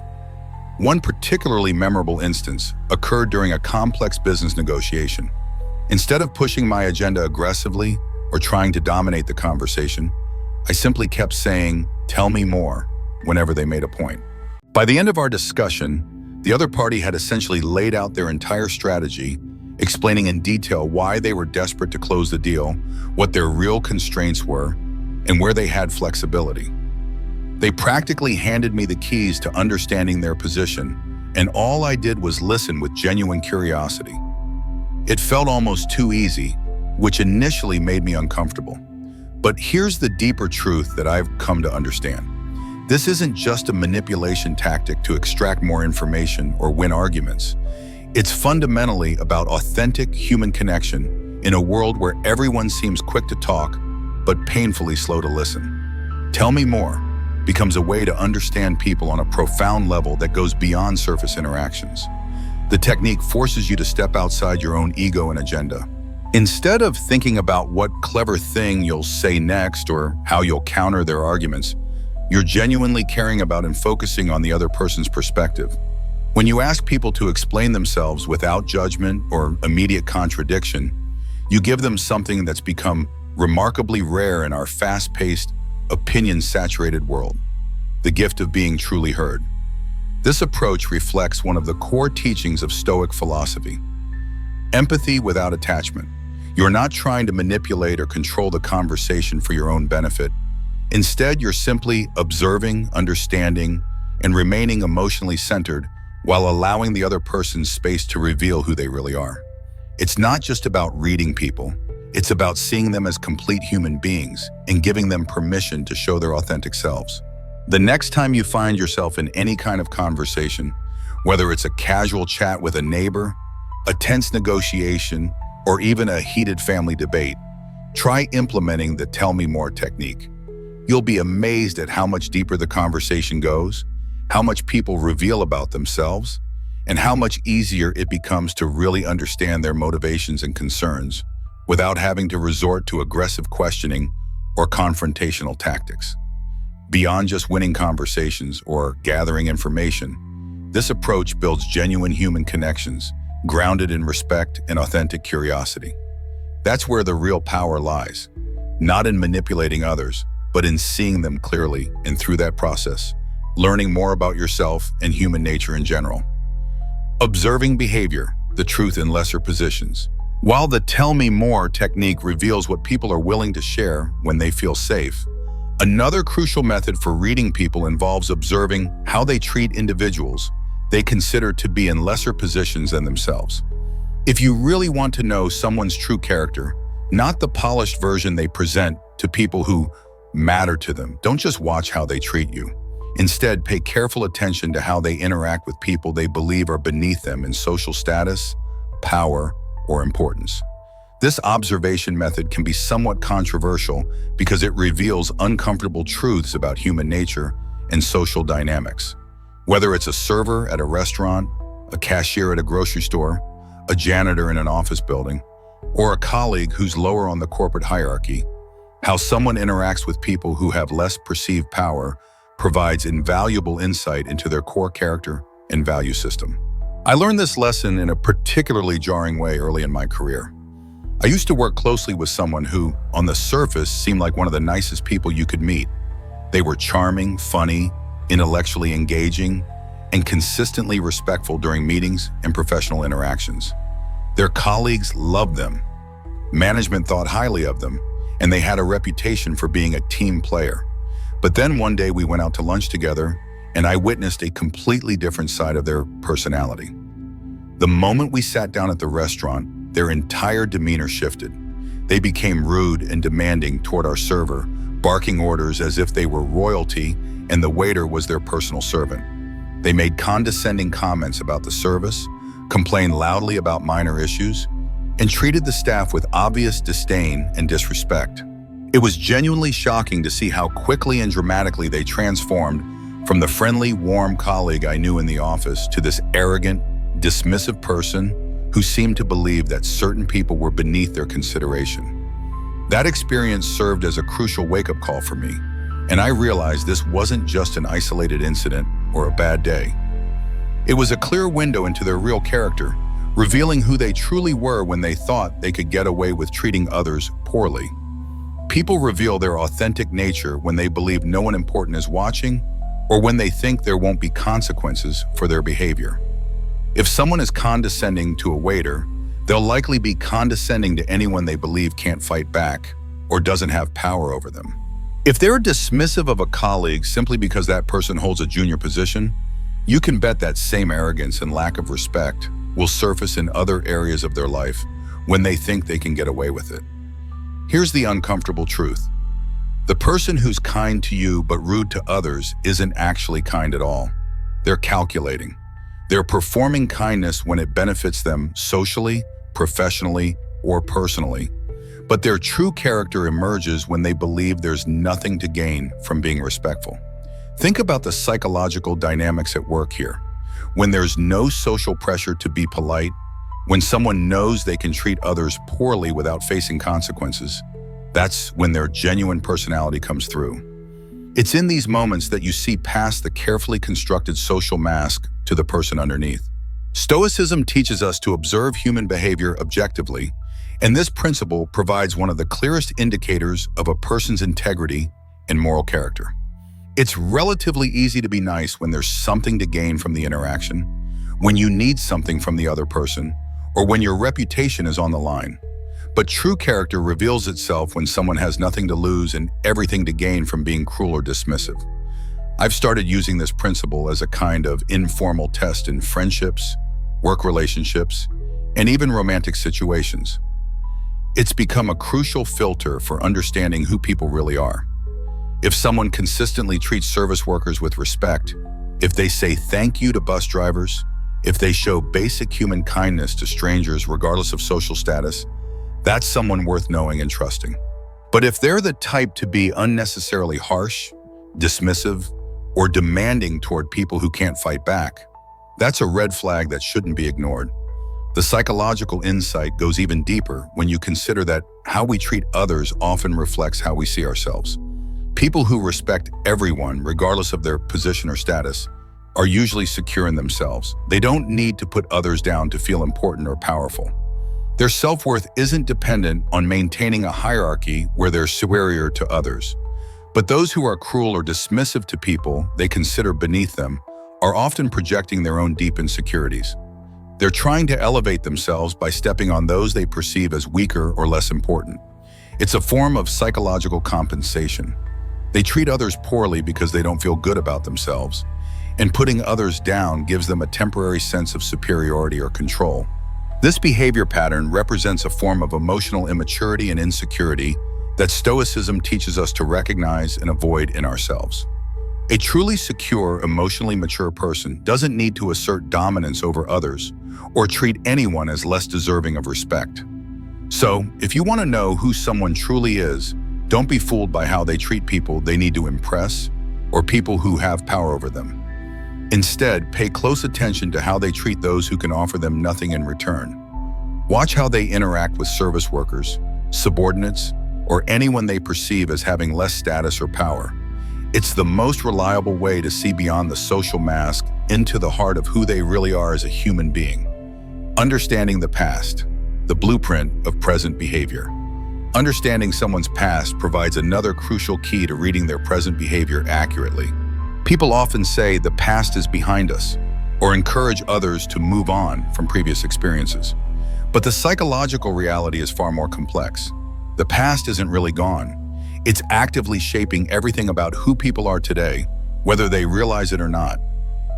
One particularly memorable instance occurred during a complex business negotiation. Instead of pushing my agenda aggressively or trying to dominate the conversation, I simply kept saying, "Tell me more," whenever they made a point. By the end of our discussion, the other party had essentially laid out their entire strategy, explaining in detail why they were desperate to close the deal, what their real constraints were, and where they had flexibility. They practically handed me the keys to understanding their position, and all I did was listen with genuine curiosity. It felt almost too easy, which initially made me uncomfortable. But here's the deeper truth that I've come to understand. This isn't just a manipulation tactic to extract more information or win arguments. It's fundamentally about authentic human connection in a world where everyone seems quick to talk, but painfully slow to listen. Tell me more becomes a way to understand people on a profound level that goes beyond surface interactions. The technique forces you to step outside your own ego and agenda. Instead of thinking about what clever thing you'll say next or how you'll counter their arguments, you're genuinely caring about and focusing on the other person's perspective. When you ask people to explain themselves without judgment or immediate contradiction, you give them something that's become remarkably rare in our fast-paced, opinion-saturated world: the gift of being truly heard. This approach reflects one of the core teachings of Stoic philosophy: empathy without attachment. You're not trying to manipulate or control the conversation for your own benefit. Instead, you're simply observing, understanding, and remaining emotionally centered while allowing the other person's space to reveal who they really are. It's not just about reading people. It's about seeing them as complete human beings and giving them permission to show their authentic selves. The next time you find yourself in any kind of conversation, whether it's a casual chat with a neighbor, a tense negotiation, or even a heated family debate, try implementing the "tell me more" technique. You'll be amazed at how much deeper the conversation goes, how much people reveal about themselves, and how much easier it becomes to really understand their motivations and concerns without having to resort to aggressive questioning or confrontational tactics. Beyond just winning conversations or gathering information, this approach builds genuine human connections, grounded in respect and authentic curiosity. That's where the real power lies, not in manipulating others, but in seeing them clearly, and through that process, learning more about yourself and human nature in general. Observing behavior, the truth in lesser positions. While the tell me more technique reveals what people are willing to share when they feel safe, another crucial method for reading people involves observing how they treat individuals they consider to be in lesser positions than themselves. If you really want to know someone's true character, not the polished version they present to people who matter to them, don't just watch how they treat you. Instead, pay careful attention to how they interact with people they believe are beneath them in social status, power, or importance. This observation method can be somewhat controversial because it reveals uncomfortable truths about human nature and social dynamics. Whether it's a server at a restaurant, a cashier at a grocery store, a janitor in an office building, or a colleague who's lower on the corporate hierarchy, how someone interacts with people who have less perceived power provides invaluable insight into their core character and value system. I learned this lesson in a particularly jarring way early in my career. I used to work closely with someone who, on the surface, seemed like one of the nicest people you could meet. They were charming, funny, intellectually engaging, and consistently respectful during meetings and professional interactions. Their colleagues loved them. Management thought highly of them, and they had a reputation for being a team player. But then one day we went out to lunch together, and I witnessed a completely different side of their personality. The moment we sat down at the restaurant, their entire demeanor shifted. They became rude and demanding toward our server, barking orders as if they were royalty and the waiter was their personal servant. They made condescending comments about the service, complained loudly about minor issues, and treated the staff with obvious disdain and disrespect. It was genuinely shocking to see how quickly and dramatically they transformed from the friendly, warm colleague I knew in the office to this arrogant, dismissive person who seemed to believe that certain people were beneath their consideration. That experience served as a crucial wake-up call for me, and I realized this wasn't just an isolated incident or a bad day. It was a clear window into their real character, revealing who they truly were when they thought they could get away with treating others poorly. People reveal their authentic nature when they believe no one important is watching or when they think there won't be consequences for their behavior. If someone is condescending to a waiter, they'll likely be condescending to anyone they believe can't fight back or doesn't have power over them. If they're dismissive of a colleague simply because that person holds a junior position, you can bet that same arrogance and lack of respect will surface in other areas of their life when they think they can get away with it. Here's the uncomfortable truth. The person who's kind to you but rude to others isn't actually kind at all. They're calculating. They're performing kindness when it benefits them socially, professionally, or personally. But their true character emerges when they believe there's nothing to gain from being respectful. Think about the psychological dynamics at work here. When there's no social pressure to be polite, when someone knows they can treat others poorly without facing consequences, that's when their genuine personality comes through. It's in these moments that you see past the carefully constructed social mask to the person underneath. Stoicism teaches us to observe human behavior objectively, and this principle provides one of the clearest indicators of a person's integrity and moral character. It's relatively easy to be nice when there's something to gain from the interaction, when you need something from the other person, or when your reputation is on the line. But true character reveals itself when someone has nothing to lose and everything to gain from being cruel or dismissive. I've started using this principle as a kind of informal test in friendships, work relationships, and even romantic situations. It's become a crucial filter for understanding who people really are. If someone consistently treats service workers with respect, if they say thank you to bus drivers, if they show basic human kindness to strangers regardless of social status, that's someone worth knowing and trusting. But if they're the type to be unnecessarily harsh, dismissive, or demanding toward people who can't fight back, that's a red flag that shouldn't be ignored. The psychological insight goes even deeper when you consider that how we treat others often reflects how we see ourselves. People who respect everyone, regardless of their position or status, are usually secure in themselves. They don't need to put others down to feel important or powerful. Their self-worth isn't dependent on maintaining a hierarchy where they're superior to others. But those who are cruel or dismissive to people they consider beneath them are often projecting their own deep insecurities. They're trying to elevate themselves by stepping on those they perceive as weaker or less important. It's a form of psychological compensation. They treat others poorly because they don't feel good about themselves, and putting others down gives them a temporary sense of superiority or control. This behavior pattern represents a form of emotional immaturity and insecurity that Stoicism teaches us to recognize and avoid in ourselves. A truly secure, emotionally mature person doesn't need to assert dominance over others or treat anyone as less deserving of respect. So, if you want to know who someone truly is, don't be fooled by how they treat people they need to impress or people who have power over them. Instead, pay close attention to how they treat those who can offer them nothing in return. Watch how they interact with service workers, subordinates, or anyone they perceive as having less status or power. It's the most reliable way to see beyond the social mask into the heart of who they really are as a human being. Understanding the past, the blueprint of present behavior. Understanding someone's past provides another crucial key to reading their present behavior accurately. People often say the past is behind us, or encourage others to move on from previous experiences. But the psychological reality is far more complex. The past isn't really gone. It's actively shaping everything about who people are today, whether they realize it or not.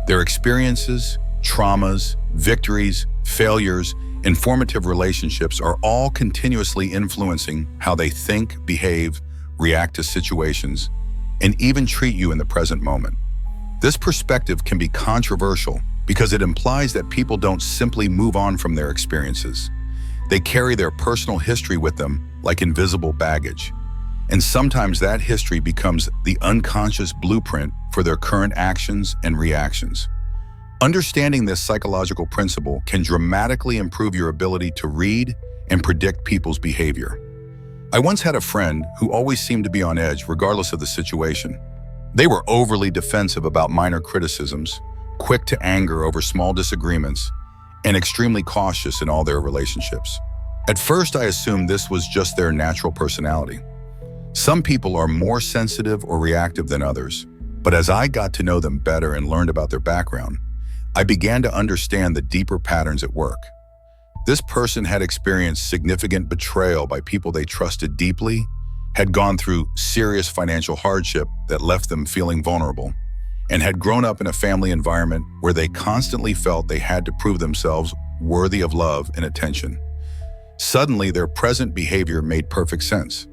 Their experiences, traumas, victories, failures, and formative relationships are all continuously influencing how they think, behave, react to situations, and even treat you in the present moment. This perspective can be controversial because it implies that people don't simply move on from their experiences. They carry their personal history with them like invisible baggage. And sometimes that history becomes the unconscious blueprint for their current actions and reactions. Understanding this psychological principle can dramatically improve your ability to read and predict people's behavior. I once had a friend who always seemed to be on edge regardless of the situation. They were overly defensive about minor criticisms, quick to anger over small disagreements, and extremely cautious in all their relationships. At first, I assumed this was just their natural personality. Some people are more sensitive or reactive than others, but as I got to know them better and learned about their background, I began to understand the deeper patterns at work. This person had experienced significant betrayal by people they trusted deeply, had gone through serious financial hardship that left them feeling vulnerable, and had grown up in a family environment where they constantly felt they had to prove themselves worthy of love and attention. Suddenly, their present behavior made perfect sense.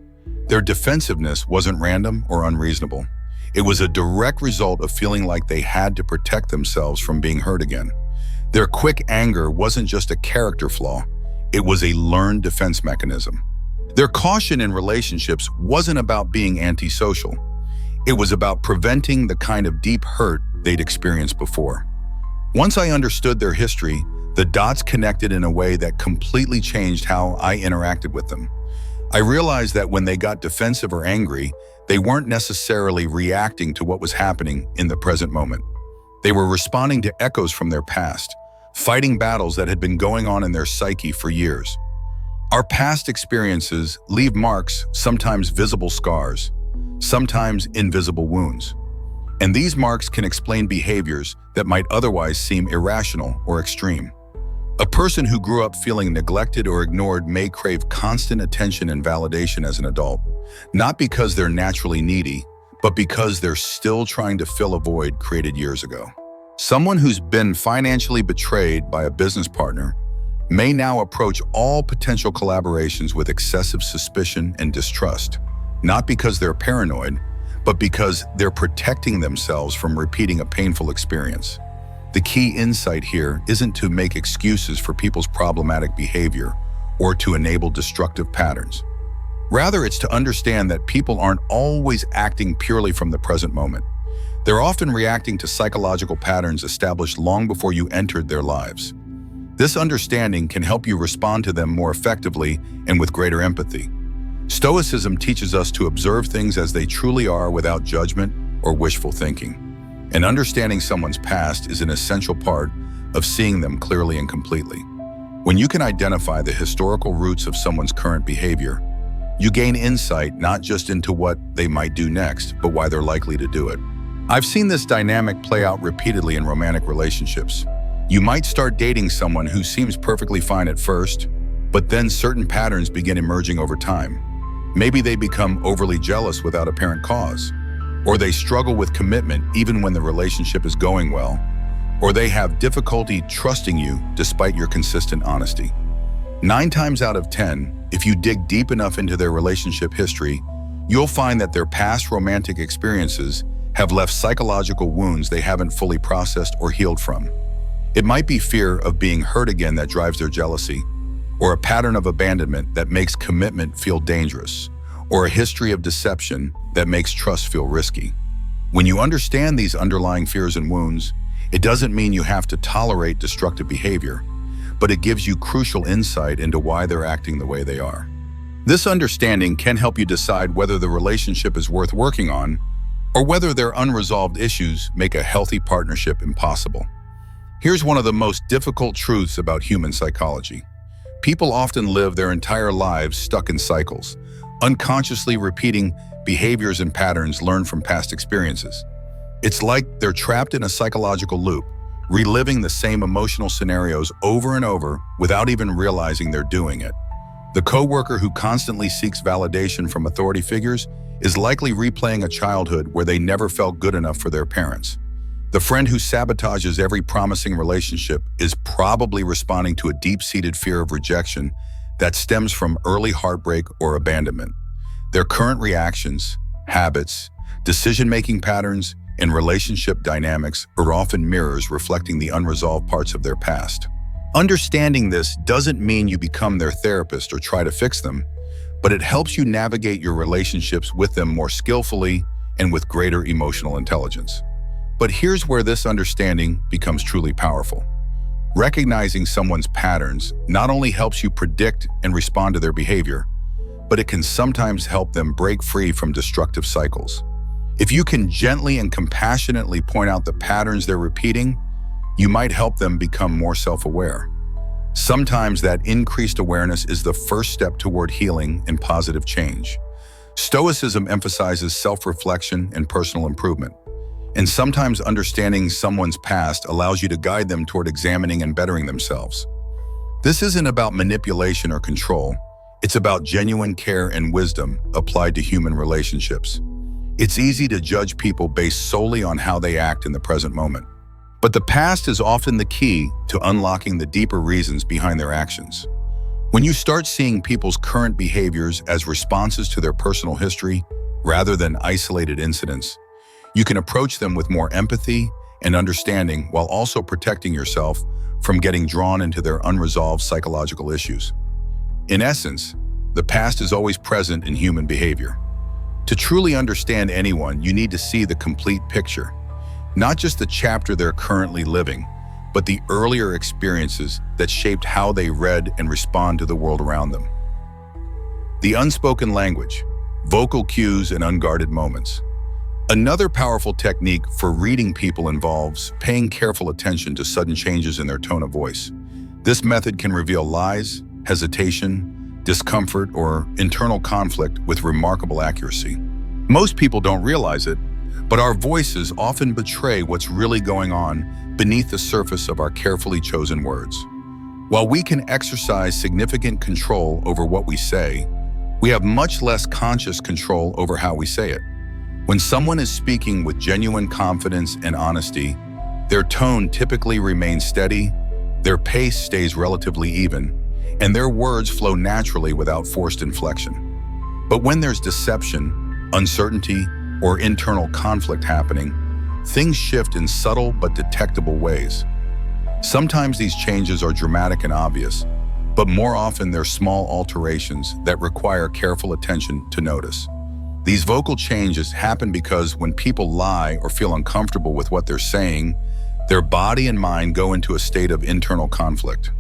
Their defensiveness wasn't random or unreasonable. It was a direct result of feeling like they had to protect themselves from being hurt again. Their quick anger wasn't just a character flaw, it was a learned defense mechanism. Their caution in relationships wasn't about being antisocial. It was about preventing the kind of deep hurt they'd experienced before. Once I understood their history, the dots connected in a way that completely changed how I interacted with them. I realized that when they got defensive or angry, they weren't necessarily reacting to what was happening in the present moment. They were responding to echoes from their past, fighting battles that had been going on in their psyche for years. Our past experiences leave marks, sometimes visible scars, sometimes invisible wounds. And these marks can explain behaviors that might otherwise seem irrational or extreme. A person who grew up feeling neglected or ignored may crave constant attention and validation as an adult, not because they're naturally needy, but because they're still trying to fill a void created years ago. Someone who's been financially betrayed by a business partner may now approach all potential collaborations with excessive suspicion and distrust, not because they're paranoid, but because they're protecting themselves from repeating a painful experience. The key insight here isn't to make excuses for people's problematic behavior or to enable destructive patterns. Rather, it's to understand that people aren't always acting purely from the present moment. They're often reacting to psychological patterns established long before you entered their lives. This understanding can help you respond to them more effectively and with greater empathy. Stoicism teaches us to observe things as they truly are without judgment or wishful thinking. And understanding someone's past is an essential part of seeing them clearly and completely. When you can identify the historical roots of someone's current behavior, you gain insight not just into what they might do next, but why they're likely to do it. I've seen this dynamic play out repeatedly in romantic relationships. You might start dating someone who seems perfectly fine at first, but then certain patterns begin emerging over time. Maybe they become overly jealous without apparent cause, or they struggle with commitment even when the relationship is going well, or they have difficulty trusting you despite your consistent honesty. 9 times out of 10, if you dig deep enough into their relationship history, you'll find that their past romantic experiences have left psychological wounds they haven't fully processed or healed from. It might be fear of being hurt again that drives their jealousy, or a pattern of abandonment that makes commitment feel dangerous, or a history of deception that makes trust feel risky. When you understand these underlying fears and wounds, it doesn't mean you have to tolerate destructive behavior, but it gives you crucial insight into why they're acting the way they are. This understanding can help you decide whether the relationship is worth working on, or whether their unresolved issues make a healthy partnership impossible. Here's one of the most difficult truths about human psychology. People often live their entire lives stuck in cycles, unconsciously repeating behaviors and patterns learned from past experiences. It's like they're trapped in a psychological loop, reliving the same emotional scenarios over and over without even realizing they're doing it. The coworker who constantly seeks validation from authority figures is likely replaying a childhood where they never felt good enough for their parents. The friend who sabotages every promising relationship is probably responding to a deep-seated fear of rejection that stems from early heartbreak or abandonment. Their current reactions, habits, decision-making patterns, and relationship dynamics are often mirrors reflecting the unresolved parts of their past. Understanding this doesn't mean you become their therapist or try to fix them, but it helps you navigate your relationships with them more skillfully and with greater emotional intelligence. But here's where this understanding becomes truly powerful. Recognizing someone's patterns not only helps you predict and respond to their behavior, but it can sometimes help them break free from destructive cycles. If you can gently and compassionately point out the patterns they're repeating, you might help them become more self-aware. Sometimes that increased awareness is the first step toward healing and positive change. Stoicism emphasizes self-reflection and personal improvement. And sometimes understanding someone's past allows you to guide them toward examining and bettering themselves. This isn't about manipulation or control. It's about genuine care and wisdom applied to human relationships. It's easy to judge people based solely on how they act in the present moment. But the past is often the key to unlocking the deeper reasons behind their actions. When you start seeing people's current behaviors as responses to their personal history rather than isolated incidents, you can approach them with more empathy and understanding while also protecting yourself from getting drawn into their unresolved psychological issues. In essence, the past is always present in human behavior. To truly understand anyone, you need to see the complete picture, not just the chapter they're currently living, but the earlier experiences that shaped how they read and respond to the world around them. The unspoken language, vocal cues, and unguarded moments. Another powerful technique for reading people involves paying careful attention to sudden changes in their tone of voice. This method can reveal lies, hesitation, discomfort, or internal conflict with remarkable accuracy. Most people don't realize it, but our voices often betray what's really going on beneath the surface of our carefully chosen words. While we can exercise significant control over what we say, we have much less conscious control over how we say it. When someone is speaking with genuine confidence and honesty, their tone typically remains steady, their pace stays relatively even, and their words flow naturally without forced inflection. But when there's deception, uncertainty, or internal conflict happening, things shift in subtle but detectable ways. Sometimes these changes are dramatic and obvious, but more often they're small alterations that require careful attention to notice. These vocal changes happen because when people lie or feel uncomfortable with what they're saying, their body and mind go into a state of internal conflict.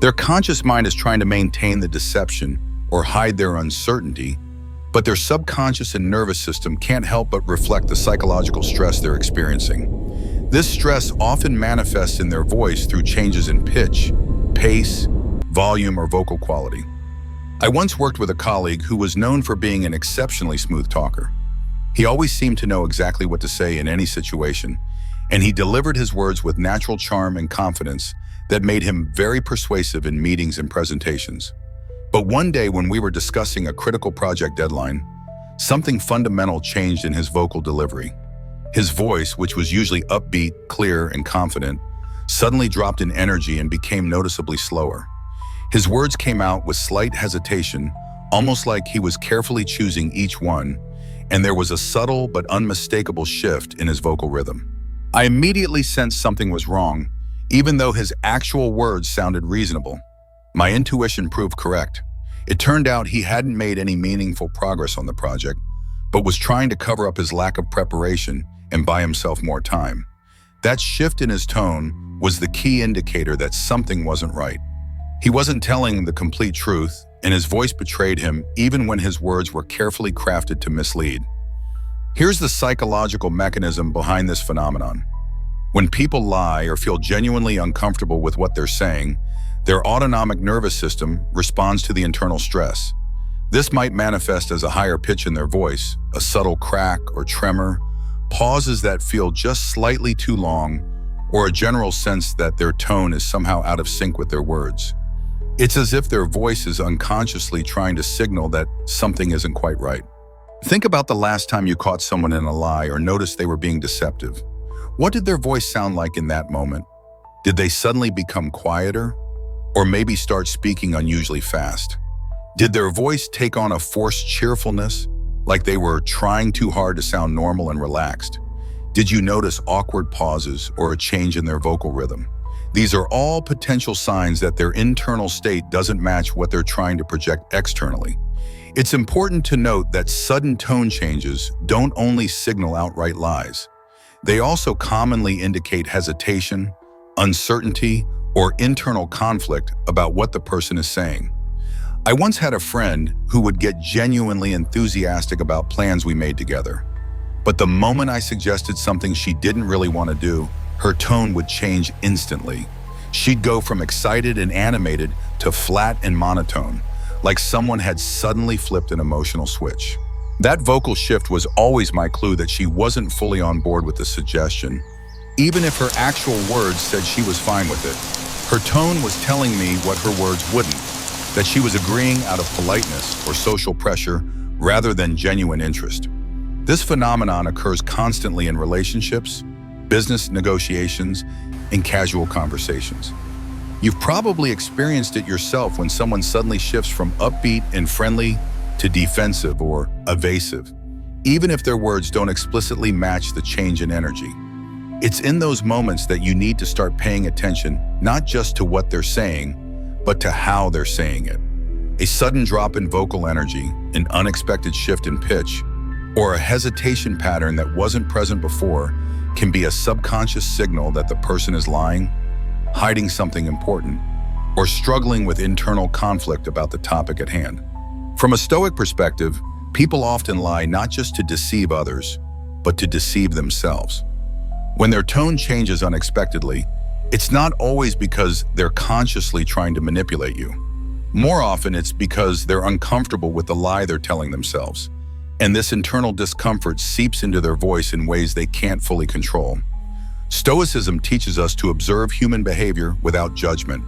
Their conscious mind is trying to maintain the deception or hide their uncertainty, but their subconscious and nervous system can't help but reflect the psychological stress they're experiencing. This stress often manifests in their voice through changes in pitch, pace, volume, or vocal quality. I once worked with a colleague who was known for being an exceptionally smooth talker. He always seemed to know exactly what to say in any situation, and he delivered his words with natural charm and confidence that made him very persuasive in meetings and presentations. But one day when we were discussing a critical project deadline, something fundamental changed in his vocal delivery. His voice, which was usually upbeat, clear, and confident, suddenly dropped in energy and became noticeably slower. His words came out with slight hesitation, almost like he was carefully choosing each one, and there was a subtle but unmistakable shift in his vocal rhythm. I immediately sensed something was wrong, even though his actual words sounded reasonable. My intuition proved correct. It turned out he hadn't made any meaningful progress on the project, but was trying to cover up his lack of preparation and buy himself more time. That shift in his tone was the key indicator that something wasn't right. He wasn't telling the complete truth, and his voice betrayed him even when his words were carefully crafted to mislead. Here's the psychological mechanism behind this phenomenon. When people lie or feel genuinely uncomfortable with what they're saying, their autonomic nervous system responds to the internal stress. This might manifest as a higher pitch in their voice, a subtle crack or tremor, pauses that feel just slightly too long, or a general sense that their tone is somehow out of sync with their words. It's as if their voice is unconsciously trying to signal that something isn't quite right. Think about the last time you caught someone in a lie or noticed they were being deceptive. What did their voice sound like in that moment? Did they suddenly become quieter? Or maybe start speaking unusually fast? Did their voice take on a forced cheerfulness, like they were trying too hard to sound normal and relaxed? Did you notice awkward pauses or a change in their vocal rhythm? These are all potential signs that their internal state doesn't match what they're trying to project externally. It's important to note that sudden tone changes don't only signal outright lies. They also commonly indicate hesitation, uncertainty, or internal conflict about what the person is saying. I once had a friend who would get genuinely enthusiastic about plans we made together. But the moment I suggested something she didn't really want to do, her tone would change instantly. She'd go from excited and animated to flat and monotone, like someone had suddenly flipped an emotional switch. That vocal shift was always my clue that she wasn't fully on board with the suggestion, even if her actual words said she was fine with it. Her tone was telling me what her words wouldn't, that she was agreeing out of politeness or social pressure rather than genuine interest. This phenomenon occurs constantly in relationships, business negotiations, and casual conversations. You've probably experienced it yourself when someone suddenly shifts from upbeat and friendly to defensive or evasive, even if their words don't explicitly match the change in energy. It's in those moments that you need to start paying attention, not just to what they're saying, but to how they're saying it. A sudden drop in vocal energy, an unexpected shift in pitch, or a hesitation pattern that wasn't present before can be a subconscious signal that the person is lying, hiding something important, or struggling with internal conflict about the topic at hand. From a Stoic perspective, people often lie not just to deceive others, but to deceive themselves. When their tone changes unexpectedly, it's not always because they're consciously trying to manipulate you. More often, it's because they're uncomfortable with the lie they're telling themselves, and this internal discomfort seeps into their voice in ways they can't fully control. Stoicism teaches us to observe human behavior without judgment,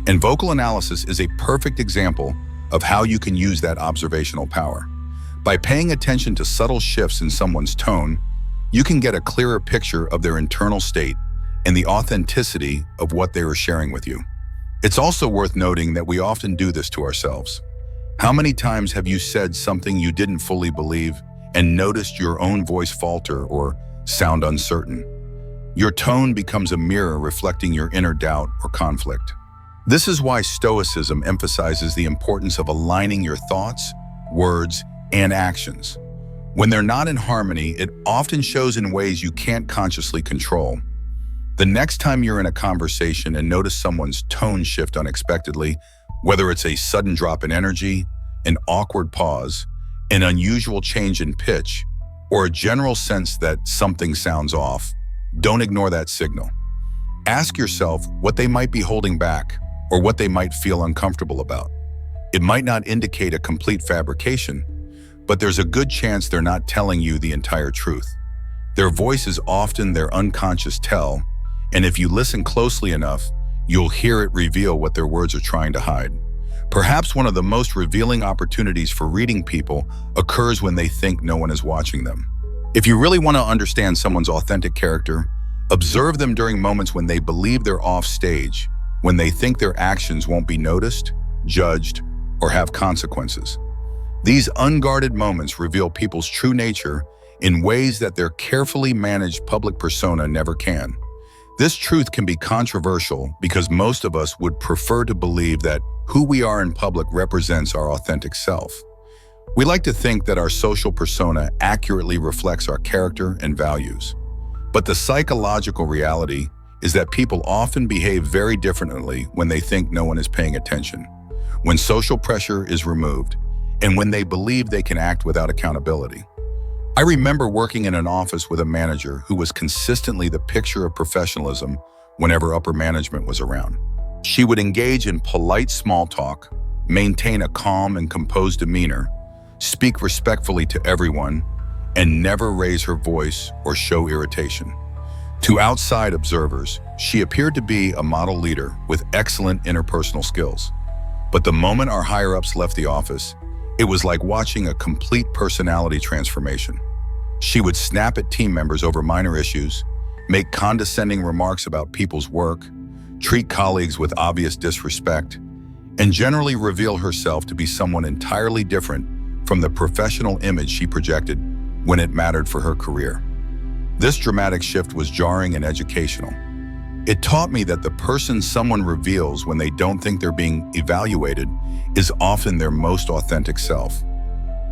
and vocal analysis is a perfect example of how you can use that observational power. By paying attention to subtle shifts in someone's tone, you can get a clearer picture of their internal state and the authenticity of what they are sharing with you. It's also worth noting that we often do this to ourselves. How many times have you said something you didn't fully believe and noticed your own voice falter or sound uncertain? Your tone becomes a mirror reflecting your inner doubt or conflict. This is why Stoicism emphasizes the importance of aligning your thoughts, words, and actions. When they're not in harmony, it often shows in ways you can't consciously control. The next time you're in a conversation and notice someone's tone shift unexpectedly, whether it's a sudden drop in energy, an awkward pause, an unusual change in pitch, or a general sense that something sounds off, don't ignore that signal. Ask yourself what they might be holding back or what they might feel uncomfortable about. It might not indicate a complete fabrication, but there's a good chance they're not telling you the entire truth. Their voice is often their unconscious tell, and if you listen closely enough, you'll hear it reveal what their words are trying to hide. Perhaps one of the most revealing opportunities for reading people occurs when they think no one is watching them. If you really want to understand someone's authentic character, observe them during moments when they believe they're off stage, when they think their actions won't be noticed, judged, or have consequences. These unguarded moments reveal people's true nature in ways that their carefully managed public persona never can. This truth can be controversial because most of us would prefer to believe that who we are in public represents our authentic self. We like to think that our social persona accurately reflects our character and values. But the psychological reality is that people often behave very differently when they think no one is paying attention, when social pressure is removed, and when they believe they can act without accountability. I remember working in an office with a manager who was consistently the picture of professionalism whenever upper management was around. She would engage in polite small talk, maintain a calm and composed demeanor, speak respectfully to everyone, and never raise her voice or show irritation. To outside observers, she appeared to be a model leader with excellent interpersonal skills. But the moment our higher-ups left the office, it was like watching a complete personality transformation. She would snap at team members over minor issues, make condescending remarks about people's work, treat colleagues with obvious disrespect, and generally reveal herself to be someone entirely different from the professional image she projected when it mattered for her career. This dramatic shift was jarring and educational. It taught me that the person someone reveals when they don't think they're being evaluated is often their most authentic self.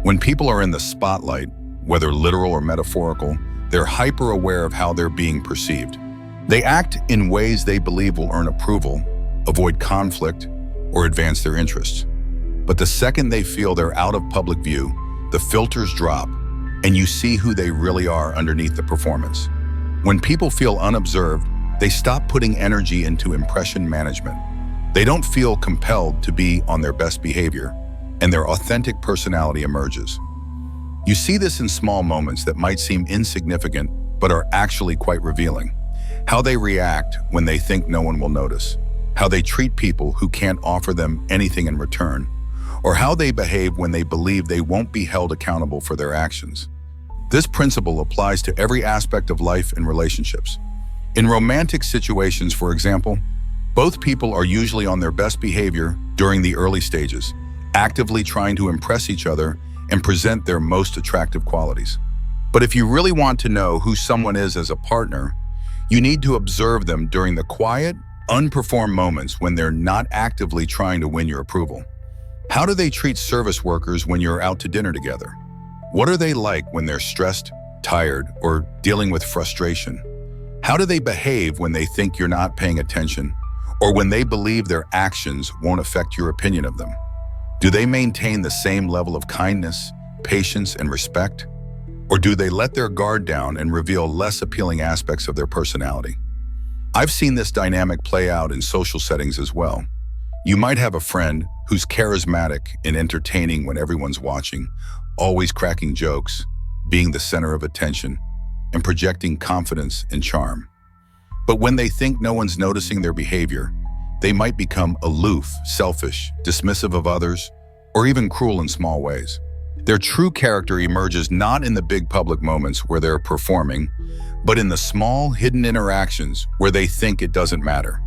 When people are in the spotlight, whether literal or metaphorical, they're hyper-aware of how they're being perceived. They act in ways they believe will earn approval, avoid conflict, or advance their interests. But the second they feel they're out of public view, the filters drop, and you see who they really are underneath the performance. When people feel unobserved, they stop putting energy into impression management. They don't feel compelled to be on their best behavior, and their authentic personality emerges. You see this in small moments that might seem insignificant, but are actually quite revealing. How they react when they think no one will notice, how they treat people who can't offer them anything in return, or how they behave when they believe they won't be held accountable for their actions. This principle applies to every aspect of life and relationships. In romantic situations, for example, both people are usually on their best behavior during the early stages, actively trying to impress each other and present their most attractive qualities. But if you really want to know who someone is as a partner, you need to observe them during the quiet, unperformed moments when they're not actively trying to win your approval. How do they treat service workers when you're out to dinner together? What are they like when they're stressed, tired, or dealing with frustration? How do they behave when they think you're not paying attention, or when they believe their actions won't affect your opinion of them? Do they maintain the same level of kindness, patience, and respect? Or do they let their guard down and reveal less appealing aspects of their personality? I've seen this dynamic play out in social settings as well. You might have a friend who's charismatic and entertaining when everyone's watching, always cracking jokes, being the center of attention, and projecting confidence and charm. But when they think no one's noticing their behavior, they might become aloof, selfish, dismissive of others, or even cruel in small ways. Their true character emerges not in the big public moments where they're performing, but in the small, hidden interactions where they think it doesn't matter.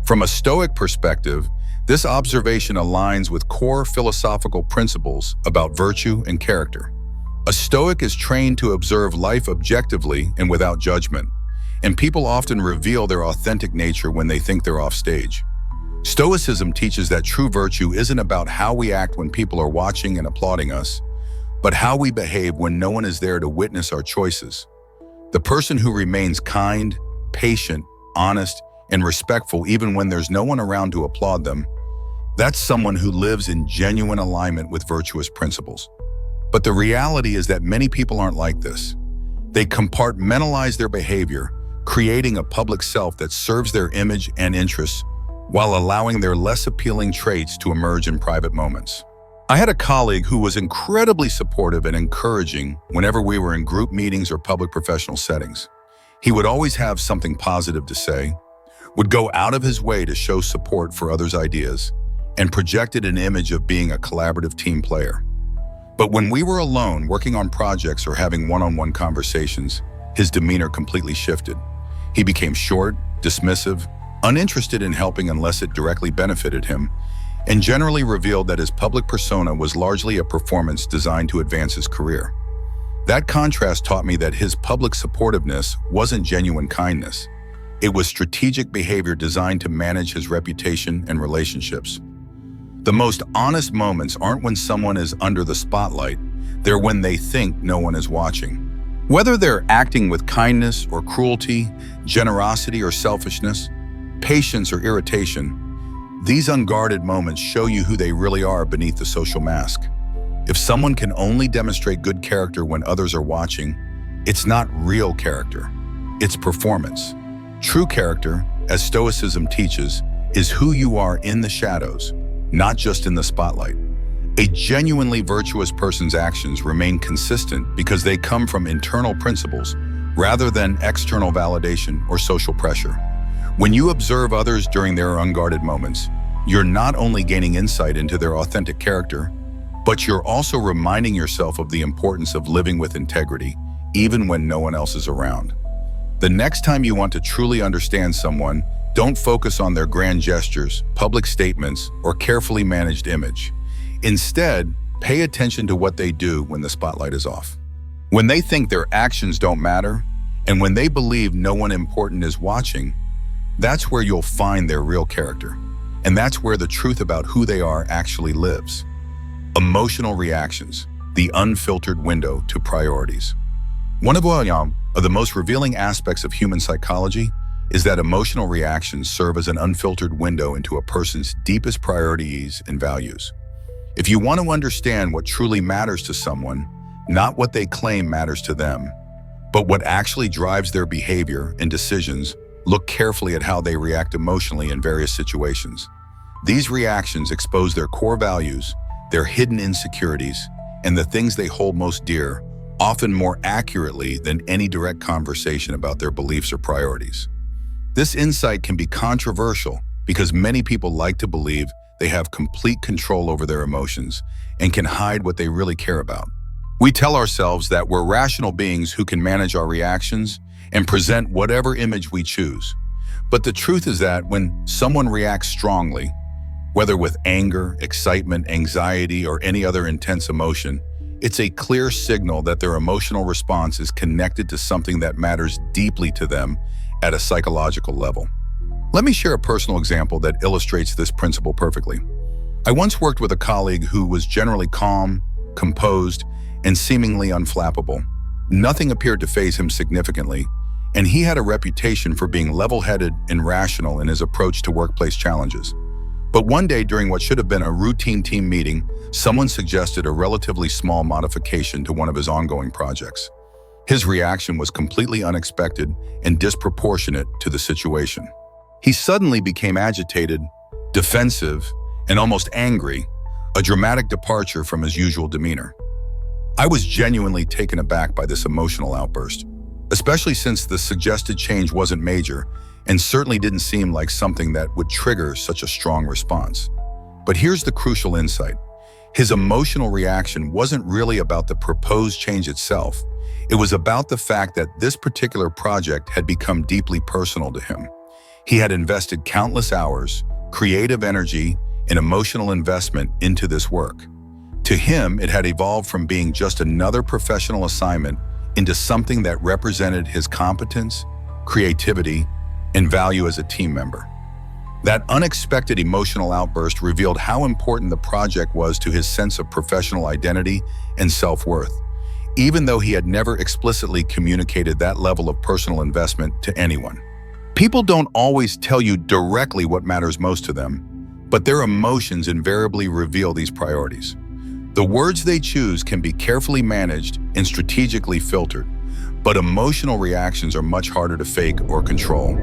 From a Stoic perspective, this observation aligns with core philosophical principles about virtue and character. A Stoic is trained to observe life objectively and without judgment, and people often reveal their authentic nature when they think they're off stage. Stoicism teaches that true virtue isn't about how we act when people are watching and applauding us, but how we behave when no one is there to witness our choices. The person who remains kind, patient, honest, and respectful even when there's no one around to applaud them, that's someone who lives in genuine alignment with virtuous principles. But the reality is that many people aren't like this. They compartmentalize their behavior, creating a public self that serves their image and interests while allowing their less appealing traits to emerge in private moments. I had a colleague who was incredibly supportive and encouraging whenever we were in group meetings or public professional settings. He would always have something positive to say, would go out of his way to show support for others' ideas, and projected an image of being a collaborative team player. But when we were alone working on projects or having one-on-one conversations, his demeanor completely shifted. He became short, dismissive, uninterested in helping unless it directly benefited him, and generally revealed that his public persona was largely a performance designed to advance his career. That contrast taught me that his public supportiveness wasn't genuine kindness. It was strategic behavior designed to manage his reputation and relationships. The most honest moments aren't when someone is under the spotlight, they're when they think no one is watching. Whether they're acting with kindness or cruelty, generosity or selfishness, patience or irritation, these unguarded moments show you who they really are beneath the social mask. If someone can only demonstrate good character when others are watching, it's not real character, it's performance. True character, as Stoicism teaches, is who you are in the shadows, not just in the spotlight. A genuinely virtuous person's actions remain consistent because they come from internal principles rather than external validation or social pressure. When you observe others during their unguarded moments, you're not only gaining insight into their authentic character, but you're also reminding yourself of the importance of living with integrity, even when no one else is around. The next time you want to truly understand someone, don't focus on their grand gestures, public statements, or carefully managed image. Instead, pay attention to what they do when the spotlight is off. When they think their actions don't matter, and when they believe no one important is watching, that's where you'll find their real character. And that's where the truth about who they are actually lives. Emotional reactions, the unfiltered window to priorities. One of the most revealing aspects of human psychology is that emotional reactions serve as an unfiltered window into a person's deepest priorities and values. If you want to understand what truly matters to someone, not what they claim matters to them, but what actually drives their behavior and decisions, look carefully at how they react emotionally in various situations. These reactions expose their core values, their hidden insecurities, and the things they hold most dear, often more accurately than any direct conversation about their beliefs or priorities. This insight can be controversial because many people like to believe they have complete control over their emotions and can hide what they really care about. We tell ourselves that we're rational beings who can manage our reactions and present whatever image we choose. But the truth is that when someone reacts strongly, whether with anger, excitement, anxiety, or any other intense emotion, it's a clear signal that their emotional response is connected to something that matters deeply to them at a psychological level. Let me share a personal example that illustrates this principle perfectly. I once worked with a colleague who was generally calm, composed, and seemingly unflappable. Nothing appeared to faze him significantly, and he had a reputation for being level-headed and rational in his approach to workplace challenges. But one day, during what should have been a routine team meeting, someone suggested a relatively small modification to one of his ongoing projects. His reaction was completely unexpected and disproportionate to the situation. He suddenly became agitated, defensive, and almost angry, a dramatic departure from his usual demeanor. I was genuinely taken aback by this emotional outburst, especially since the suggested change wasn't major and certainly didn't seem like something that would trigger such a strong response. But here's the crucial insight. His emotional reaction wasn't really about the proposed change itself. It was about the fact that this particular project had become deeply personal to him. He had invested countless hours, creative energy, and emotional investment into this work. To him, it had evolved from being just another professional assignment into something that represented his competence, creativity, and value as a team member. That unexpected emotional outburst revealed how important the project was to his sense of professional identity and self-worth, even though he had never explicitly communicated that level of personal investment to anyone. People don't always tell you directly what matters most to them, but their emotions invariably reveal these priorities. The words they choose can be carefully managed and strategically filtered, but emotional reactions are much harder to fake or control.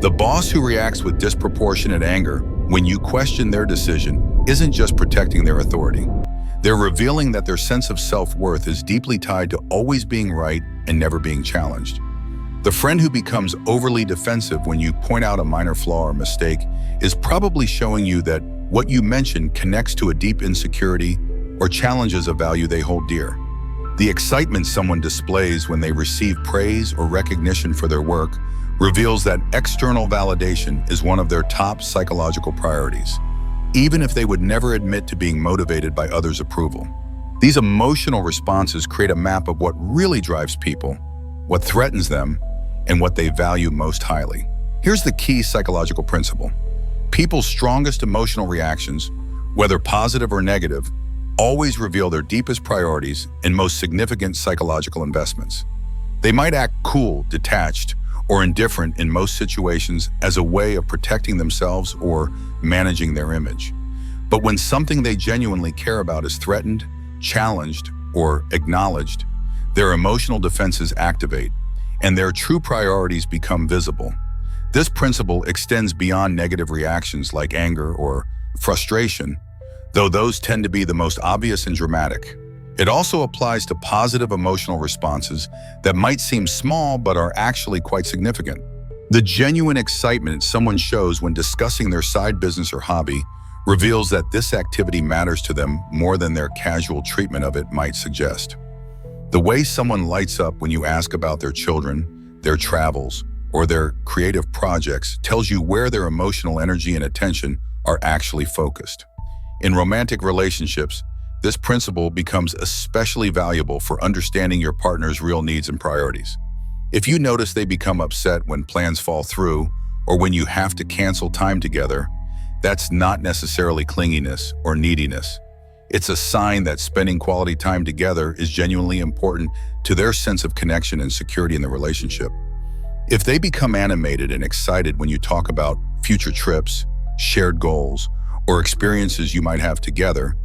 The boss who reacts with disproportionate anger when you question their decision isn't just protecting their authority. They're revealing that their sense of self-worth is deeply tied to always being right and never being challenged. The friend who becomes overly defensive when you point out a minor flaw or mistake is probably showing you that what you mentioned connects to a deep insecurity or challenges a value they hold dear. The excitement someone displays when they receive praise or recognition for their work reveals that external validation is one of their top psychological priorities, even if they would never admit to being motivated by others' approval. These emotional responses create a map of what really drives people, what threatens them, and what they value most highly. Here's the key psychological principle. People's strongest emotional reactions, whether positive or negative, always reveal their deepest priorities and most significant psychological investments. They might act cool, detached, or indifferent in most situations as a way of protecting themselves or managing their image. But when something they genuinely care about is threatened, challenged, or acknowledged, their emotional defenses activate, and their true priorities become visible. This principle extends beyond negative reactions like anger or frustration, though those tend to be the most obvious and dramatic. It also applies to positive emotional responses that might seem small but are actually quite significant. The genuine excitement someone shows when discussing their side business or hobby reveals that this activity matters to them more than their casual treatment of it might suggest. The way someone lights up when you ask about their children, their travels, or their creative projects tells you where their emotional energy and attention are actually focused. In romantic relationships, this principle becomes especially valuable for understanding your partner's real needs and priorities. If you notice they become upset when plans fall through or when you have to cancel time together, that's not necessarily clinginess or neediness. It's a sign that spending quality time together is genuinely important to their sense of connection and security in the relationship. If they become animated and excited when you talk about future trips, shared goals, or experiences you might have together,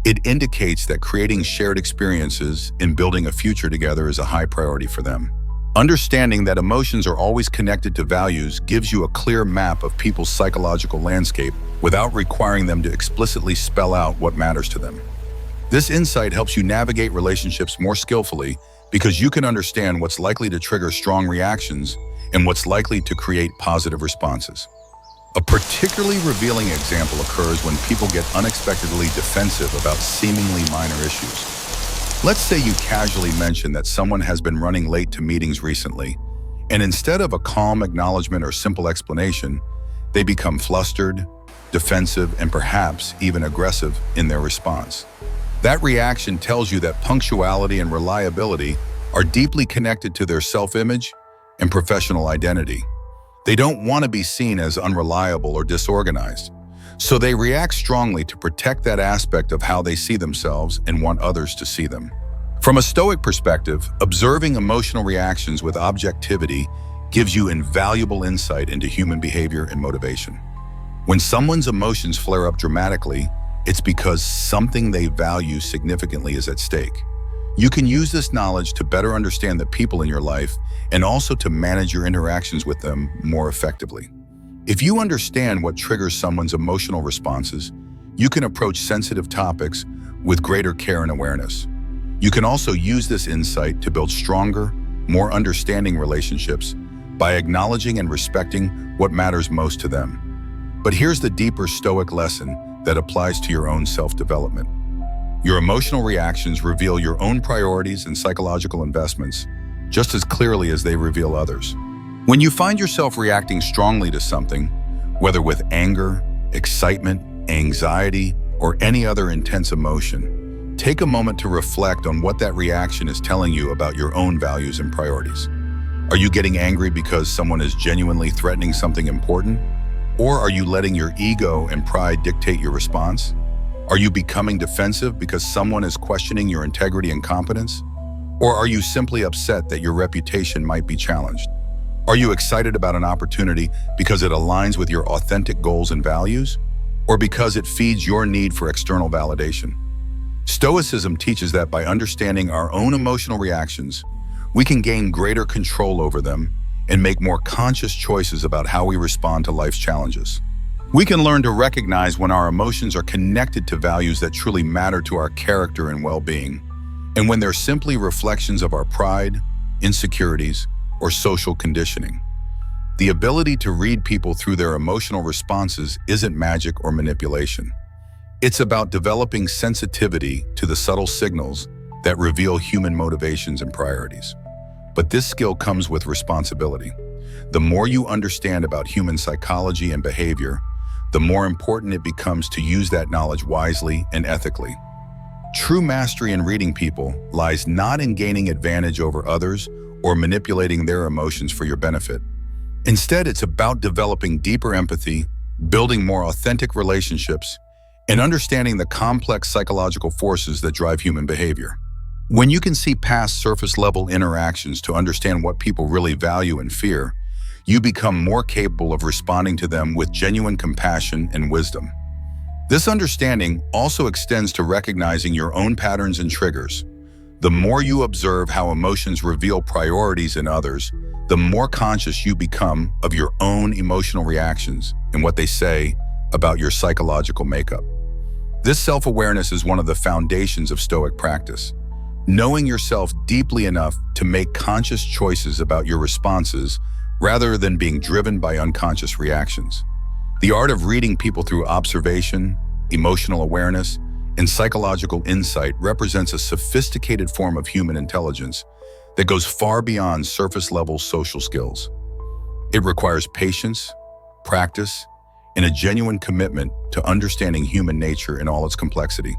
it indicates that creating shared experiences and building a future together is a high priority for them. Understanding that emotions are always connected to values gives you a clear map of people's psychological landscape without requiring them to explicitly spell out what matters to them. This insight helps you navigate relationships more skillfully because you can understand what's likely to trigger strong reactions and what's likely to create positive responses. A particularly revealing example occurs when people get unexpectedly defensive about seemingly minor issues. Let's say you casually mention that someone has been running late to meetings recently, and instead of a calm acknowledgement or simple explanation, they become flustered, defensive, and perhaps even aggressive in their response. That reaction tells you that punctuality and reliability are deeply connected to their self-image and professional identity. They don't want to be seen as unreliable or disorganized, so they react strongly to protect that aspect of how they see themselves and want others to see them. From a Stoic perspective, observing emotional reactions with objectivity gives you invaluable insight into human behavior and motivation. When someone's emotions flare up dramatically, it's because something they value significantly is at stake. You can use this knowledge to better understand the people in your life and also to manage your interactions with them more effectively. If you understand what triggers someone's emotional responses, you can approach sensitive topics with greater care and awareness. You can also use this insight to build stronger, more understanding relationships by acknowledging and respecting what matters most to them. But here's the deeper Stoic lesson that applies to your own self-development. Your emotional reactions reveal your own priorities and psychological investments just as clearly as they reveal others. When you find yourself reacting strongly to something, whether with anger, excitement, anxiety, or any other intense emotion, take a moment to reflect on what that reaction is telling you about your own values and priorities. Are you getting angry because someone is genuinely threatening something important? Or are you letting your ego and pride dictate your response? Are you becoming defensive because someone is questioning your integrity and competence? Or are you simply upset that your reputation might be challenged? Are you excited about an opportunity because it aligns with your authentic goals and values? Or because it feeds your need for external validation? Stoicism teaches that by understanding our own emotional reactions, we can gain greater control over them and make more conscious choices about how we respond to life's challenges. We can learn to recognize when our emotions are connected to values that truly matter to our character and well-being, and when they're simply reflections of our pride, insecurities, or social conditioning. The ability to read people through their emotional responses isn't magic or manipulation. It's about developing sensitivity to the subtle signals that reveal human motivations and priorities. But this skill comes with responsibility. The more you understand about human psychology and behavior, the more important it becomes to use that knowledge wisely and ethically. True mastery in reading people lies not in gaining advantage over others or manipulating their emotions for your benefit. Instead, it's about developing deeper empathy, building more authentic relationships, and understanding the complex psychological forces that drive human behavior. When you can see past surface-level interactions to understand what people really value and fear, you become more capable of responding to them with genuine compassion and wisdom. This understanding also extends to recognizing your own patterns and triggers. The more you observe how emotions reveal priorities in others, the more conscious you become of your own emotional reactions and what they say about your psychological makeup. This self-awareness is one of the foundations of Stoic practice. Knowing yourself deeply enough to make conscious choices about your responses rather than being driven by unconscious reactions. The art of reading people through observation, emotional awareness, and psychological insight represents a sophisticated form of human intelligence that goes far beyond surface-level social skills. It requires patience, practice, and a genuine commitment to understanding human nature in all its complexity.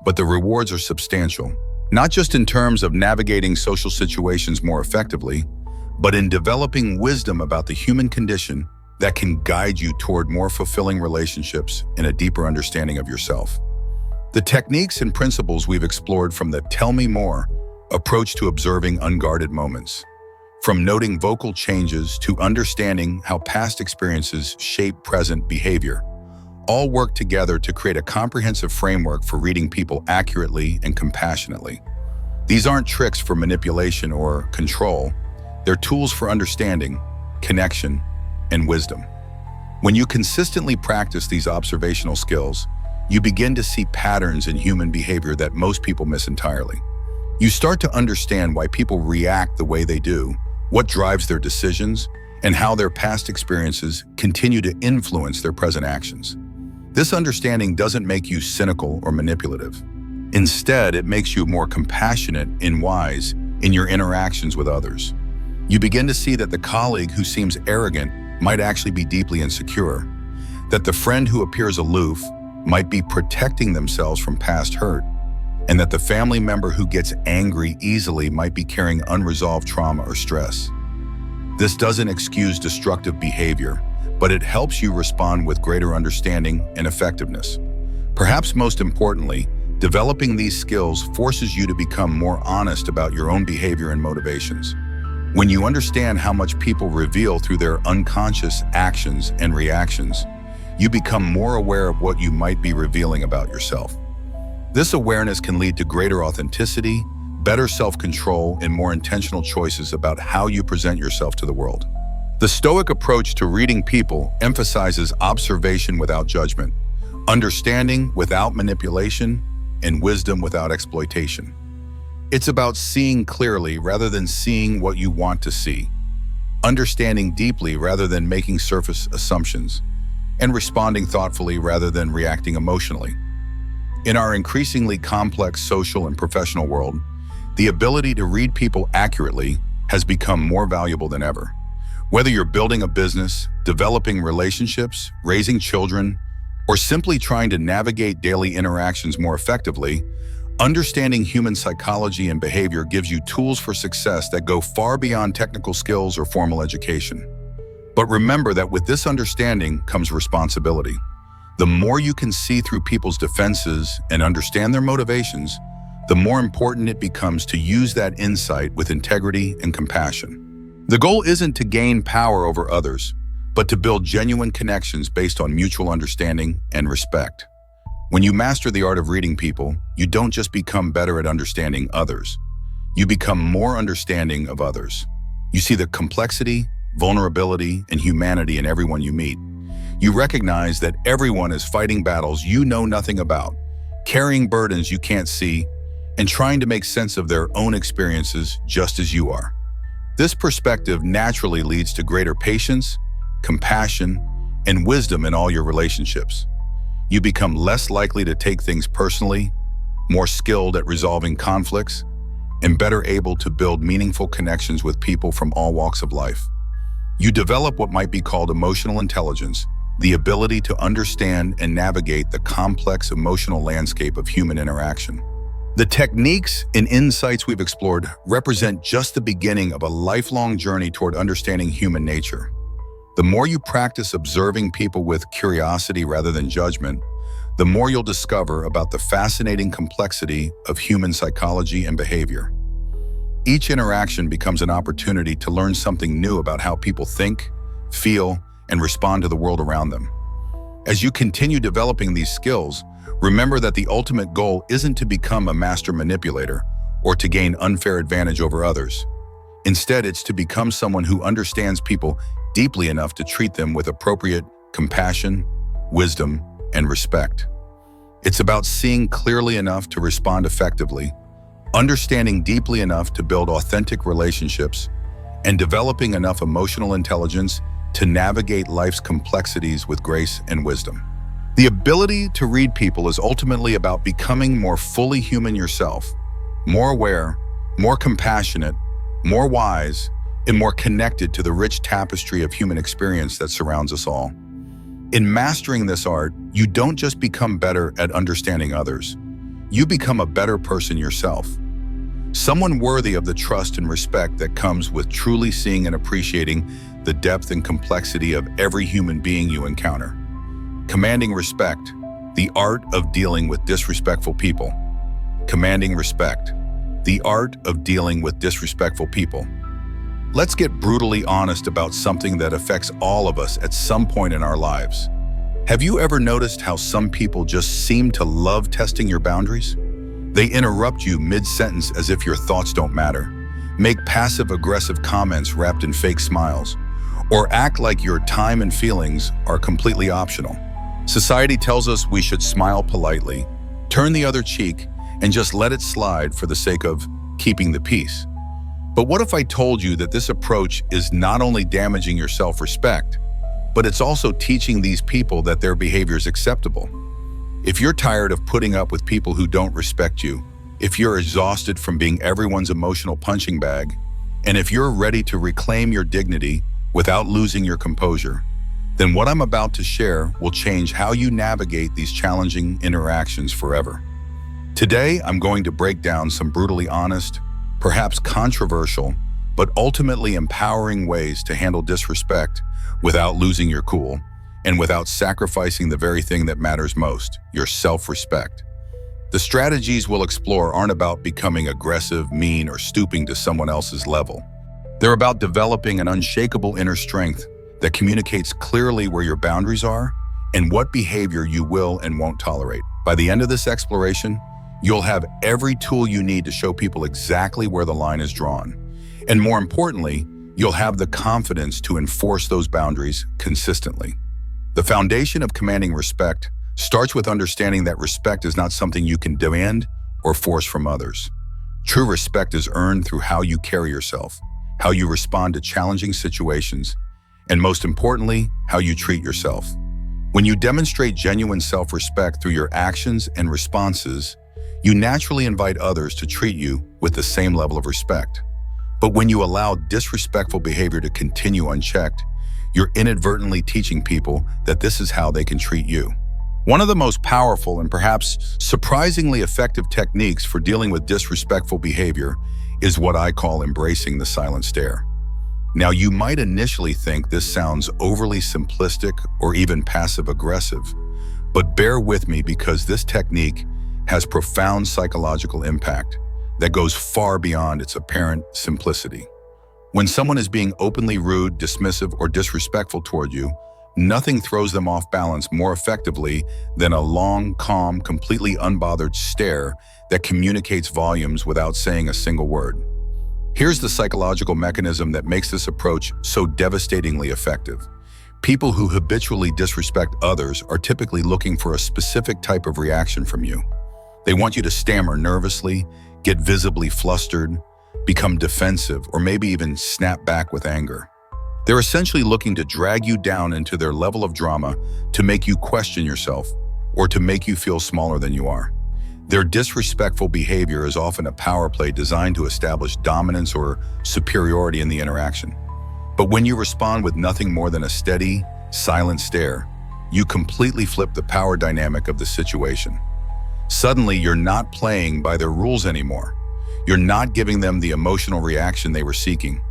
But the rewards are substantial, not just in terms of navigating social situations more effectively, but in developing wisdom about the human condition that can guide you toward more fulfilling relationships and a deeper understanding of yourself. The techniques and principles we've explored, from the "tell me more" approach to observing unguarded moments, from noting vocal changes to understanding how past experiences shape present behavior, all work together to create a comprehensive framework for reading people accurately and compassionately. These aren't tricks for manipulation or control. They're tools for understanding, connection, and wisdom. When you consistently practice these observational skills, you begin to see patterns in human behavior that most people miss entirely. You start to understand why people react the way they do, what drives their decisions, and how their past experiences continue to influence their present actions. This understanding doesn't make you cynical or manipulative. Instead, it makes you more compassionate and wise in your interactions with others. You begin to see that the colleague who seems arrogant might actually be deeply insecure, that the friend who appears aloof might be protecting themselves from past hurt, and that the family member who gets angry easily might be carrying unresolved trauma or stress. This doesn't excuse destructive behavior, but it helps you respond with greater understanding and effectiveness. Perhaps most importantly, developing these skills forces you to become more honest about your own behavior and motivations. When you understand how much people reveal through their unconscious actions and reactions, you become more aware of what you might be revealing about yourself. This awareness can lead to greater authenticity, better self-control, and more intentional choices about how you present yourself to the world. The Stoic approach to reading people emphasizes observation without judgment, understanding without manipulation, and wisdom without exploitation. It's about seeing clearly rather than seeing what you want to see, understanding deeply rather than making surface assumptions, and responding thoughtfully rather than reacting emotionally. In our increasingly complex social and professional world, the ability to read people accurately has become more valuable than ever. Whether you're building a business, developing relationships, raising children, or simply trying to navigate daily interactions more effectively, understanding human psychology and behavior gives you tools for success that go far beyond technical skills or formal education. But remember that with this understanding comes responsibility. The more you can see through people's defenses and understand their motivations, the more important it becomes to use that insight with integrity and compassion. The goal isn't to gain power over others, but to build genuine connections based on mutual understanding and respect. When you master the art of reading people, you don't just become better at understanding others. You become more understanding of others. You see the complexity, vulnerability, and humanity in everyone you meet. You recognize that everyone is fighting battles you know nothing about, carrying burdens you can't see, and trying to make sense of their own experiences just as you are. This perspective naturally leads to greater patience, compassion, and wisdom in all your relationships. You become less likely to take things personally, more skilled at resolving conflicts, and better able to build meaningful connections with people from all walks of life. You develop what might be called emotional intelligence, the ability to understand and navigate the complex emotional landscape of human interaction. The techniques and insights we've explored represent just the beginning of a lifelong journey toward understanding human nature. The more you practice observing people with curiosity rather than judgment, the more you'll discover about the fascinating complexity of human psychology and behavior. Each interaction becomes an opportunity to learn something new about how people think, feel, and respond to the world around them. As you continue developing these skills, remember that the ultimate goal isn't to become a master manipulator or to gain unfair advantage over others. Instead, it's to become someone who understands people deeply enough to treat them with appropriate compassion, wisdom, and respect. It's about seeing clearly enough to respond effectively, understanding deeply enough to build authentic relationships, and developing enough emotional intelligence to navigate life's complexities with grace and wisdom. The ability to read people is ultimately about becoming more fully human yourself, more aware, more compassionate, more wise, and more connected to the rich tapestry of human experience that surrounds us all. In mastering this art, you don't just become better at understanding others. You become a better person yourself. Someone worthy of the trust and respect that comes with truly seeing and appreciating the depth and complexity of every human being you encounter. Commanding respect, the art of dealing with disrespectful people. Commanding respect, the art of dealing with disrespectful people. Let's get brutally honest about something that affects all of us at some point in our lives. Have you ever noticed how some people just seem to love testing your boundaries? They interrupt you mid-sentence as if your thoughts don't matter, make passive-aggressive comments wrapped in fake smiles, or act like your time and feelings are completely optional. Society tells us we should smile politely, turn the other cheek, and just let it slide for the sake of keeping the peace. But what if I told you that this approach is not only damaging your self-respect, but it's also teaching these people that their behavior is acceptable? If you're tired of putting up with people who don't respect you, if you're exhausted from being everyone's emotional punching bag, and if you're ready to reclaim your dignity without losing your composure, then what I'm about to share will change how you navigate these challenging interactions forever. Today, I'm going to break down some brutally honest, perhaps controversial, but ultimately empowering ways to handle disrespect without losing your cool and without sacrificing the very thing that matters most, your self-respect. The strategies we'll explore aren't about becoming aggressive, mean, or stooping to someone else's level. They're about developing an unshakable inner strength that communicates clearly where your boundaries are and what behavior you will and won't tolerate. By the end of this exploration, you'll have every tool you need to show people exactly where the line is drawn. And more importantly, you'll have the confidence to enforce those boundaries consistently. The foundation of commanding respect starts with understanding that respect is not something you can demand or force from others. True respect is earned through how you carry yourself, how you respond to challenging situations, and most importantly, how you treat yourself. When you demonstrate genuine self-respect through your actions and responses, you naturally invite others to treat you with the same level of respect. But when you allow disrespectful behavior to continue unchecked, you're inadvertently teaching people that this is how they can treat you. One of the most powerful and perhaps surprisingly effective techniques for dealing with disrespectful behavior is what I call embracing the silent stare. Now, you might initially think this sounds overly simplistic or even passive-aggressive, but bear with me because this technique has profound psychological impact that goes far beyond its apparent simplicity. When someone is being openly rude, dismissive, or disrespectful toward you, nothing throws them off balance more effectively than a long, calm, completely unbothered stare that communicates volumes without saying a single word. Here's the psychological mechanism that makes this approach so devastatingly effective. People who habitually disrespect others are typically looking for a specific type of reaction from you. They want you to stammer nervously, get visibly flustered, become defensive, or maybe even snap back with anger. They're essentially looking to drag you down into their level of drama to make you question yourself or to make you feel smaller than you are. Their disrespectful behavior is often a power play designed to establish dominance or superiority in the interaction. But when you respond with nothing more than a steady, silent stare, you completely flip the power dynamic of the situation. Suddenly, you're not playing by their rules anymore. You're not giving them the emotional reaction they were seeking.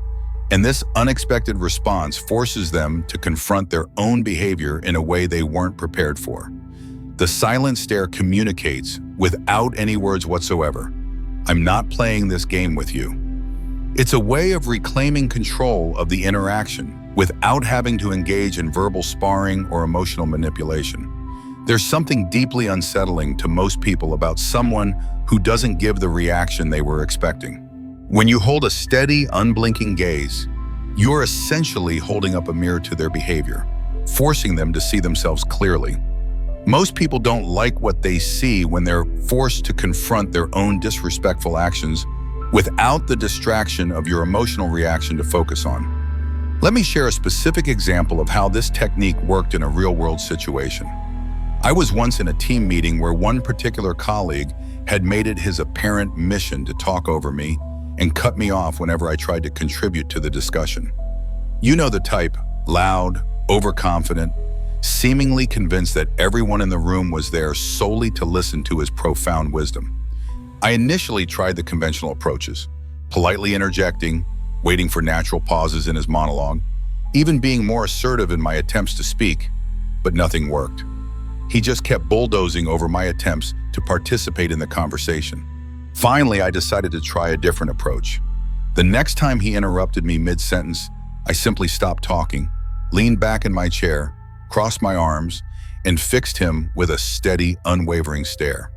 And this unexpected response forces them to confront their own behavior in a way they weren't prepared for. The silent stare communicates, without any words whatsoever, "I'm not playing this game with you." It's a way of reclaiming control of the interaction without having to engage in verbal sparring or emotional manipulation. There's something deeply unsettling to most people about someone who doesn't give the reaction they were expecting. When you hold a steady, unblinking gaze, you're essentially holding up a mirror to their behavior, forcing them to see themselves clearly. Most people don't like what they see when they're forced to confront their own disrespectful actions without the distraction of your emotional reaction to focus on. Let me share a specific example of how this technique worked in a real-world situation. I was once in a team meeting where one particular colleague had made it his apparent mission to talk over me and cut me off whenever I tried to contribute to the discussion. You know the type: loud, overconfident, seemingly convinced that everyone in the room was there solely to listen to his profound wisdom. I initially tried the conventional approaches, politely interjecting, waiting for natural pauses in his monologue, even being more assertive in my attempts to speak, but nothing worked. He just kept bulldozing over my attempts to participate in the conversation. Finally, I decided to try a different approach. The next time he interrupted me mid-sentence, I simply stopped talking, leaned back in my chair, crossed my arms, and fixed him with a steady, unwavering stare.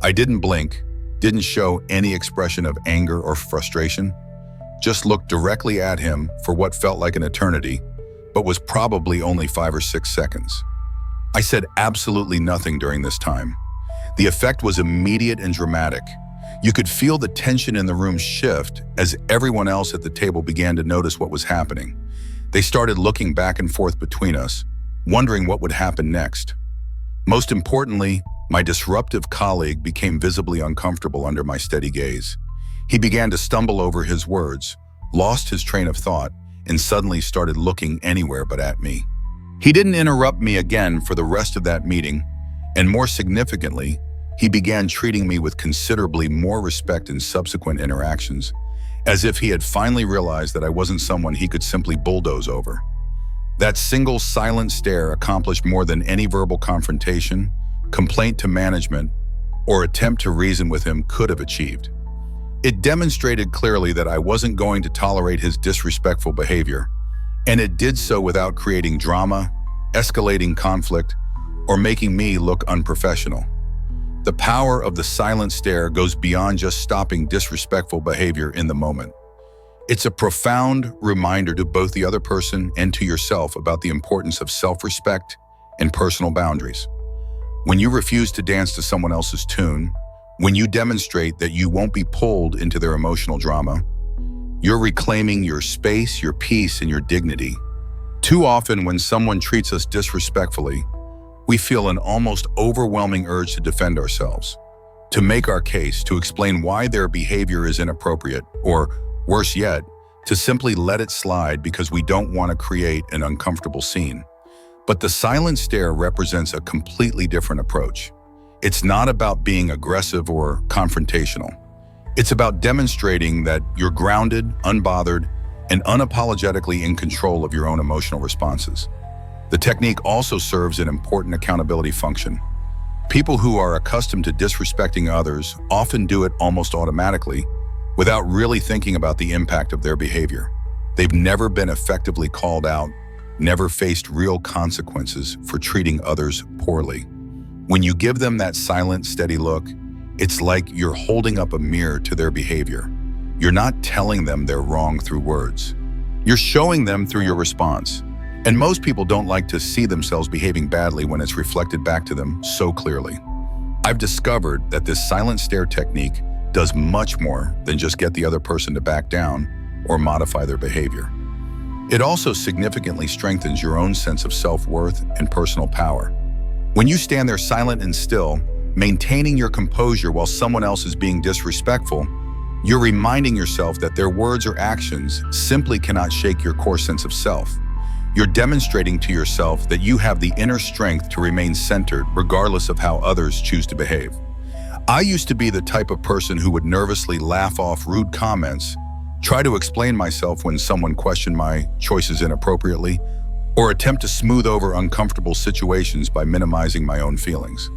I didn't blink, didn't show any expression of anger or frustration, just looked directly at him for what felt like an eternity, but was probably only 5 or 6 seconds. I said absolutely nothing during this time. The effect was immediate and dramatic. You could feel the tension in the room shift as everyone else at the table began to notice what was happening. They started looking back and forth between us, wondering what would happen next. Most importantly, my disruptive colleague became visibly uncomfortable under my steady gaze. He began to stumble over his words, lost his train of thought, and suddenly started looking anywhere but at me. He didn't interrupt me again for the rest of that meeting, and more significantly, he began treating me with considerably more respect in subsequent interactions, as if he had finally realized that I wasn't someone he could simply bulldoze over. That single silent stare accomplished more than any verbal confrontation, complaint to management, or attempt to reason with him could have achieved. It demonstrated clearly that I wasn't going to tolerate his disrespectful behavior, and it did so without creating drama, escalating conflict, or making me look unprofessional. The power of the silent stare goes beyond just stopping disrespectful behavior in the moment. It's a profound reminder to both the other person and to yourself about the importance of self-respect and personal boundaries. When you refuse to dance to someone else's tune, when you demonstrate that you won't be pulled into their emotional drama, you're reclaiming your space, your peace, and your dignity. Too often, when someone treats us disrespectfully, we feel an almost overwhelming urge to defend ourselves, to make our case, to explain why their behavior is inappropriate, or worse yet, to simply let it slide because we don't want to create an uncomfortable scene. But the silent stare represents a completely different approach. It's not about being aggressive or confrontational. It's about demonstrating that you're grounded, unbothered, and unapologetically in control of your own emotional responses. The technique also serves an important accountability function. People who are accustomed to disrespecting others often do it almost automatically, without really thinking about the impact of their behavior. They've never been effectively called out, never faced real consequences for treating others poorly. When you give them that silent, steady look, it's like you're holding up a mirror to their behavior. You're not telling them they're wrong through words. You're showing them through your response. And most people don't like to see themselves behaving badly when it's reflected back to them so clearly. I've discovered that this silent stare technique does much more than just get the other person to back down or modify their behavior. It also significantly strengthens your own sense of self-worth and personal power. When you stand there silent and still, maintaining your composure while someone else is being disrespectful, you're reminding yourself that their words or actions simply cannot shake your core sense of self. You're demonstrating to yourself that you have the inner strength to remain centered regardless of how others choose to behave. I used to be the type of person who would nervously laugh off rude comments, try to explain myself when someone questioned my choices inappropriately, or attempt to smooth over uncomfortable situations by minimizing my own feelings.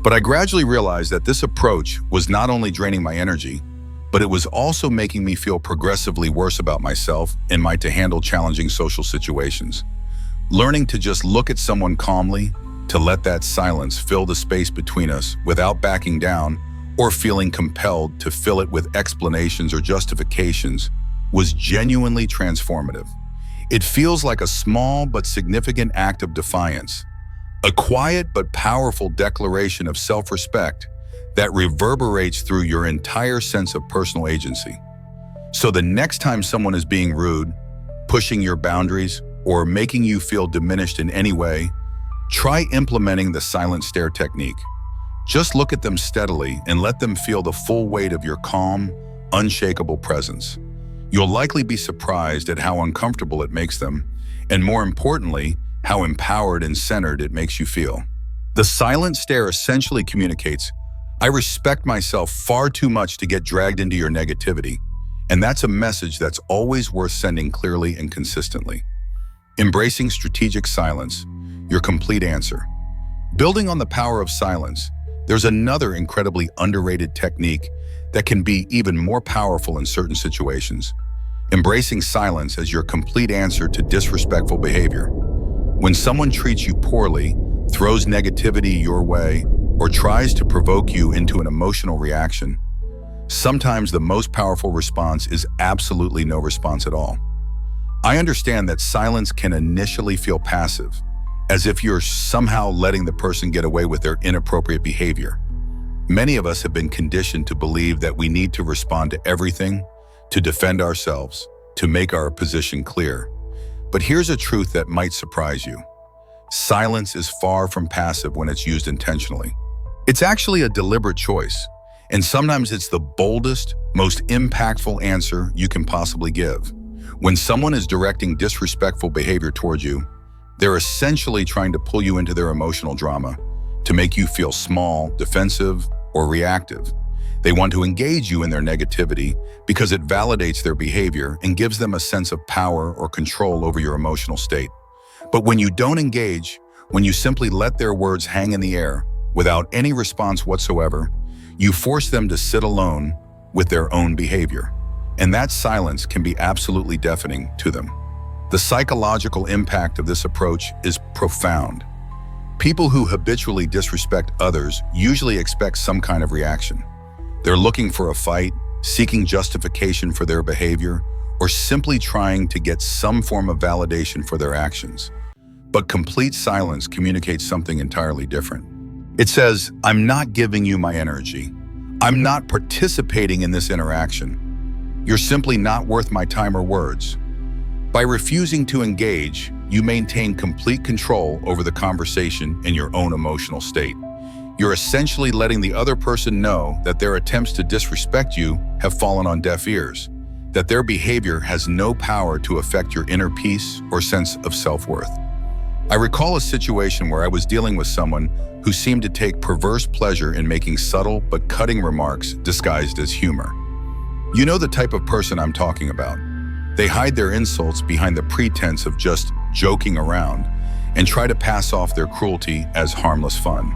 But I gradually realized that this approach was not only draining my energy, but it was also making me feel progressively worse about myself and to handle challenging social situations. Learning to just look at someone calmly, to let that silence fill the space between us without backing down or feeling compelled to fill it with explanations or justifications, was genuinely transformative. It feels like a small but significant act of defiance, a quiet but powerful declaration of self-respect that reverberates through your entire sense of personal agency. So the next time someone is being rude, pushing your boundaries, or making you feel diminished in any way, try implementing the silent stare technique. Just look at them steadily and let them feel the full weight of your calm, unshakable presence. You'll likely be surprised at how uncomfortable it makes them, and more importantly, how empowered and centered it makes you feel. The silent stare essentially communicates, I respect myself far too much to get dragged into your negativity, and that's a message that's always worth sending clearly and consistently. Embracing strategic silence, your complete answer. Building on the power of silence, there's another incredibly underrated technique that can be even more powerful in certain situations. Embracing silence as your complete answer to disrespectful behavior. When someone treats you poorly, throws negativity your way, or tries to provoke you into an emotional reaction, sometimes the most powerful response is absolutely no response at all. I understand that silence can initially feel passive, as if you're somehow letting the person get away with their inappropriate behavior. Many of us have been conditioned to believe that we need to respond to everything, to defend ourselves, to make our position clear. But here's a truth that might surprise you. Silence is far from passive when it's used intentionally. It's actually a deliberate choice, and sometimes it's the boldest, most impactful answer you can possibly give. When someone is directing disrespectful behavior towards you, they're essentially trying to pull you into their emotional drama, to make you feel small, defensive, or reactive. They want to engage you in their negativity because it validates their behavior and gives them a sense of power or control over your emotional state. But when you don't engage, when you simply let their words hang in the air without any response whatsoever, you force them to sit alone with their own behavior. And that silence can be absolutely deafening to them. The psychological impact of this approach is profound. People who habitually disrespect others usually expect some kind of reaction. They're looking for a fight, seeking justification for their behavior, or simply trying to get some form of validation for their actions. But complete silence communicates something entirely different. It says, I'm not giving you my energy. I'm not participating in this interaction. You're simply not worth my time or words. By refusing to engage, you maintain complete control over the conversation and your own emotional state. You're essentially letting the other person know that their attempts to disrespect you have fallen on deaf ears, that their behavior has no power to affect your inner peace or sense of self-worth. I recall a situation where I was dealing with someone who seemed to take perverse pleasure in making subtle but cutting remarks disguised as humor. You know the type of person I'm talking about. They hide their insults behind the pretense of just joking around and try to pass off their cruelty as harmless fun.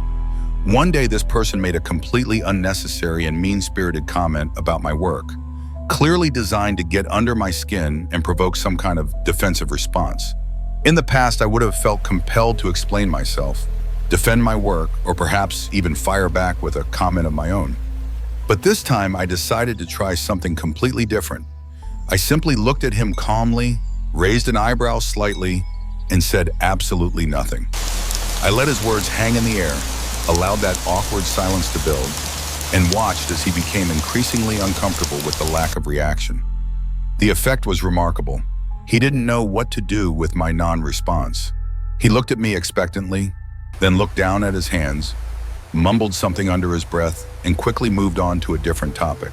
One day, this person made a completely unnecessary and mean-spirited comment about my work, clearly designed to get under my skin and provoke some kind of defensive response. In the past, I would have felt compelled to explain myself, defend my work, or perhaps even fire back with a comment of my own. But this time, I decided to try something completely different. I simply looked at him calmly, raised an eyebrow slightly, and said absolutely nothing. I let his words hang in the air, allowed that awkward silence to build, and watched as he became increasingly uncomfortable with the lack of reaction. The effect was remarkable. He didn't know what to do with my non-response. He looked at me expectantly, then looked down at his hands, mumbled something under his breath, and quickly moved on to a different topic.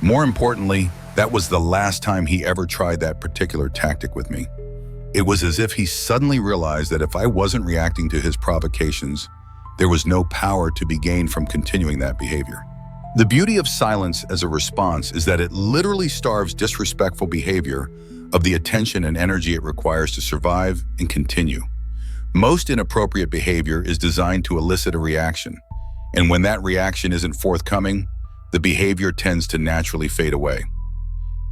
More importantly, that was the last time he ever tried that particular tactic with me. It was as if he suddenly realized that if I wasn't reacting to his provocations, there was no power to be gained from continuing that behavior. The beauty of silence as a response is that it literally starves disrespectful behavior of the attention and energy it requires to survive and continue. Most inappropriate behavior is designed to elicit a reaction, and when that reaction isn't forthcoming, the behavior tends to naturally fade away.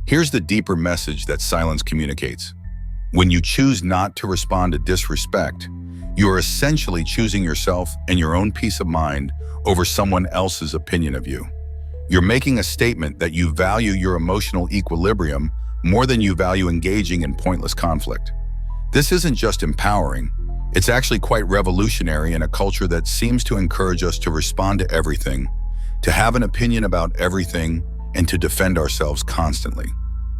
Here's the deeper message that silence communicates. When you choose not to respond to disrespect, you are essentially choosing yourself and your own peace of mind over someone else's opinion of you. You're making a statement that you value your emotional equilibrium more than you value engaging in pointless conflict. This isn't just empowering, it's actually quite revolutionary in a culture that seems to encourage us to respond to everything, to have an opinion about everything, and to defend ourselves constantly.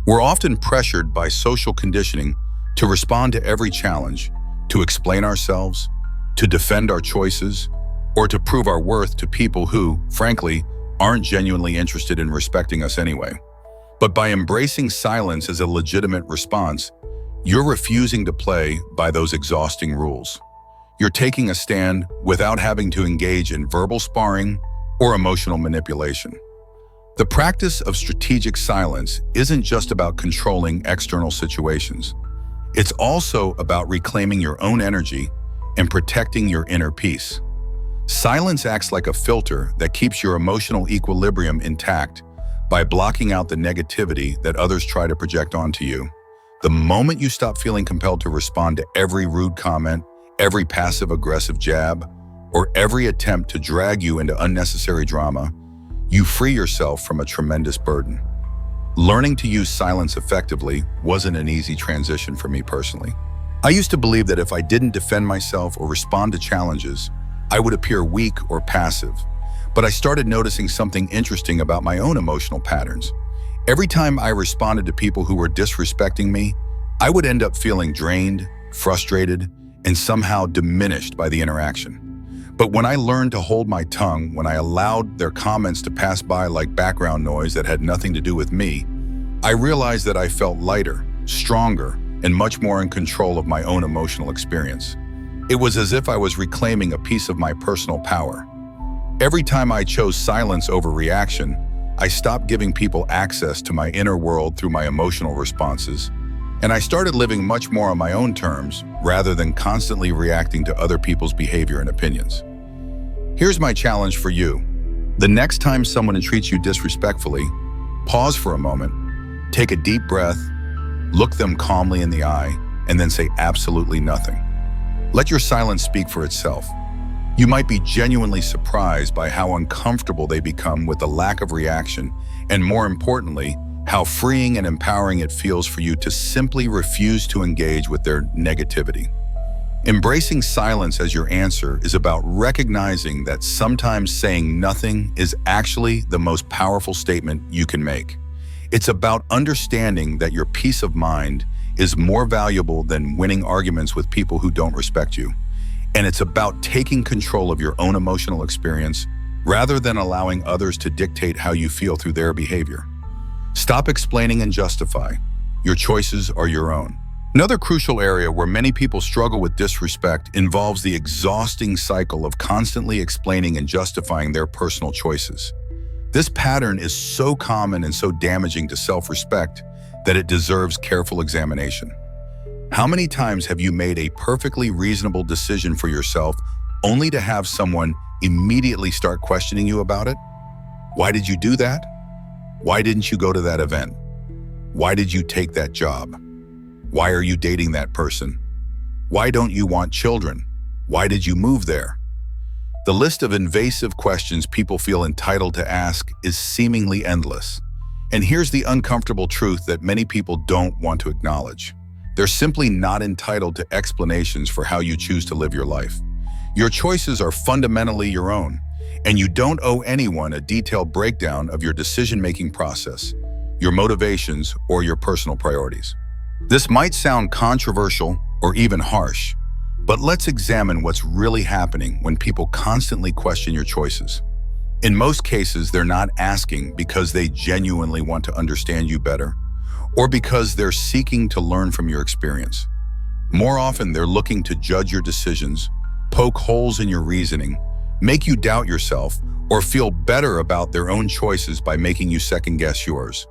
We're often pressured by social conditioning to respond to every challenge, to explain ourselves, to defend our choices, or to prove our worth to people who, frankly, aren't genuinely interested in respecting us anyway. But by embracing silence as a legitimate response, you're refusing to play by those exhausting rules. You're taking a stand without having to engage in verbal sparring or emotional manipulation. The practice of strategic silence isn't just about controlling external situations. It's also about reclaiming your own energy and protecting your inner peace. Silence acts like a filter that keeps your emotional equilibrium intact by blocking out the negativity that others try to project onto you. The moment you stop feeling compelled to respond to every rude comment, every passive-aggressive jab, or every attempt to drag you into unnecessary drama, you free yourself from a tremendous burden. Learning to use silence effectively wasn't an easy transition for me personally. I used to believe that if I didn't defend myself or respond to challenges, I would appear weak or passive. But I started noticing something interesting about my own emotional patterns. Every time I responded to people who were disrespecting me, I would end up feeling drained, frustrated, and somehow diminished by the interaction. But when I learned to hold my tongue, when I allowed their comments to pass by like background noise that had nothing to do with me, I realized that I felt lighter, stronger, and much more in control of my own emotional experience. It was as if I was reclaiming a piece of my personal power. Every time I chose silence over reaction, I stopped giving people access to my inner world through my emotional responses, and I started living much more on my own terms rather than constantly reacting to other people's behavior and opinions. Here's my challenge for you. The next time someone treats you disrespectfully, pause for a moment, take a deep breath, look them calmly in the eye, and then say absolutely nothing. Let your silence speak for itself. You might be genuinely surprised by how uncomfortable they become with the lack of reaction, and more importantly, how freeing and empowering it feels for you to simply refuse to engage with their negativity. Embracing silence as your answer is about recognizing that sometimes saying nothing is actually the most powerful statement you can make. It's about understanding that your peace of mind is more valuable than winning arguments with people who don't respect you. And it's about taking control of your own emotional experience rather than allowing others to dictate how you feel through their behavior. Stop explaining and justify. Your choices are your own. Another crucial area where many people struggle with disrespect involves the exhausting cycle of constantly explaining and justifying their personal choices. This pattern is so common and so damaging to self-respect that it deserves careful examination. How many times have you made a perfectly reasonable decision for yourself only to have someone immediately start questioning you about it? Why did you do that? Why didn't you go to that event? Why did you take that job? Why are you dating that person? Why don't you want children? Why did you move there? The list of invasive questions people feel entitled to ask is seemingly endless. And here's the uncomfortable truth that many people don't want to acknowledge. They're simply not entitled to explanations for how you choose to live your life. Your choices are fundamentally your own, and you don't owe anyone a detailed breakdown of your decision-making process, your motivations, or your personal priorities. This might sound controversial or even harsh, but let's examine what's really happening when people constantly question your choices. In most cases, they're not asking because they genuinely want to understand you better, or because they're seeking to learn from your experience. More often, they're looking to judge your decisions, poke holes in your reasoning, make you doubt yourself, or feel better about their own choices by making you second-guess yours.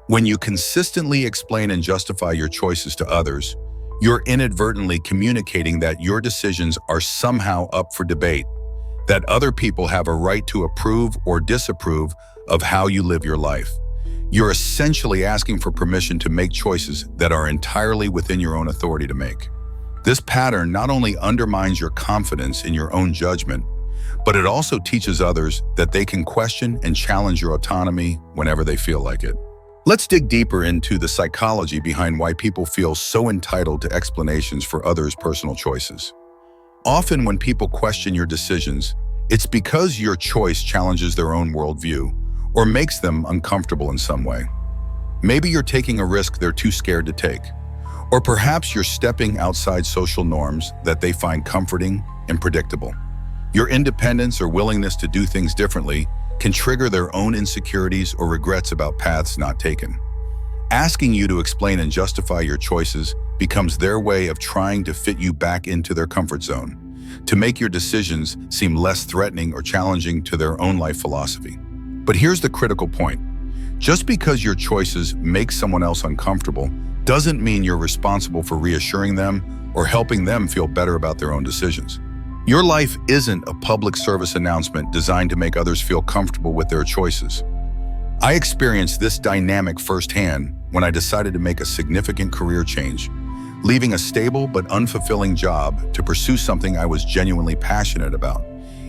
When you consistently explain and justify your choices to others, you're inadvertently communicating that your decisions are somehow up for debate, that other people have a right to approve or disapprove of how you live your life. You're essentially asking for permission to make choices that are entirely within your own authority to make. This pattern not only undermines your confidence in your own judgment, but it also teaches others that they can question and challenge your autonomy whenever they feel like it. Let's dig deeper into the psychology behind why people feel so entitled to explanations for others' personal choices. Often when people question your decisions, it's because your choice challenges their own worldview or makes them uncomfortable in some way. Maybe you're taking a risk they're too scared to take, or perhaps you're stepping outside social norms that they find comforting and predictable. Your independence or willingness to do things differently can trigger their own insecurities or regrets about paths not taken. Asking you to explain and justify your choices becomes their way of trying to fit you back into their comfort zone, to make your decisions seem less threatening or challenging to their own life philosophy. But here's the critical point. Just because your choices make someone else uncomfortable doesn't mean you're responsible for reassuring them or helping them feel better about their own decisions. Your life isn't a public service announcement designed to make others feel comfortable with their choices. I experienced this dynamic firsthand when I decided to make a significant career change, leaving a stable but unfulfilling job to pursue something I was genuinely passionate about,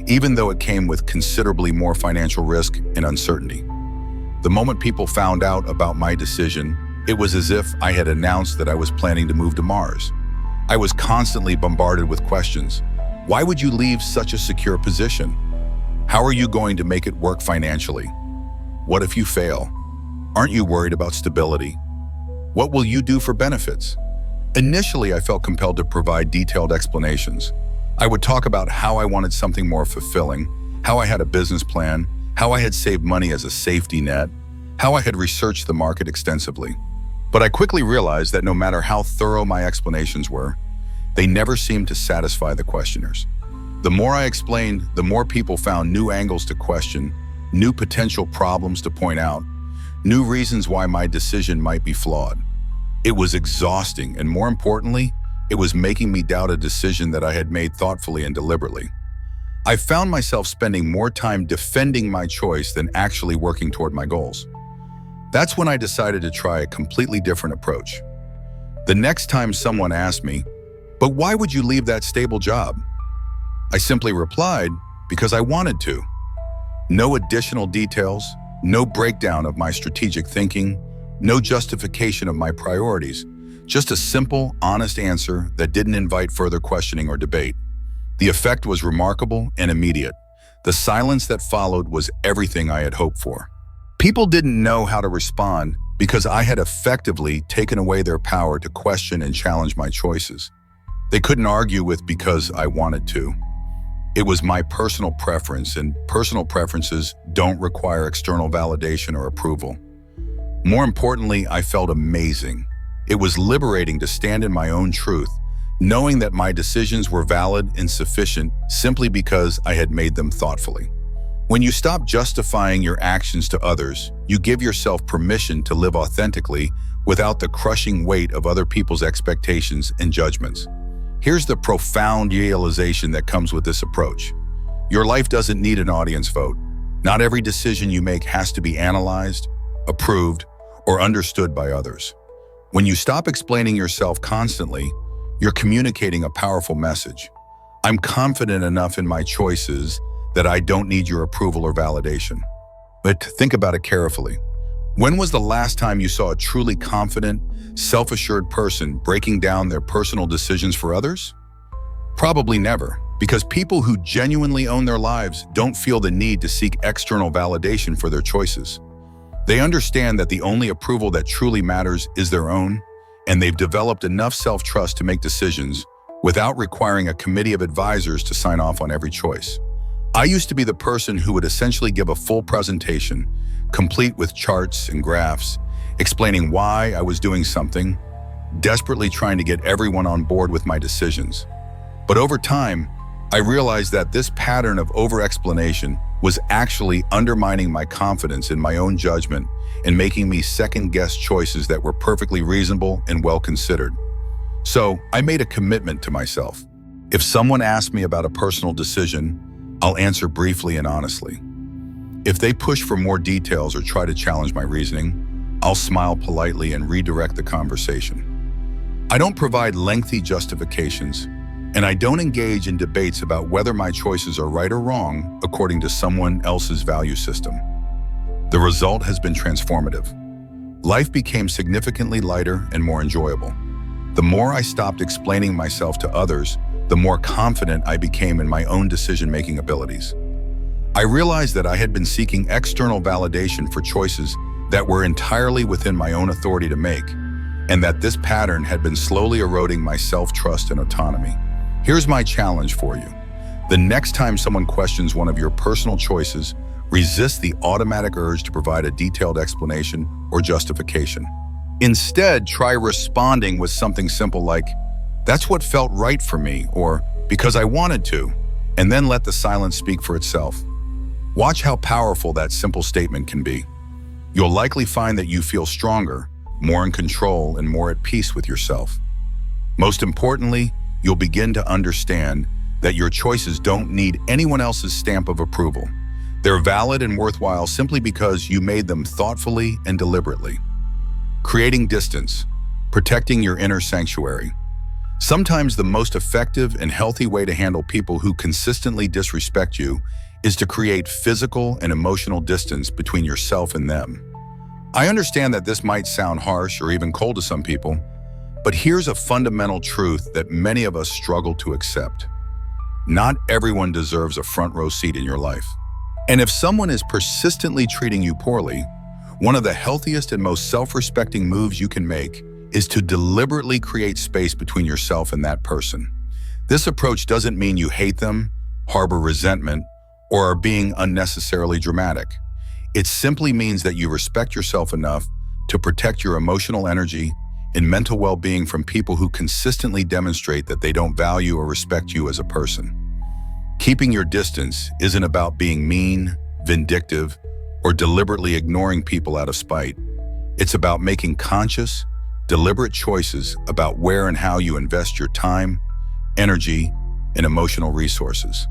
even though it came with considerably more financial risk and uncertainty. The moment people found out about my decision, it was as if I had announced that I was planning to move to Mars. I was constantly bombarded with questions. Why would you leave such a secure position? How are you going to make it work financially? What if you fail? Aren't you worried about stability? What will you do for benefits? Initially, I felt compelled to provide detailed explanations. I would talk about how I wanted something more fulfilling, how I had a business plan, how I had saved money as a safety net, how I had researched the market extensively. But I quickly realized that no matter how thorough my explanations were, they never seemed to satisfy the questioners. The more I explained, the more people found new angles to question, new potential problems to point out, new reasons why my decision might be flawed. It was exhausting, and more importantly, it was making me doubt a decision that I had made thoughtfully and deliberately. I found myself spending more time defending my choice than actually working toward my goals. That's when I decided to try a completely different approach. The next time someone asked me, "But why would you leave that stable job?" I simply replied, "Because I wanted to." No additional details, no breakdown of my strategic thinking, no justification of my priorities, just a simple, honest answer that didn't invite further questioning or debate. The effect was remarkable and immediate. The silence that followed was everything I had hoped for. People didn't know how to respond because I had effectively taken away their power to question and challenge my choices. They couldn't argue with because I wanted to. It was my personal preference, and personal preferences don't require external validation or approval. More importantly, I felt amazing. It was liberating to stand in my own truth, knowing that my decisions were valid and sufficient simply because I had made them thoughtfully. When you stop justifying your actions to others, you give yourself permission to live authentically without the crushing weight of other people's expectations and judgments. Here's the profound realization that comes with this approach. Your life doesn't need an audience vote. Not every decision you make has to be analyzed, approved, or understood by others. When you stop explaining yourself constantly, you're communicating a powerful message. I'm confident enough in my choices that I don't need your approval or validation. But think about it carefully. When was the last time you saw a truly confident, self-assured person breaking down their personal decisions for others? Probably never, because people who genuinely own their lives don't feel the need to seek external validation for their choices. They understand that the only approval that truly matters is their own, and they've developed enough self-trust to make decisions without requiring a committee of advisors to sign off on every choice. I used to be the person who would essentially give a full presentation, complete with charts and graphs, explaining why I was doing something, desperately trying to get everyone on board with my decisions. But over time, I realized that this pattern of over-explanation was actually undermining my confidence in my own judgment and making me second-guess choices that were perfectly reasonable and well-considered. So I made a commitment to myself. If someone asked me about a personal decision, I'll answer briefly and honestly. If they push for more details or try to challenge my reasoning, I'll smile politely and redirect the conversation. I don't provide lengthy justifications, and I don't engage in debates about whether my choices are right or wrong according to someone else's value system. The result has been transformative. Life became significantly lighter and more enjoyable. The more I stopped explaining myself to others, the more confident I became in my own decision-making abilities. I realized that I had been seeking external validation for choices that were entirely within my own authority to make, and that this pattern had been slowly eroding my self-trust and autonomy. Here's my challenge for you. The next time someone questions one of your personal choices, resist the automatic urge to provide a detailed explanation or justification. Instead, try responding with something simple like, "That's what felt right for me," or "because I wanted to," and then let the silence speak for itself. Watch how powerful that simple statement can be. You'll likely find that you feel stronger, more in control, and more at peace with yourself. Most importantly, you'll begin to understand that your choices don't need anyone else's stamp of approval. They're valid and worthwhile simply because you made them thoughtfully and deliberately. Creating distance, protecting your inner sanctuary. Sometimes the most effective and healthy way to handle people who consistently disrespect you is to create physical and emotional distance between yourself and them. I understand that this might sound harsh or even cold to some people, but here's a fundamental truth that many of us struggle to accept. Not everyone deserves a front row seat in your life. And if someone is persistently treating you poorly, one of the healthiest and most self-respecting moves you can make is to deliberately create space between yourself and that person. This approach doesn't mean you hate them, harbor resentment, or are being unnecessarily dramatic. It simply means that you respect yourself enough to protect your emotional energy and mental well-being from people who consistently demonstrate that they don't value or respect you as a person. Keeping your distance isn't about being mean, vindictive, or deliberately ignoring people out of spite. It's about making conscious, deliberate choices about where and how you invest your time, energy, and emotional resources.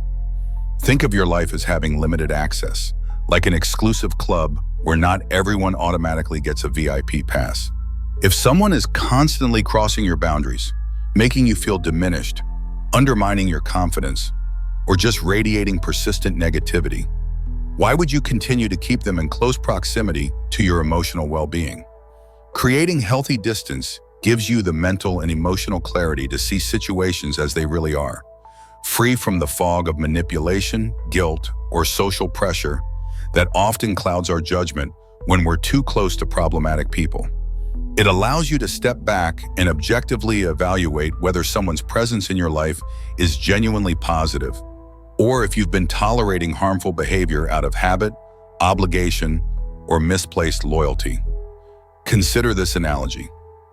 Think of your life as having limited access, like an exclusive club where not everyone automatically gets a VIP pass. If someone is constantly crossing your boundaries, making you feel diminished, undermining your confidence, or just radiating persistent negativity, why would you continue to keep them in close proximity to your emotional well-being? Creating healthy distance gives you the mental and emotional clarity to see situations as they really are, free from the fog of manipulation, guilt, or social pressure that often clouds our judgment when we're too close to problematic people. It allows you to step back and objectively evaluate whether someone's presence in your life is genuinely positive, or if you've been tolerating harmful behavior out of habit, obligation, or misplaced loyalty. Consider this analogy.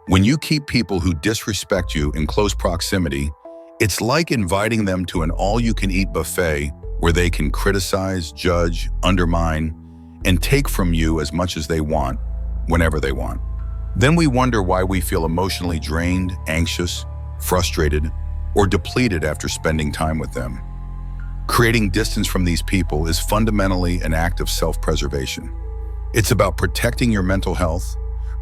When you keep people who disrespect you in close proximity, it's like inviting them to an all-you-can-eat buffet where they can criticize, judge, undermine, and take from you as much as they want, whenever they want. Then we wonder why we feel emotionally drained, anxious, frustrated, or depleted after spending time with them. Creating distance from these people is fundamentally an act of self-preservation. It's about protecting your mental health,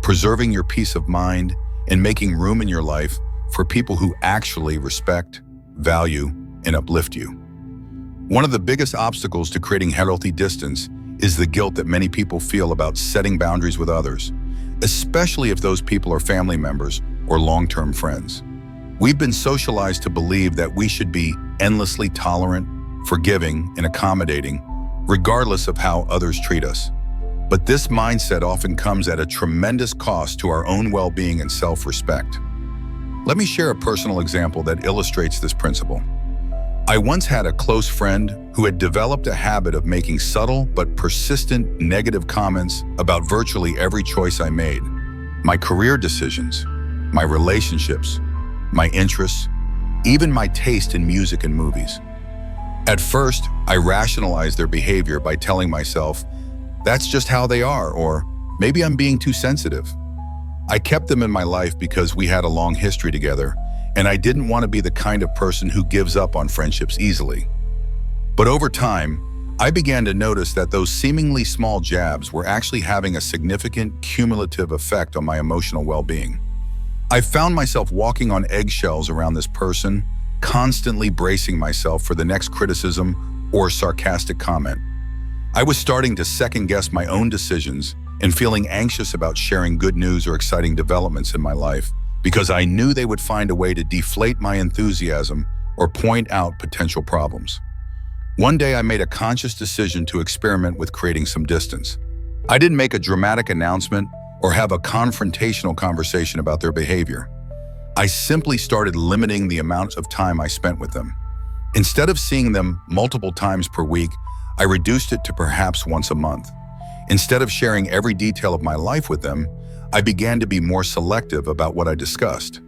preserving your peace of mind, and making room in your life for people who actually respect, value, and uplift you. One of the biggest obstacles to creating healthy distance is the guilt that many people feel about setting boundaries with others, especially if those people are family members or long-term friends. We've been socialized to believe that we should be endlessly tolerant, forgiving, and accommodating, regardless of how others treat us. But this mindset often comes at a tremendous cost to our own well-being and self-respect. Let me share a personal example that illustrates this principle. I once had a close friend who had developed a habit of making subtle but persistent negative comments about virtually every choice I made: my career decisions, my relationships, my interests, even my taste in music and movies. At first, I rationalized their behavior by telling myself, that's just how they are, or maybe I'm being too sensitive. I kept them in my life because we had a long history together, and I didn't want to be the kind of person who gives up on friendships easily. But over time, I began to notice that those seemingly small jabs were actually having a significant cumulative effect on my emotional well-being. I found myself walking on eggshells around this person, constantly bracing myself for the next criticism or sarcastic comment. I was starting to second-guess my own decisions and feeling anxious about sharing good news or exciting developments in my life because I knew they would find a way to deflate my enthusiasm or point out potential problems. One day I made a conscious decision to experiment with creating some distance. I didn't make a dramatic announcement or have a confrontational conversation about their behavior. I simply started limiting the amount of time I spent with them. Instead of seeing them multiple times per week, I reduced it to perhaps once a month. Instead of sharing every detail of my life with them, I began to be more selective about what I discussed.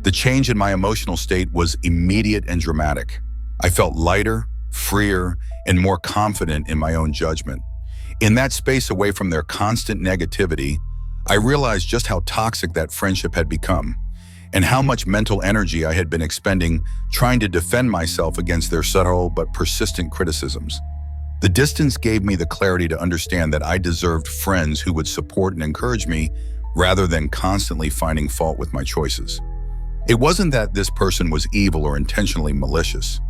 The change in my emotional state was immediate and dramatic. I felt lighter, freer, and more confident in my own judgment. In that space away from their constant negativity, I realized just how toxic that friendship had become, and how much mental energy I had been expending trying to defend myself against their subtle but persistent criticisms. The distance gave me the clarity to understand that I deserved friends who would support and encourage me rather than constantly finding fault with my choices. It wasn't that this person was evil or intentionally malicious.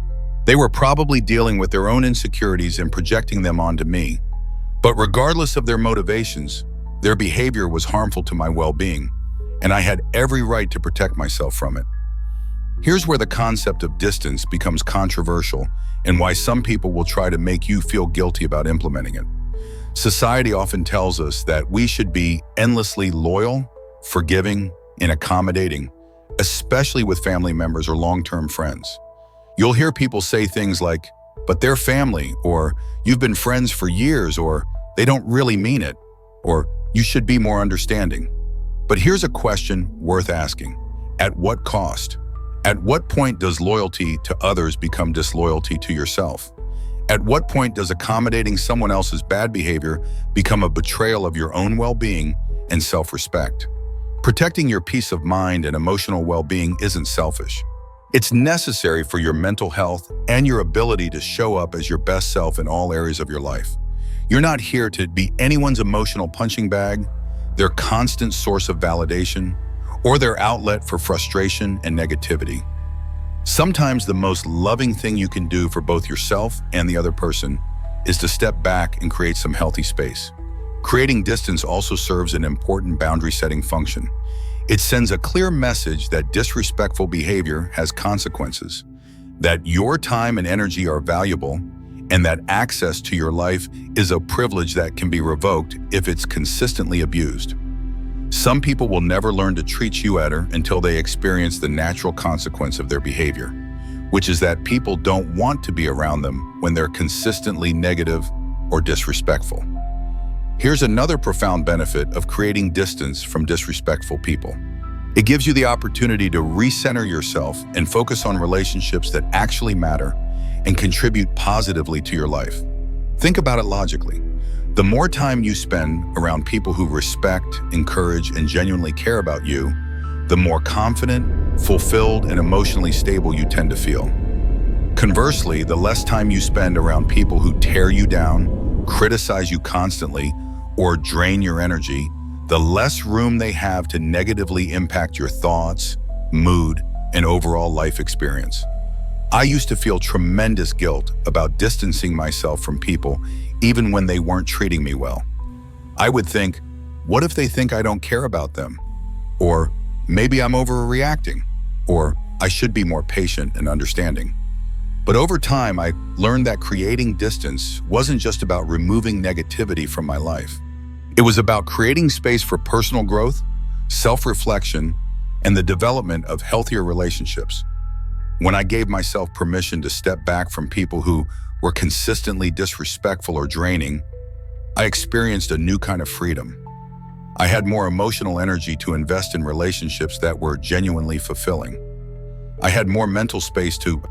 They were probably dealing with their own insecurities and projecting them onto me. But regardless of their motivations, their behavior was harmful to my well-being, and I had every right to protect myself from it. Here's where the concept of distance becomes controversial and why some people will try to make you feel guilty about implementing it. Society often tells us that we should be endlessly loyal, forgiving, and accommodating, especially with family members or long-term friends. You'll hear people say things like, but they're family, or you've been friends for years, or they don't really mean it, or you should be more understanding. But here's a question worth asking. At what cost? At what point does loyalty to others become disloyalty to yourself? At what point does accommodating someone else's bad behavior become a betrayal of your own well-being and self-respect? Protecting your peace of mind and emotional well-being isn't selfish. It's necessary for your mental health and your ability to show up as your best self in all areas of your life. You're not here to be anyone's emotional punching bag, their constant source of validation, or their outlet for frustration and negativity. Sometimes the most loving thing you can do for both yourself and the other person is to step back and create some healthy space. Creating distance also serves an important boundary-setting function. It sends a clear message that disrespectful behavior has consequences, that your time and energy are valuable, and that access to your life is a privilege that can be revoked if it's consistently abused. Some people will never learn to treat you better until they experience the natural consequence of their behavior, which is that people don't want to be around them when they're consistently negative or disrespectful. Here's another profound benefit of creating distance from disrespectful people. It gives you the opportunity to recenter yourself and focus on relationships that actually matter and contribute positively to your life. Think about it logically. The more time you spend around people who respect, encourage, and genuinely care about you, the more confident, fulfilled, and emotionally stable you tend to feel. Conversely, the less time you spend around people who tear you down, criticize you constantly, or drain your energy, the less room they have to negatively impact your thoughts, mood, and overall life experience. I used to feel tremendous guilt about distancing myself from people, even when they weren't treating me well. I would think, what if they think I don't care about them? Or maybe I'm overreacting? Or I should be more patient and understanding. But over time, I learned that creating distance wasn't just about removing negativity from my life. It was about creating space for personal growth, self-reflection, and the development of healthier relationships. When I gave myself permission to step back from people who were consistently disrespectful or draining, I experienced a new kind of freedom. I had more emotional energy to invest in relationships that were genuinely fulfilling. I had more mental space to